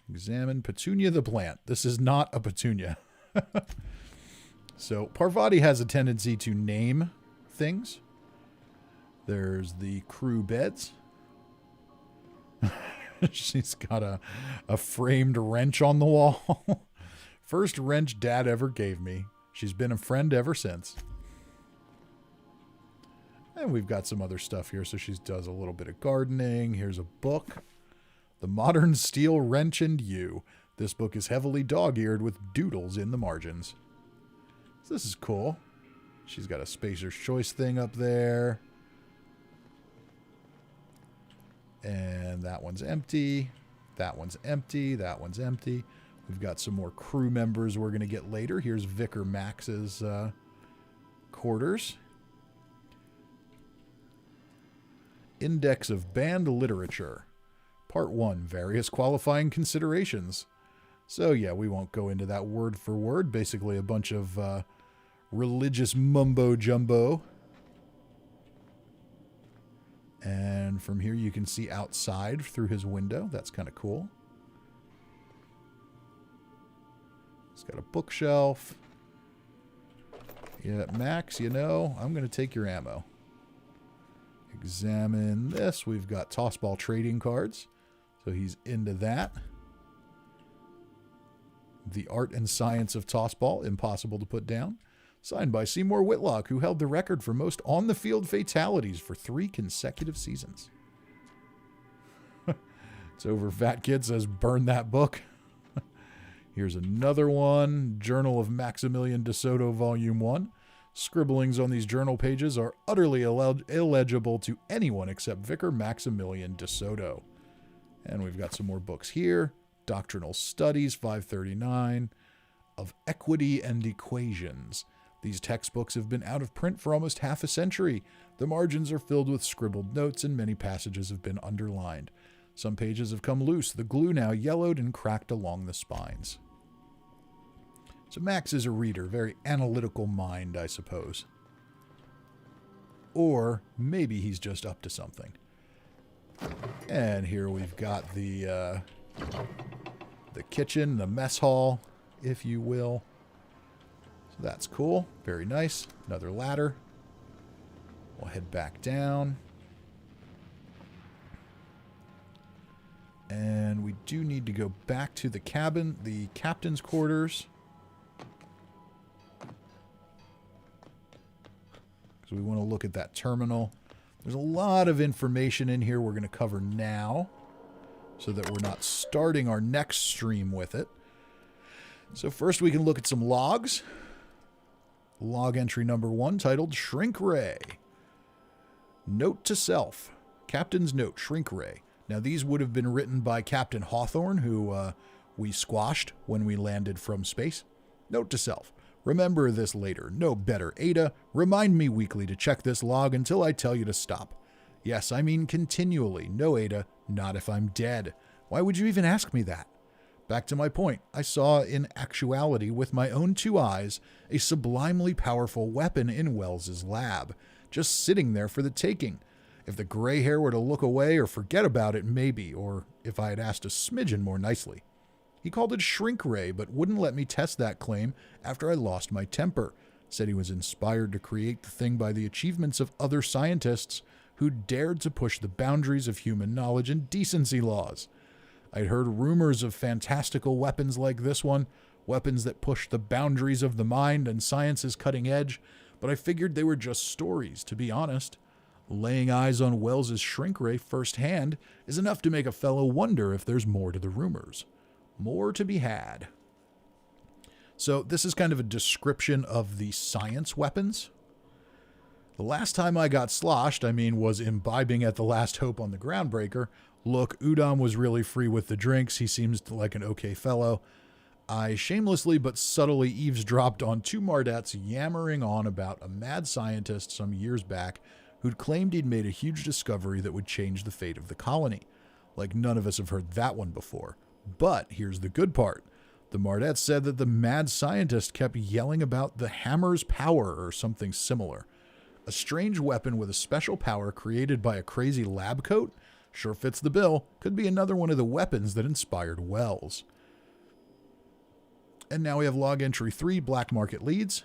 Examine Petunia the plant. This is not a petunia. So Parvati has a tendency to name things. There's the crew beds. She's got a framed wrench on the wall. First wrench Dad ever gave me. She's been a friend ever since. And we've got some other stuff here. So she does a little bit of gardening. Here's a book. The Modern Steel Wrench and You. This book is heavily dog-eared with doodles in the margins. So this is cool. She's got a Spacer's Choice thing up there. And that one's empty. That one's empty. That one's empty. We've got some more crew members we're going to get later. Here's Vicar Max's quarters. Index of Banned Literature. Part 1, Various Qualifying Considerations. So yeah, we won't go into that word for word. Basically a bunch of religious mumbo-jumbo. And from here you can see outside through his window. That's kind of cool. He's got a bookshelf. Yeah, Max, you know, I'm going to take your ammo. Examine this. We've got tossball trading cards. So he's into that. The Art and Science of Tossball, impossible to put down. Signed by Seymour Whitlock, who held the record for most on-the-field fatalities for 3 consecutive seasons. It's over. Fat Kid says, burn that book. Here's another one. Journal of Maximilian de Soto, Volume 1. Scribblings on these journal pages are utterly illegible to anyone except Vicar Maximilian de Soto. And we've got some more books here. Doctrinal Studies, 539, of Equity and Equations. These textbooks have been out of print for almost half a century. The margins are filled with scribbled notes and many passages have been underlined. Some pages have come loose, the glue now yellowed and cracked along the spines. So Max is a reader, very analytical mind, I suppose. Or maybe he's just up to something. And here we've got the kitchen, the mess hall, if you will. So that's cool. Very nice. Another ladder. We'll head back down. And we do need to go back to the cabin, the captain's quarters. Because we want to look at that terminal. There's a lot of information in here we're going to cover now, so that we're not starting our next stream with it. So first we can look at some logs. Log entry number 1 titled Shrink Ray. Note to self. Captain's note, Shrink Ray. Now these would have been written by Captain Hawthorne, who we squashed when we landed from space. Note to self. Remember this later. No better, Ada. Remind me weekly to check this log until I tell you to stop. Yes, I mean continually. No, Ada, not if I'm dead. Why would you even ask me that? Back to my point, I saw in actuality with my own 2 eyes a sublimely powerful weapon in Wells's lab, just sitting there for the taking. If the gray hair were to look away or forget about it, maybe, or if I had asked a smidgen more nicely. He called it Shrink Ray, but wouldn't let me test that claim after I lost my temper. Said he was inspired to create the thing by the achievements of other scientists who dared to push the boundaries of human knowledge and decency laws. I'd heard rumors of fantastical weapons like this one, weapons that pushed the boundaries of the mind and science's cutting edge, but I figured they were just stories, to be honest. Laying eyes on Wells's Shrink Ray firsthand is enough to make a fellow wonder if there's more to the rumors. More to be had. So this is kind of a description of the science weapons. The last time I got sloshed, was imbibing at the Last Hope on the Groundbreaker. Look, Udom was really free with the drinks. He seems like an okay fellow. I shamelessly but subtly eavesdropped on 2 Mardettes yammering on about a mad scientist some years back who'd claimed he'd made a huge discovery that would change the fate of the colony. Like none of us have heard that one before. But here's the good part. The Mardettes said that the mad scientist kept yelling about the hammer's power or something similar. A strange weapon with a special power created by a crazy lab coat? Sure fits the bill. Could be another one of the weapons that inspired Wells. And now we have log entry 3, black market leads.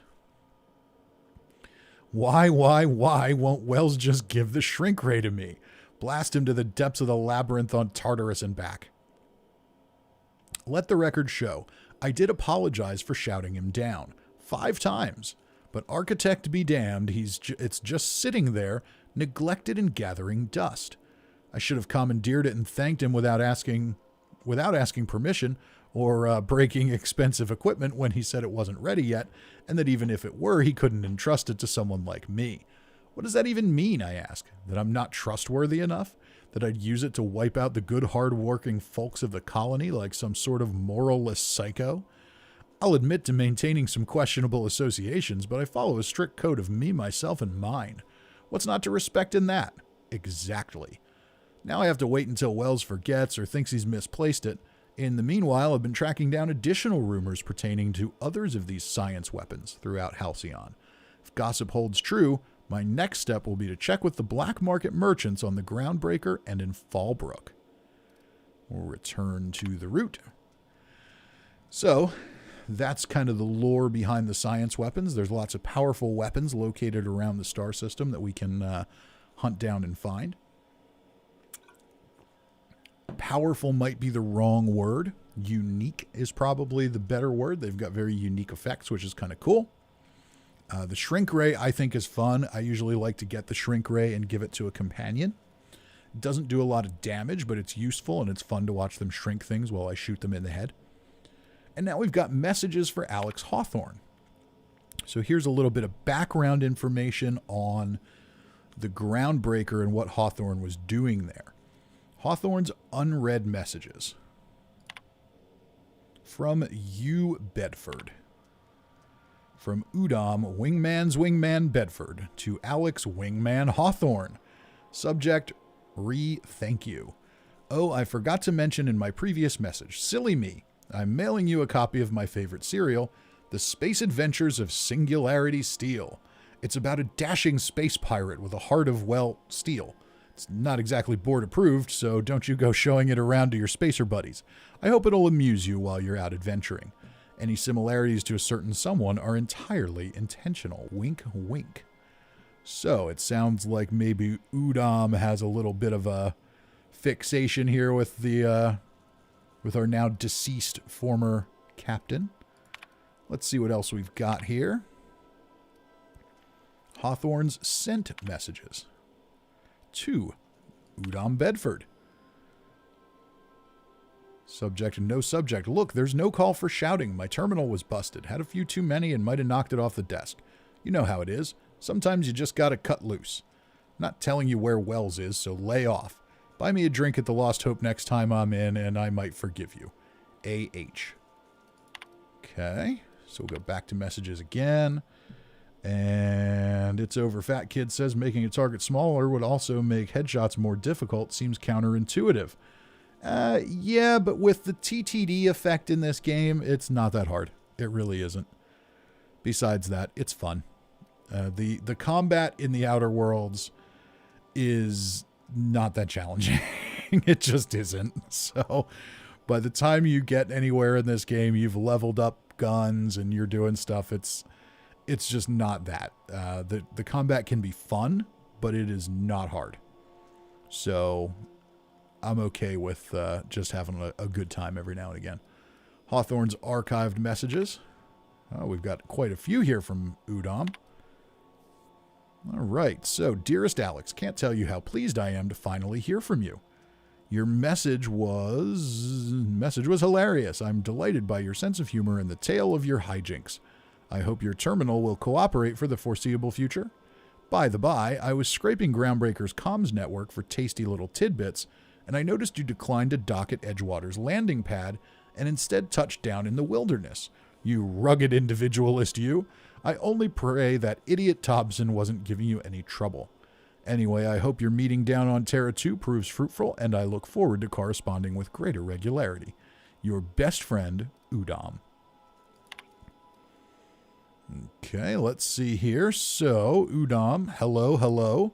Why won't Wells just give the Shrink Ray to me? Blast him to the depths of the labyrinth on Tartarus and back. Let the record show, I did apologize for shouting him down 5 times, but architect be damned, it's just sitting there, neglected and gathering dust. I should have commandeered it and thanked him without asking permission or breaking expensive equipment when he said it wasn't ready yet, and that even if it were, he couldn't entrust it to someone like me. What does that even mean, I ask? That I'm not trustworthy enough? That I'd use it to wipe out the good, hard-working folks of the colony like some sort of moralless psycho? I'll admit to maintaining some questionable associations, but I follow a strict code of me, myself, and mine. What's not to respect in that? Exactly. Now I have to wait until Wells forgets or thinks he's misplaced it. In the meanwhile, I've been tracking down additional rumors pertaining to others of these science weapons throughout Halcyon. If gossip holds true, my next step will be to check with the black market merchants on the Groundbreaker and in Fallbrook. We'll return to the route. So, that's kind of the lore behind the science weapons. There's lots of powerful weapons located around the star system that we can hunt down and find. Powerful might be the wrong word. Unique is probably the better word. They've got very unique effects, which is kind of cool. The shrink ray, I think, is fun. I usually like to get the shrink ray and give it to a companion. It doesn't do a lot of damage, but it's useful, and it's fun to watch them shrink things while I shoot them in the head. And now we've got messages for Alex Hawthorne. So here's a little bit of background information on the Groundbreaker and what Hawthorne was doing there. Hawthorne's unread messages. From U. Bedford. From Udom, Wingman's Wingman Bedford, to Alex Wingman Hawthorne. Subject, thank you. Oh, I forgot to mention in my previous message. Silly me. I'm mailing you a copy of my favorite serial, The Space Adventures of Singularity Steel. It's about a dashing space pirate with a heart of, well, steel. It's not exactly board approved, so don't you go showing it around to your spacer buddies. I hope it'll amuse you while you're out adventuring. Any similarities to a certain someone are entirely intentional. Wink, wink. So it sounds like maybe Udom has a little bit of a fixation here with the with our now deceased former captain. Let's see what else we've got here. Hawthorne's sent messages. To Udom Bedford. Subject, no subject. Look, there's no call for shouting. My terminal was busted. Had a few too many and might have knocked it off the desk. You know how it is. Sometimes you just gotta cut loose. Not telling you where Wells is, so lay off. Buy me a drink at the Lost Hope next time I'm in, and I might forgive you. A.H. Okay, so we'll go back to messages again. And it's over. Fat Kid says making a target smaller would also make headshots more difficult. Seems counterintuitive. Yeah, but with the TTD effect in this game, it's not that hard. It really isn't. Besides that, it's fun. The combat in the Outer Worlds is not that challenging. It just isn't. So by the time you get anywhere in this game, you've leveled up guns and you're doing stuff. It's just not that. The combat can be fun, but it is not hard. So I'm okay with just having a good time every now and again. Hawthorne's archived messages. We've got quite a few here from Udom. All right. So, dearest Alex, can't tell you how pleased I am to finally hear from you. Your message was hilarious. I'm delighted by your sense of humor and the tale of your hijinks. I hope your terminal will cooperate for the foreseeable future. By the by, I was scraping Groundbreaker's comms network for tasty little tidbits, and I noticed you declined to dock at Edgewater's landing pad and instead touched down in the wilderness. You rugged individualist, you. I only pray that idiot Thompson wasn't giving you any trouble. Anyway, I hope your meeting down on Terra 2 proves fruitful, and I look forward to corresponding with greater regularity. Your best friend, Udom. Okay, let's see here. So, Udom, hello.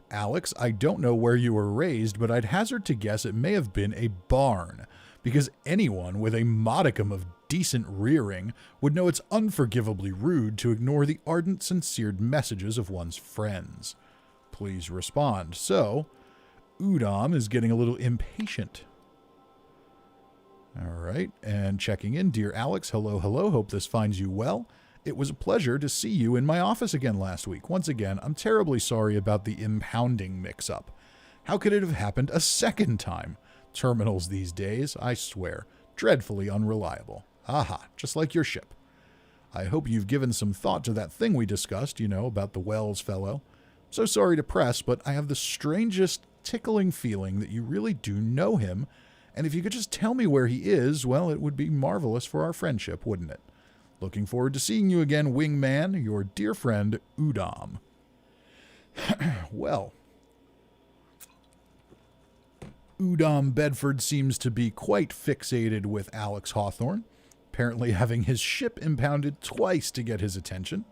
Alex, I don't know where you were raised, but I'd hazard to guess it may have been a barn, because anyone with a modicum of decent rearing would know it's unforgivably rude to ignore the ardent, sincere messages of one's friends. Please respond. So, Udom is getting a little impatient. All right, and checking in. Dear Alex, hello. Hope this finds you well. It was a pleasure to see you in my office again last week. Once again, I'm terribly sorry about the impounding mix-up. How could it have happened a second time? Terminals these days, I swear, dreadfully unreliable. Aha, just like your ship. I hope you've given some thought to that thing we discussed, about the Wells fellow. So sorry to press, but I have the strangest tickling feeling that you really do know him, and if you could just tell me where he is, well, it would be marvelous for our friendship, wouldn't it? Looking forward to seeing you again, Wingman, your dear friend, Udom. Well, Udom Bedford seems to be quite fixated with Alex Hawthorne, apparently having his ship impounded twice to get his attention.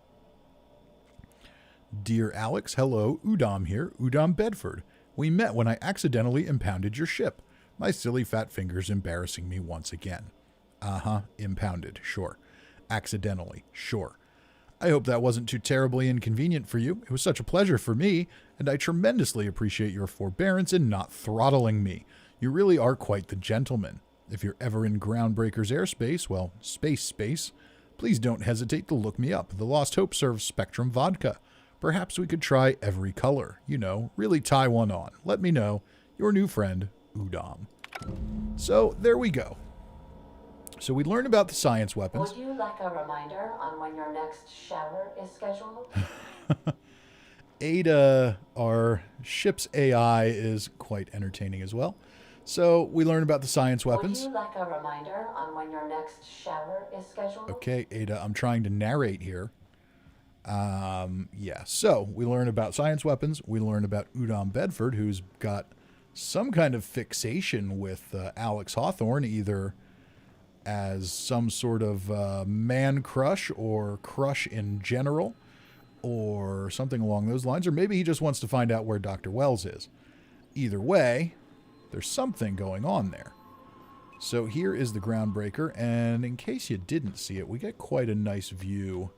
Dear Alex, hello, Udom here, Udom Bedford. We met when I accidentally impounded your ship. My silly fat fingers embarrassing me once again. Impounded, sure. Accidentally, sure. I hope that wasn't too terribly inconvenient for you. It was such a pleasure for me, and I tremendously appreciate your forbearance in not throttling me. You really are quite the gentleman. If you're ever in Groundbreaker's airspace, well, space, please don't hesitate to look me up. The Lost Hope serves Spectrum vodka. Perhaps we could try every color. You know, really tie one on. Let me know. Your new friend, Udom. So, there we go. So we learned about the science weapons. Would you like a reminder on when your next shower is scheduled? Ada, our ship's AI, is quite entertaining as well. So we learned about the science weapons. Would you like a reminder on when your next shower is scheduled? Okay, Ada, I'm trying to narrate here. Yeah, so we learn about science weapons. We learn about Udom Bedford, who's got some kind of fixation with Alex Hawthorne, either as some sort of man crush or crush in general, or something along those lines, or maybe he just wants to find out where Dr. Wells is. Either way, there's something going on there. So here is the Groundbreaker, and in case you didn't see it, we get quite a nice view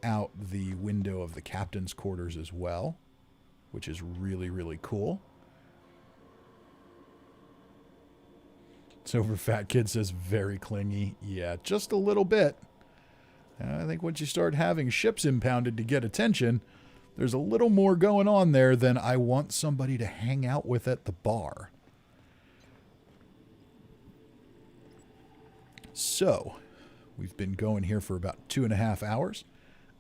out the window of the captain's quarters as well, which is really, really cool. Sober Fat Kid says, very clingy. Yeah, just a little bit. I think once you start having ships impounded to get attention, there's a little more going on there than I want somebody to hang out with at the bar. So, we've been going here for about 2.5 hours.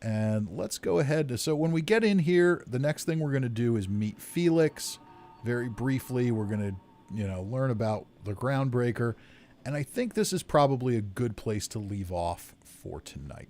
And let's go ahead. So when we get in here, the next thing we're going to do is meet Felix. Very briefly, we're going to learn about the Groundbreaker, and I think this is probably a good place to leave off for tonight.